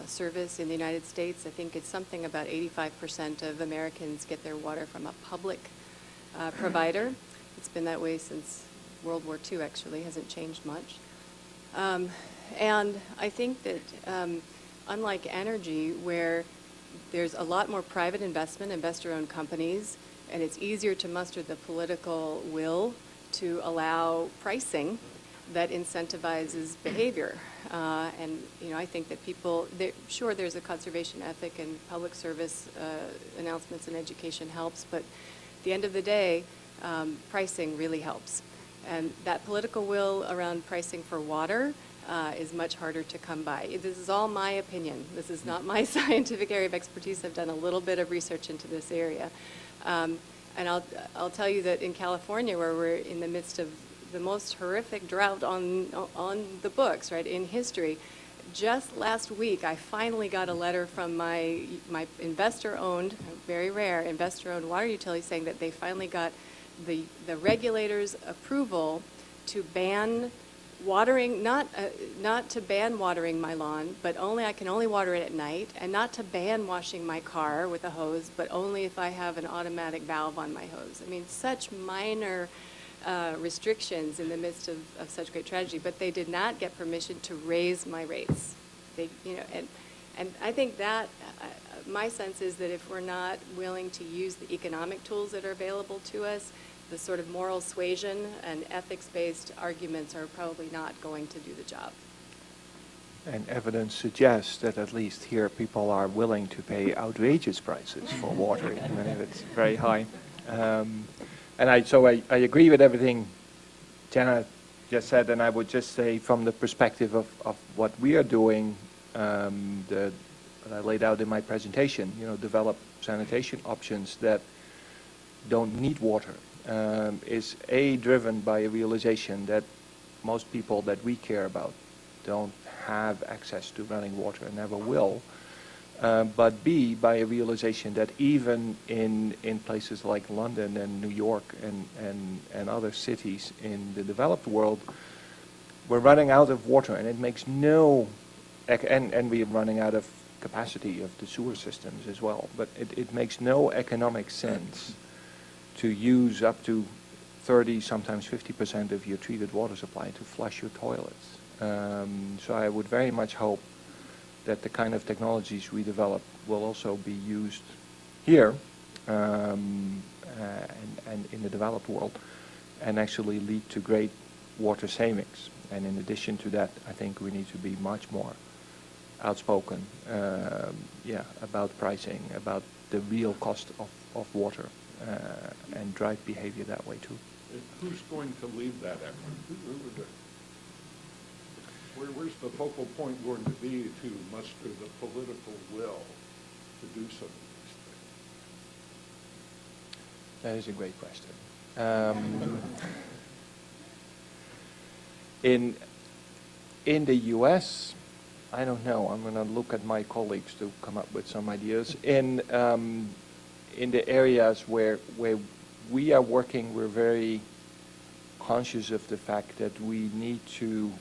service in the United States. I think it's something about 85% of Americans get their water from a public provider. It's been that way since World War II, actually, hasn't changed much. And I think that unlike energy, where there's a lot more private investment, investor-owned companies, and it's easier to muster the political will to allow pricing that incentivizes behavior. And I think that people, sure, there's a conservation ethic and public service announcements and education helps, but at the end of the day, pricing really helps. And that political will around pricing for water is much harder to come by. This is all my opinion. This is not my scientific area of expertise. I've done a little bit of research into this area. And I'll tell you that in California, where we're in the midst of the most horrific drought on the books, right, in history, just last week I finally got a letter from my investor-owned, very rare investor-owned water utility saying that they finally got the regulators' approval to ban watering, not to ban watering my lawn, but I can only water it at night, and not to ban washing my car with a hose, but only if I have an automatic valve on my hose. I mean, such minor restrictions in the midst of such great tragedy, but they did not get permission to raise my rates. And I think that my sense is that if we're not willing to use the economic tools that are available to us, the sort of moral suasion and ethics-based arguments are probably not going to do the job. And evidence suggests that at least here people are willing to pay outrageous prices for water, even if it's very high. So I agree with everything Jenna just said, and I would just say from the perspective of what we are doing, what I laid out in my presentation, develop sanitation options that don't need water, is driven by a realization that most people that we care about don't have access to running water and never will. But B, by a realization that even in places like London and New York and other cities in the developed world, we're running out of water, and it makes and we're running out of capacity of the sewer systems as well. But it makes no economic sense to use up to 30, sometimes 50% of your treated water supply to flush your toilets. So I would very much hope that the kind of technologies we develop will also be used here and in the developed world, and actually lead to great water savings. And in addition to that, I think we need to be much more outspoken about pricing, about the real cost of water, and drive behavior that way too. Who's going to lead that effort? Where's the focal point going to be to muster the political will to do some of these things? That is a great question. In the U.S., I don't know. I'm going to look at my colleagues to come up with some ideas. In the areas where we are working, we're very conscious of the fact that we need to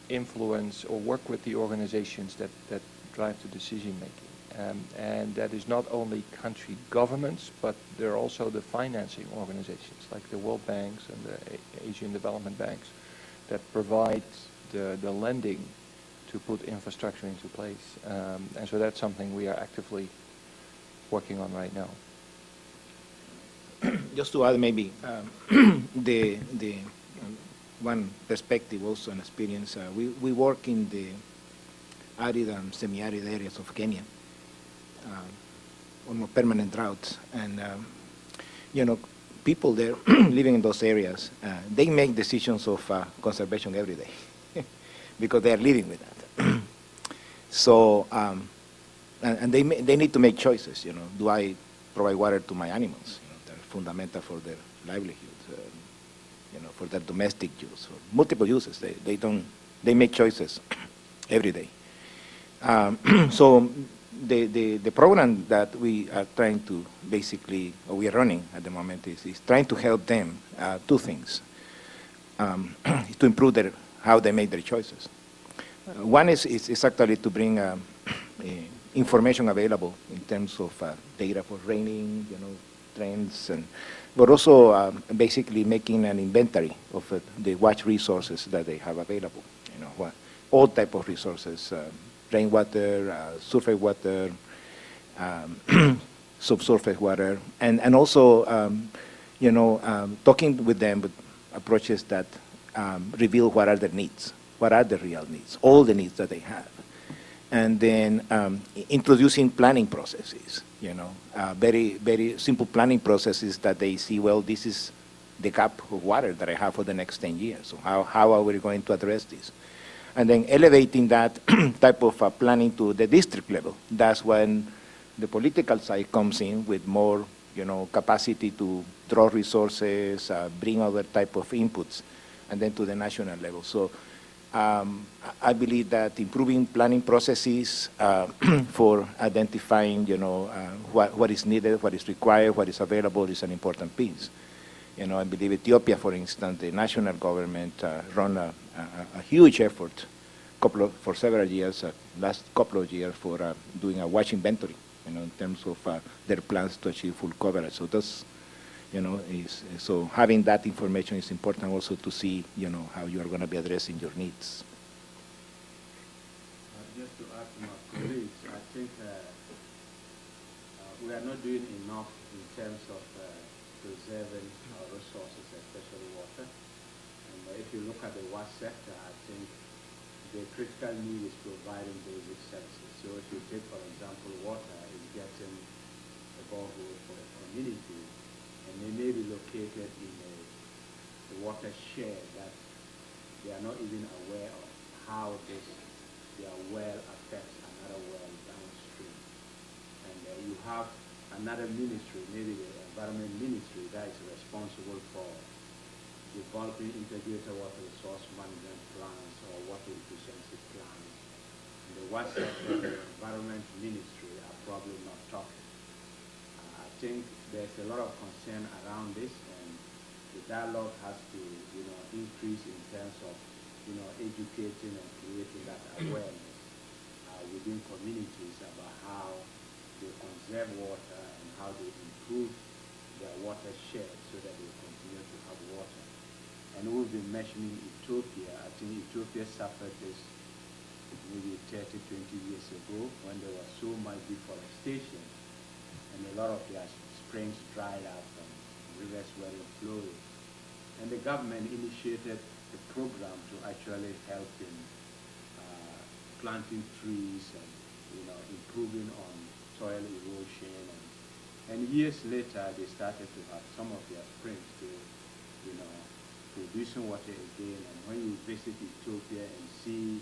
influence or work with the organizations that drive the decision making. And that is not only country governments, but there are also the financing organizations like the World Banks and the Asian Development Banks that provide the lending to put infrastructure into place. And so that's something we are actively working on right now. Just to add maybe the one perspective also and experience, we work in the arid and semi-arid areas of Kenya, almost permanent droughts, and you know, people there living in those areas, they make decisions of conservation every day because they are living with that. So, and they need to make choices. You know, do I provide water to my animals? You know, they're fundamental for their livelihood. You know, for their domestic use, or multiple uses. They make choices every day. So the program that we are trying to basically, or we are running at the moment is trying to help them two things, to improve how they make their choices. One is actually to bring information available in terms of data for raining, you know, trends, but also basically making an inventory of the watch resources that they have available. You know, all type of resources, rainwater, surface water, subsurface water, and also, you know, talking with them with approaches that reveal what are their needs, what are the real needs, all the needs that they have. And then introducing planning processes, you know, very, very simple planning processes that they see, well, this is the gap of water that I have for the next 10 years. So how are we going to address this? And then elevating that type of planning to the district level. That's when the political side comes in with more, you know, capacity to draw resources, bring other type of inputs, and then to the national level. So I believe that improving planning processes for identifying, you know, what is needed, what is required, what is available is an important piece. You know, I believe Ethiopia, for instance, the national government run a huge effort for several years, last couple of years, for doing a watch inventory, you know, in terms of their plans to achieve full coverage. So that's, you know, so having that information is important also to see, you know, how you are going to be addressing your needs. Just to add to my colleagues, I think we are not doing enough in terms of preserving our resources, especially water. And if you look at the water sector, I think the critical need is providing basic services. So if you take, for example, water is getting a borehole for a community, and they may be located in a watershed that they are not even aware of how their well affects another well downstream. And you have another ministry, maybe the environment ministry, that is responsible for developing integrated water resource management plans or water efficiency plans. And the water sector, the environment ministry are probably not talking. I think there's a lot of concern around this, and the dialogue has to, you know, increase in terms of, you know, educating and creating that awareness within communities about how they conserve water and how they improve their watershed so that they continue to have water. And we've been mentioning Ethiopia. I think Ethiopia suffered this maybe 30, 20 years ago when there was so much deforestation, and a lot of their springs dried up and rivers were flowing. And the government initiated a program to actually help in planting trees and, you know, improving on soil erosion. And years later, they started to have some of their springs to, you know, producing water again. And when you visit Ethiopia and see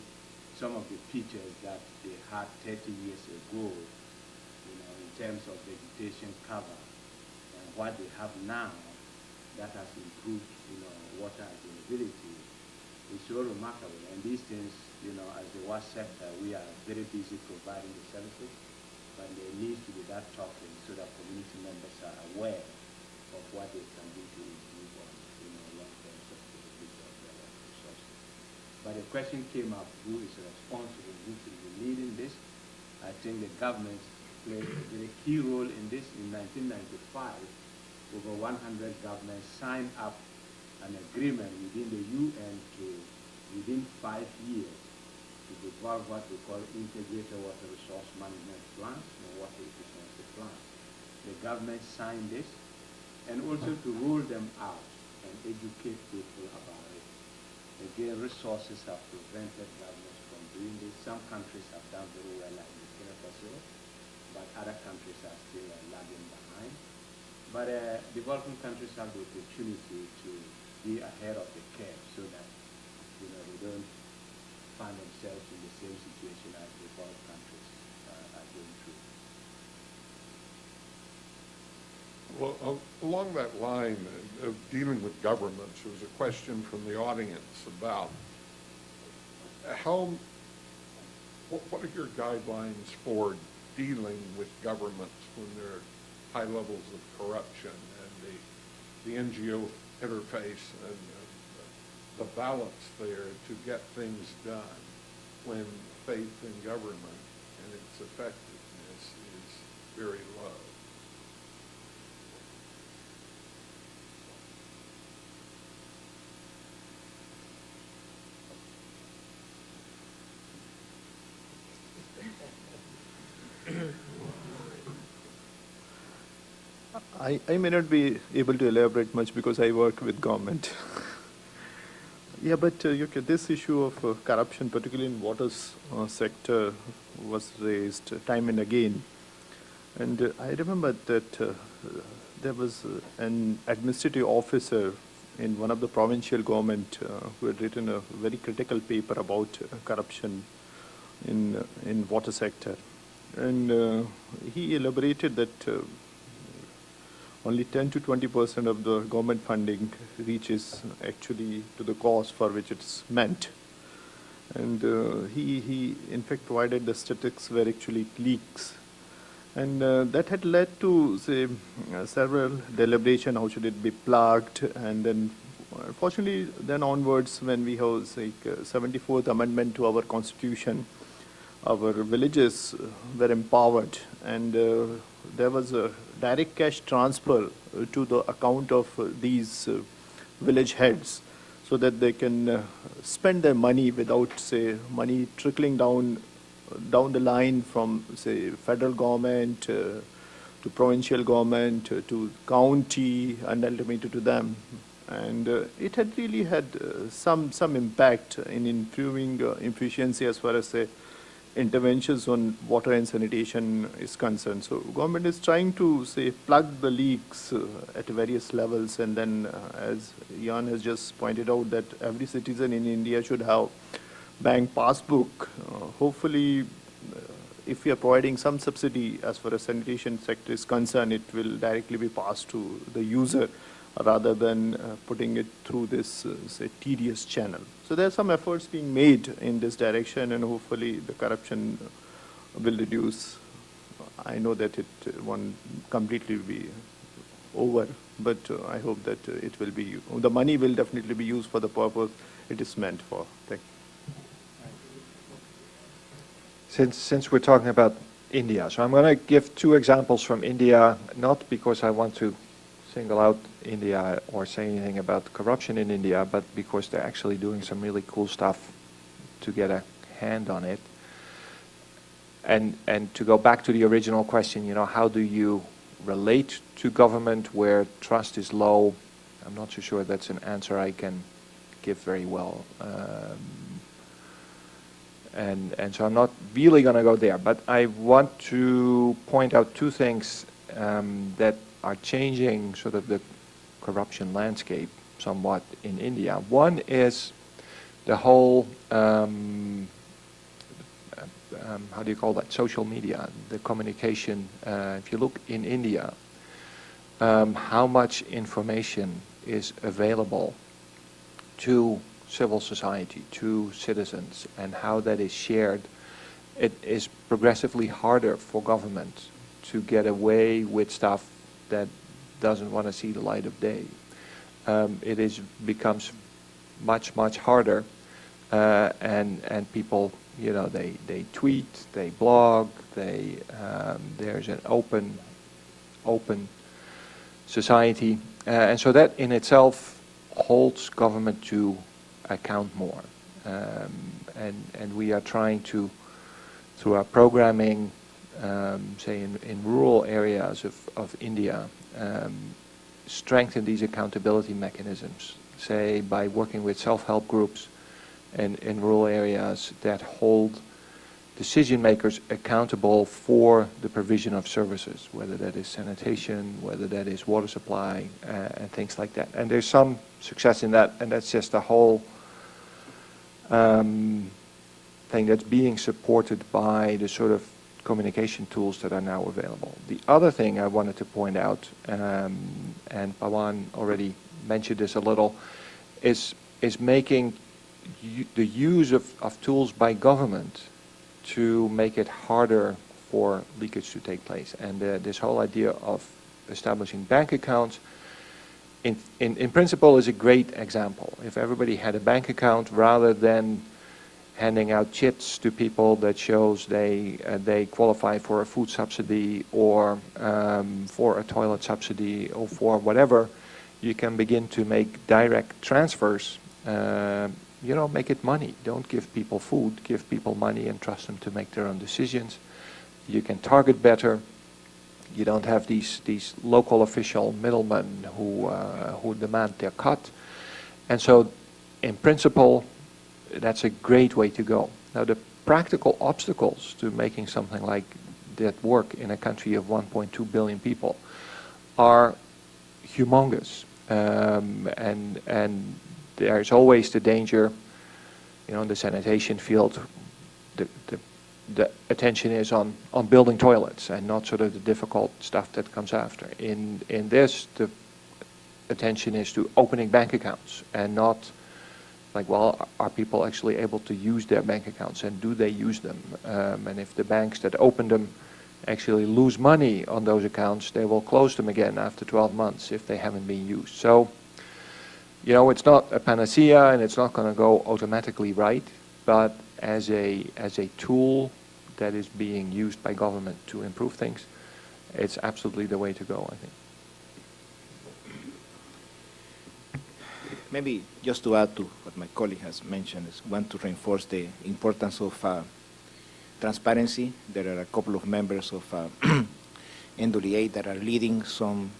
some of the pictures that they had 30 years ago, you know, in terms of vegetation cover, and what they have now, that has improved, water availability is so remarkable. And these things, as the water sector, we are very busy providing the services, but there needs to be that talking so that community members are aware of what they can do to improve on, long-term sustainability of their water resources. But the question came up, who is responsible, who should be leading this? I think the government played a very key role in this. In 1995, over 100 governments signed up an agreement within the UN to, within 5 years, to develop what we call integrated water resource management plans and water efficiency plans. The government signed this, and also to roll them out and educate people about it. Again, resources have prevented governments from doing this. Some countries have done very well, like Burkina Faso, but other countries are still lagging behind. But developing countries have the opportunity to be ahead of the curve so that they don't find themselves in the same situation as developed countries are going through. Well, along that line of dealing with governments, there was a question from the audience about what are your guidelines for dealing with governments when there are high levels of corruption and the NGO interface and the balance there to get things done when faith in government and its effectiveness is very low? I may not be able to elaborate much because I work with government. Yeah, but this issue of corruption, particularly in water sector, was raised time and again. And I remember that there was an administrative officer in one of the provincial government who had written a very critical paper about corruption in water sector. And he elaborated that only 10 to 20% of the government funding reaches actually to the cause for which it's meant. And he in fact provided the statistics where actually it leaks. And that had led to, say, several deliberation, how should it be plugged, and then fortunately then onwards when we have, say, 74th amendment to our constitution, our villages were empowered, and there was a direct cash transfer to the account of these village heads so that they can spend their money without, say, money trickling down the line from, say, federal government to provincial government to county and ultimately to them. And it had really had some impact in improving efficiency as far as, say, interventions on water and sanitation is concerned. So government is trying to, say, plug the leaks at various levels, and then as Jan has just pointed out that every citizen in India should have bank passbook. Hopefully if we are providing some subsidy as far as sanitation sector is concerned, it will directly be passed to the user rather than putting it through this, say, tedious channel. So there are some efforts being made in this direction, and hopefully the corruption will reduce. I know that it won't completely be over, but I hope that it will be, the money will definitely be used for the purpose it is meant for. Thank you. Since we're talking about India, so I'm going to give two examples from India, not because I want to single out India or say anything about corruption in India, but because they're actually doing some really cool stuff to get a hand on it. And to go back to the original question, how do you relate to government where trust is low? I'm not so sure that's an answer I can give very well. And so I'm not really going to go there, but I want to point out two things that are changing sort of the corruption landscape somewhat in India. One is the whole, how do you call that, social media, the communication. If you look in India, how much information is available to civil society, to citizens, and how that is shared, it is progressively harder for government to get away with stuff that doesn't want to see the light of day. It becomes much, much harder, and people, you know, they tweet, they blog, there's an open society, and so that in itself holds government to account more, and we are trying to, through our programming, say in rural areas of India, strengthen these accountability mechanisms, say by working with self-help groups in rural areas that hold decision makers accountable for the provision of services, whether that is sanitation, whether that is water supply, and things like that. And there's some success in that, and that's just a whole thing that's being supported by the sort of communication tools that are now available. The other thing I wanted to point out, and Pawan already mentioned this a little, is making the use of tools by government to make it harder for leakage to take place. And this whole idea of establishing bank accounts, in principle, is a great example. If everybody had a bank account, rather than handing out chits to people that shows they qualify for a food subsidy or for a toilet subsidy or for whatever, you can begin to make direct transfers. You know, make it money. Don't give people food, give people money and trust them to make their own decisions. You can target better. You don't have these local official middlemen who demand their cut. And so, in principle, that's a great way to go. Now, the practical obstacles to making something like that work in a country of 1.2 billion people are humongous. And there's always the danger, you know, in the sanitation field, the attention is on building toilets and not sort of the difficult stuff that comes after. In this, the attention is to opening bank accounts and not like, well, are people actually able to use their bank accounts and do they use them? And if the banks that open them actually lose money on those accounts, they will close them again after 12 months if they haven't been used. So, you know, it's not a panacea and it's not going to go automatically right, but as a tool that is being used by government to improve things, it's absolutely the way to go, I think. Maybe just to add to what my colleague has mentioned, is want to reinforce the importance of transparency. There are a couple of members of NWA that are leading some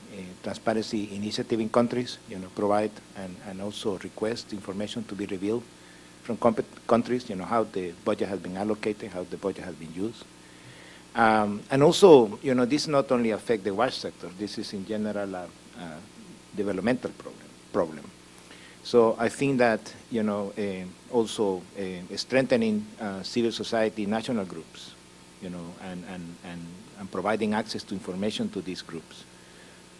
transparency initiative in countries, you know, provide and also request information to be revealed from countries, you know, how the budget has been allocated, how the budget has been used. And also, you know, this not only affects the wash sector, this is in general a developmental problem. So I think that, you know, also strengthening civil society national groups, you know, and providing access to information to these groups,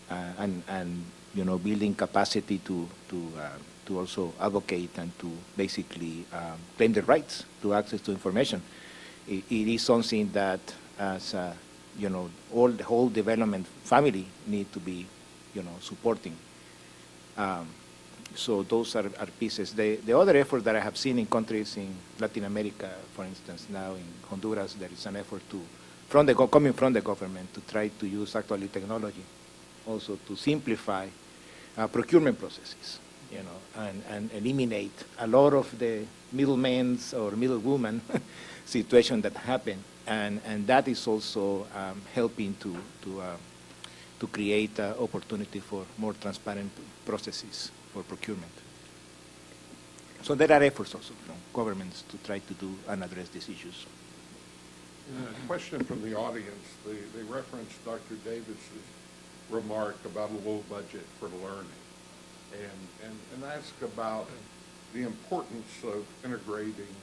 and you know, building capacity to also advocate and to basically claim the rights to access to information. It is something that, as you know, the whole development family need to be, you know, supporting. So those are pieces. The other effort that I have seen in countries in Latin America, for instance, now in Honduras, there is an effort coming from the government to try to use actually technology also to simplify procurement processes, you know, and eliminate a lot of the middlemen or middlewoman situation that happen, and that is also helping to create opportunity for more transparent processes for procurement. So there are efforts also from governments to try to do and address these issues. A question from the audience. They referenced Dr. Davis's remark about a low budget for learning, and ask about the importance of integrating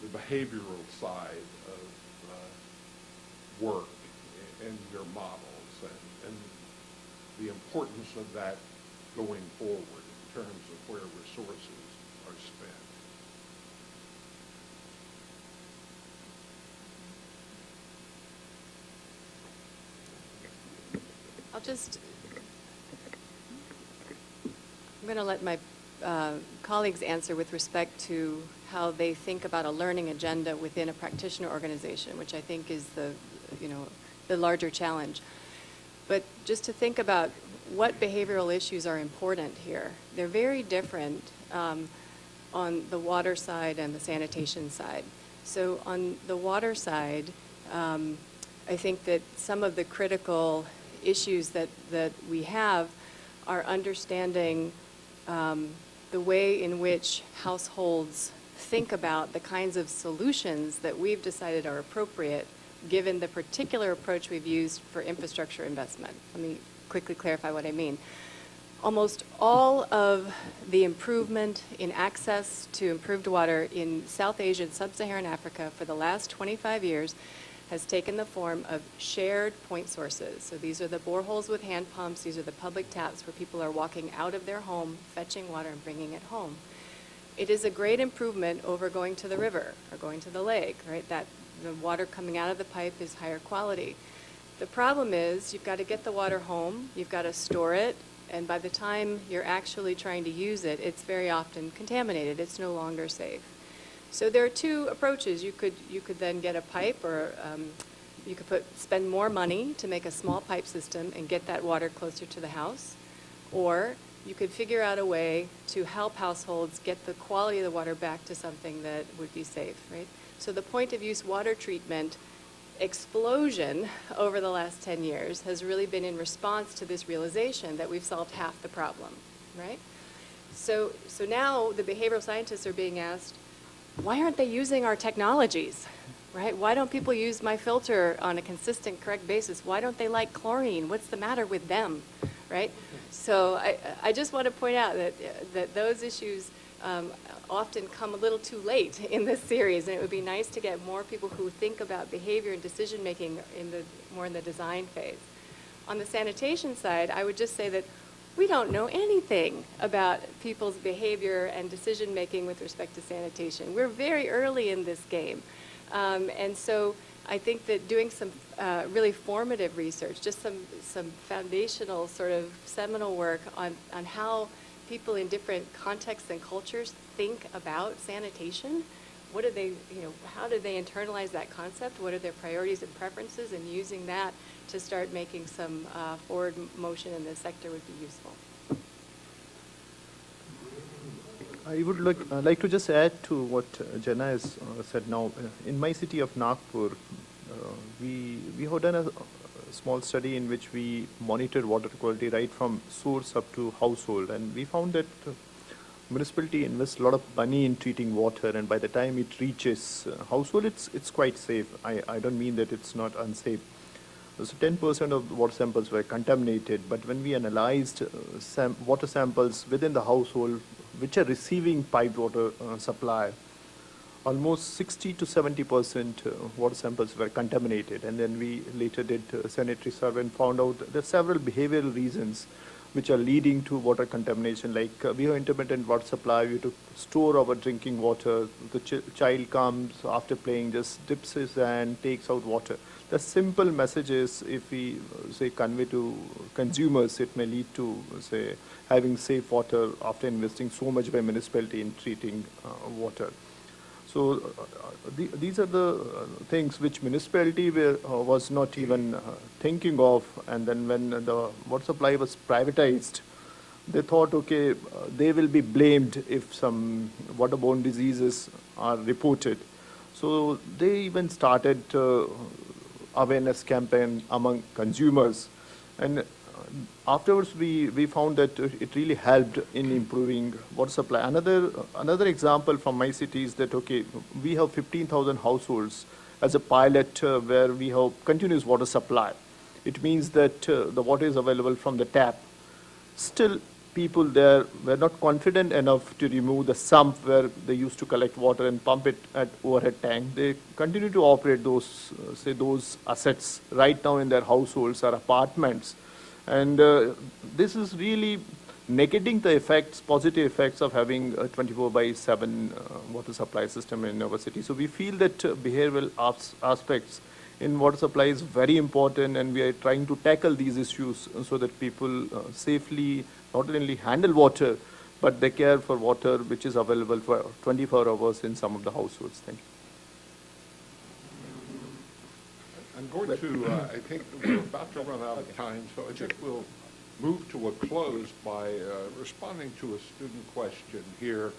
the behavioral side of work in your models, and the importance of that going forward in terms of where resources are spent. I'm going to let my colleagues answer with respect to how they think about a learning agenda within a practitioner organization, which I think is the larger challenge. But just to think about what behavioral issues are important here. They're very different on the water side and the sanitation side. So on the water side, I think that some of the critical issues that we have are understanding the way in which households think about the kinds of solutions that we've decided are appropriate given the particular approach we've used for infrastructure investment. Let me quickly clarify what I mean. Almost all of the improvement in access to improved water in South Asia and Sub-Saharan Africa for the last 25 years has taken the form of shared point sources. So these are the boreholes with hand pumps. These are the public taps where people are walking out of their home, fetching water and bringing it home. It is a great improvement over going to the river or going to the lake, right? That the water coming out of the pipe is higher quality. The problem is you've got to get the water home, you've got to store it, and by the time you're actually trying to use it, it's very often contaminated. It's no longer safe. So there are two approaches. You could then get a pipe, or you could spend more money to make a small pipe system and get that water closer to the house, or you could figure out a way to help households get the quality of the water back to something that would be safe, right? So the point of use water treatment explosion over the last 10 years has really been in response to this realization that we've solved half the problem, right? So now the behavioral scientists are being asked, why aren't they using our technologies, right? Why don't people use my filter on a consistent, correct basis? Why don't they like chlorine? What's the matter with them, right? So I just want to point out that those issues often come a little too late in this series, and it would be nice to get more people who think about behavior and decision making more in the design phase. On the sanitation side, I would just say that we don't know anything about people's behavior and decision making with respect to sanitation. We're very early in this game, and so I think that doing some really formative research, just some foundational sort of seminal work on how people in different contexts and cultures think about sanitation. What do they, how do they internalize that concept? What are their priorities and preferences? And using that to start making some forward motion in this sector would be useful. I would like to just add to what Jenna has said now. In my city of Nagpur, we have done a small study in which we monitored water quality right from source up to household, and we found that municipality invests a lot of money in treating water, and by the time it reaches household, it's quite safe. I don't mean that it's not unsafe. So 10% of the water samples were contaminated, but when we analyzed water samples within the household which are receiving piped water supply, almost 60 to 70% water samples were contaminated. And then we later did a sanitary survey and found out there are several behavioral reasons which are leading to water contamination. Like we have intermittent water supply, we have to store our drinking water. The child comes after playing, just dips his hand, takes out water. The simple messages, if we say convey to consumers, it may lead to say having safe water after investing so much by municipality in treating water. So these are the things which municipality was not even thinking of, and then when the water supply was privatized, they thought, okay, they will be blamed if some waterborne diseases are reported. So they even started awareness campaign among consumers, and afterwards we found that it really helped in improving water supply. Another example from my city is that, okay, we have 15,000 households as a pilot where we have continuous water supply. It means that the water is available from the tap. Still, people there were not confident enough to remove the sump where they used to collect water and pump it at overhead tank. They continue to operate those assets right now in their households or apartments. And this is really negating the effects, positive effects of having a 24/7 water supply system in our city. So we feel that behavioral aspects in water supply is very important, and we are trying to tackle these issues so that people safely not only handle water, but they care for water which is available for 24 hours in some of the households. Thank you. I'm going to, I think we're about to run out of time, so I think we'll move to a close by responding to a student question here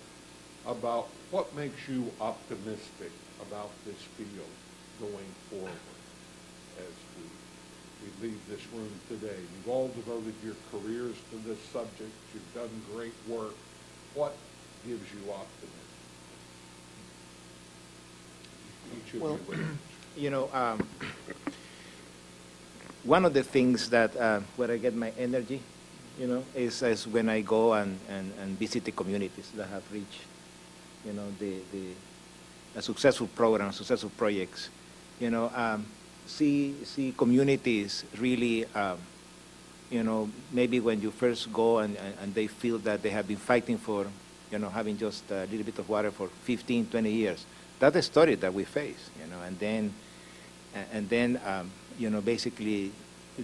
about what makes you optimistic about this field going forward as we leave this room today. You've all devoted your careers to this subject. You've done great work. What gives you optimism? Each of Well, you would. You know, one of the things that where I get my energy, you know, is when I go and visit the communities that have reached, you know, a successful program, successful projects. You know, see communities really, you know, maybe when you first go and they feel that they have been fighting for, you know, having just a little bit of water for 15, 20 years. That's the story that we face, you know, and then you know, basically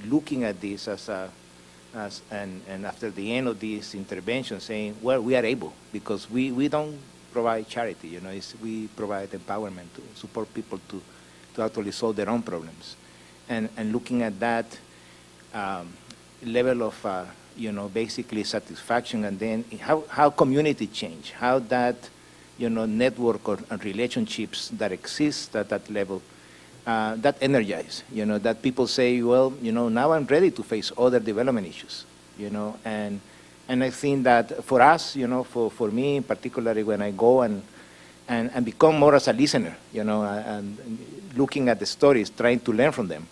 looking at this and after the end of this intervention saying, well, we are able, because we don't provide charity, you know, we provide empowerment to support people to actually solve their own problems. And looking at that level of, you know, basically satisfaction, and then how community change, how that, you know, network or relationships that exist at that level, that energize, you know, that people say, well, you know, now I'm ready to face other development issues, you know, and I think that for us, you know, for me particularly, when I go and become more as a listener, you know, and looking at the stories, trying to learn from them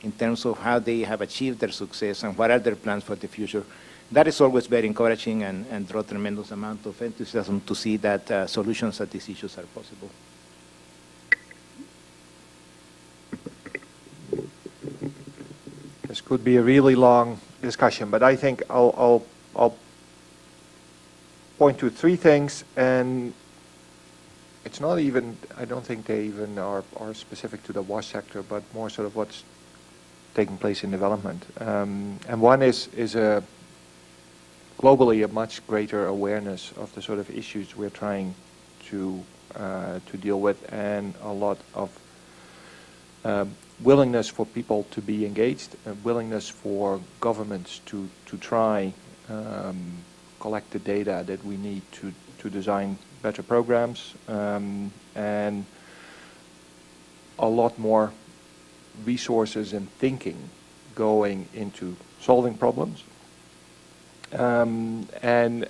in terms of how they have achieved their success and what are their plans for the future. That is always very encouraging and draw tremendous amount of enthusiasm to see that solutions to these issues are possible. This could be a really long discussion, but I think I'll point to three things, and it's not even, I don't think they even are specific to the wash sector, but more sort of what's taking place in development. And one is globally a much greater awareness of the sort of issues we're trying to deal with, and a lot of willingness for people to be engaged, a willingness for governments to try collect the data that we need to design better programs, and a lot more resources and thinking going into solving problems. And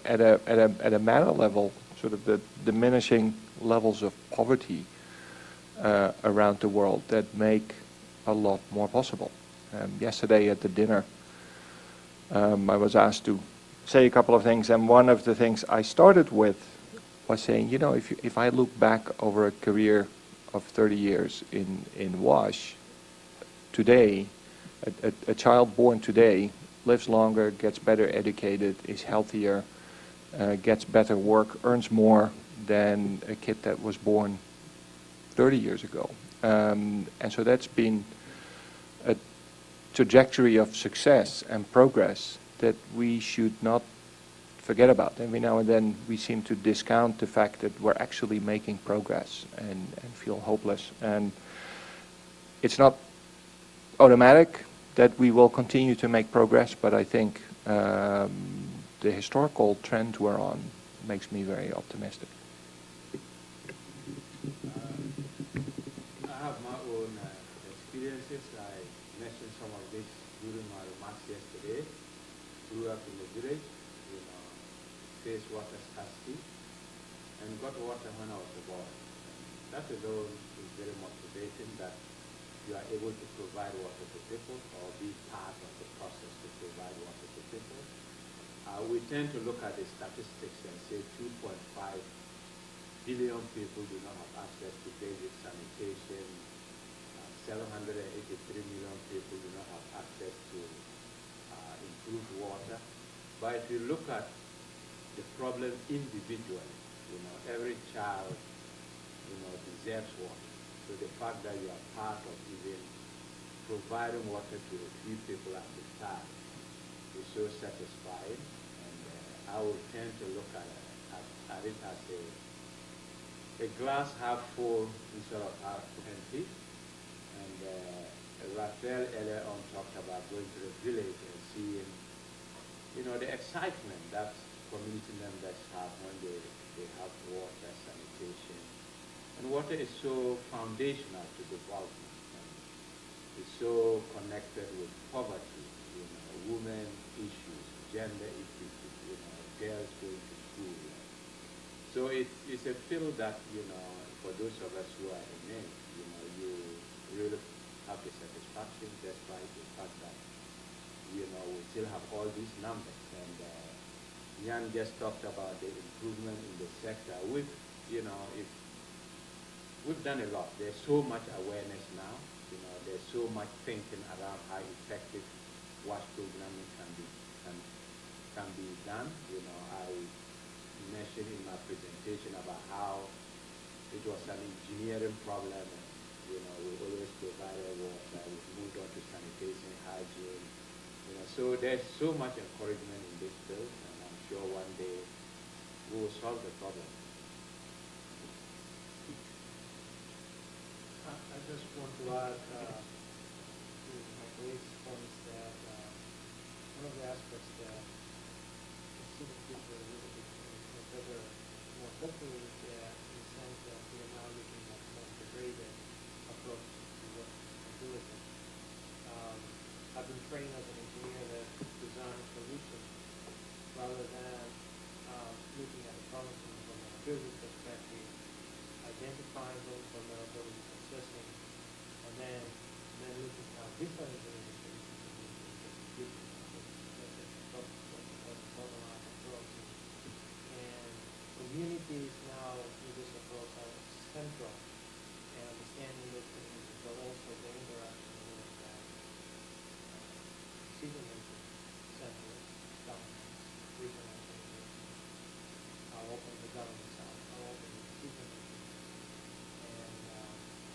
at a mana level, sort of the diminishing levels of poverty around the world that make a lot more possible. Yesterday at the dinner, I was asked to say a couple of things, and one of the things I started with was saying, you know, if I look back over a career of 30 years in WASH, today, a child born today lives longer, gets better educated, is healthier, gets better work, earns more than a kid that was born 30 years ago. And so that's been a trajectory of success and progress that we should not forget about. Every now and then we seem to discount the fact that we're actually making progress and feel hopeless. And it's not automatic that we will continue to make progress, but I think the historical trend we're on makes me very optimistic. I have my own experiences. I mentioned some of this during my remarks yesterday. Grew up in the village, you know, faced water scarcity, and got water when I was a boy. That alone is very motivating, that you are able to provide water to people or be part of the process to provide water to people. We tend to look at the statistics and say 2.5 billion people do not have access to basic sanitation. 783 million people do not have access to improved water. But if you look at the problem individually, every child, deserves water. So the fact that you are part of even providing water to a few people at the time is so satisfying. And I would tend to look at it as a glass half full instead of half empty. And Rafael earlier on talked about going to the village and seeing, the excitement that community members have when they have water, sanitation. And water is so foundational to development. And it's so connected with poverty, women issues, gender issues, girls going to school. So it's a field that, for those of us who are in it, you really have the satisfaction despite the fact that, we still have all these numbers. And Jan just talked about the improvement in the sector. We've done a lot. There's so much awareness now. There's so much thinking around how effective WASH programming can be done. I mentioned in my presentation about how it was an engineering problem. And, we always provided water. We've moved on to sanitation, hygiene. So there's so much encouragement in this field, and I'm sure one day we will solve the problem. I just want to add to my colleague's points that one of the aspects that I see the future a little bit better, more hopefully, is that in the sense that we are now looking at more integrated approach to what we can do with it. I've been trained as an engineer that designs solutions rather than looking at the problem from a building perspective, identifying those vulnerabilities, assessing, and then looking how different solutions can be that's a modernized approach. And communities now with this approach are central in understanding those communities, but also the interaction with decision-making centers, governments, regional organizations, how open the governments are, how open the decision-making, and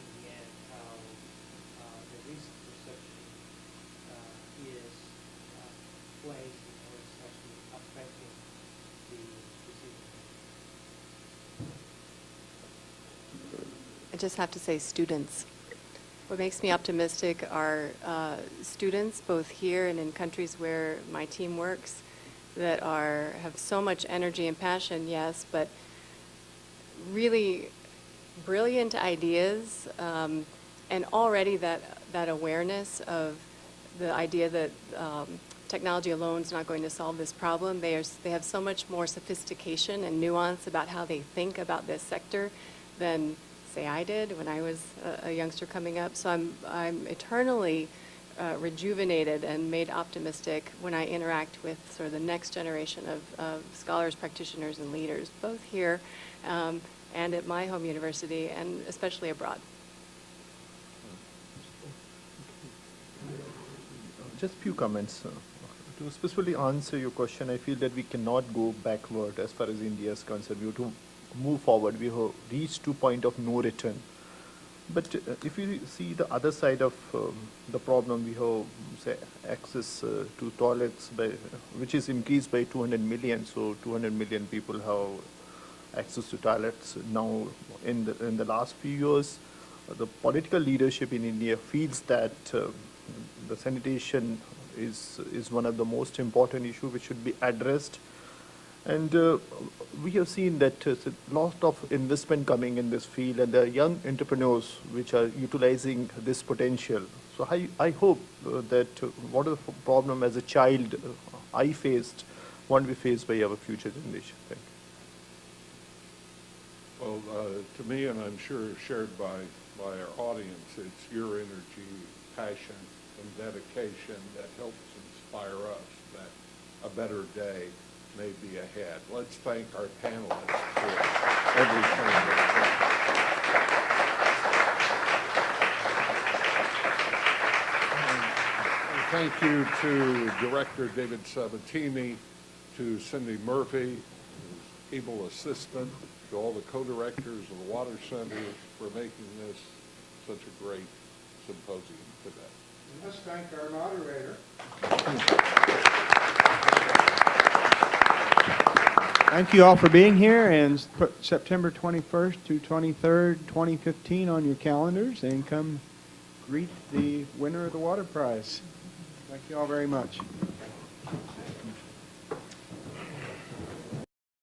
in the end, how the risk perception is placed in how it's actually affecting the decision-making. I just have to say students. What makes me optimistic are students, both here and in countries where my team works, that have so much energy and passion, yes, but really brilliant ideas, and already that awareness of the idea that technology alone is not going to solve this problem. They have so much more sophistication and nuance about how they think about this sector than, say, I did when I was a youngster coming up. So I'm eternally rejuvenated and made optimistic when I interact with sort of the next generation of scholars, practitioners, and leaders, both here and at my home university, and especially abroad. Just few comments. To specifically answer your question, I feel that we cannot go backward as far as India is concerned. We have to move forward. We have reached to point of no return. But if you see the other side of the problem, we have, say, access to toilets, which is increased by 200 million. So 200 million people have access to toilets now. In the last few years, the political leadership in India feels that the sanitation is one of the most important issues which should be addressed. And we have seen that a lot of investment coming in this field, and there are young entrepreneurs which are utilizing this potential. So I hope that whatever problem as a child I faced won't be faced by our future generation. Thank you. Well, to me, and I'm sure shared by our audience, it's your energy, passion, and dedication that helps inspire us that a better day may be ahead. Let's thank our panelists for everything. Thank you to Director David Sabatini, to Cindy Murphy, who's able assistant, to all the co-directors of the Water Center for making this such a great symposium today. And let's thank our moderator. Thank you all for being here, and put September 21st to 23rd, 2015 on your calendars, and come greet the winner of the Water Prize. Thank you all very much.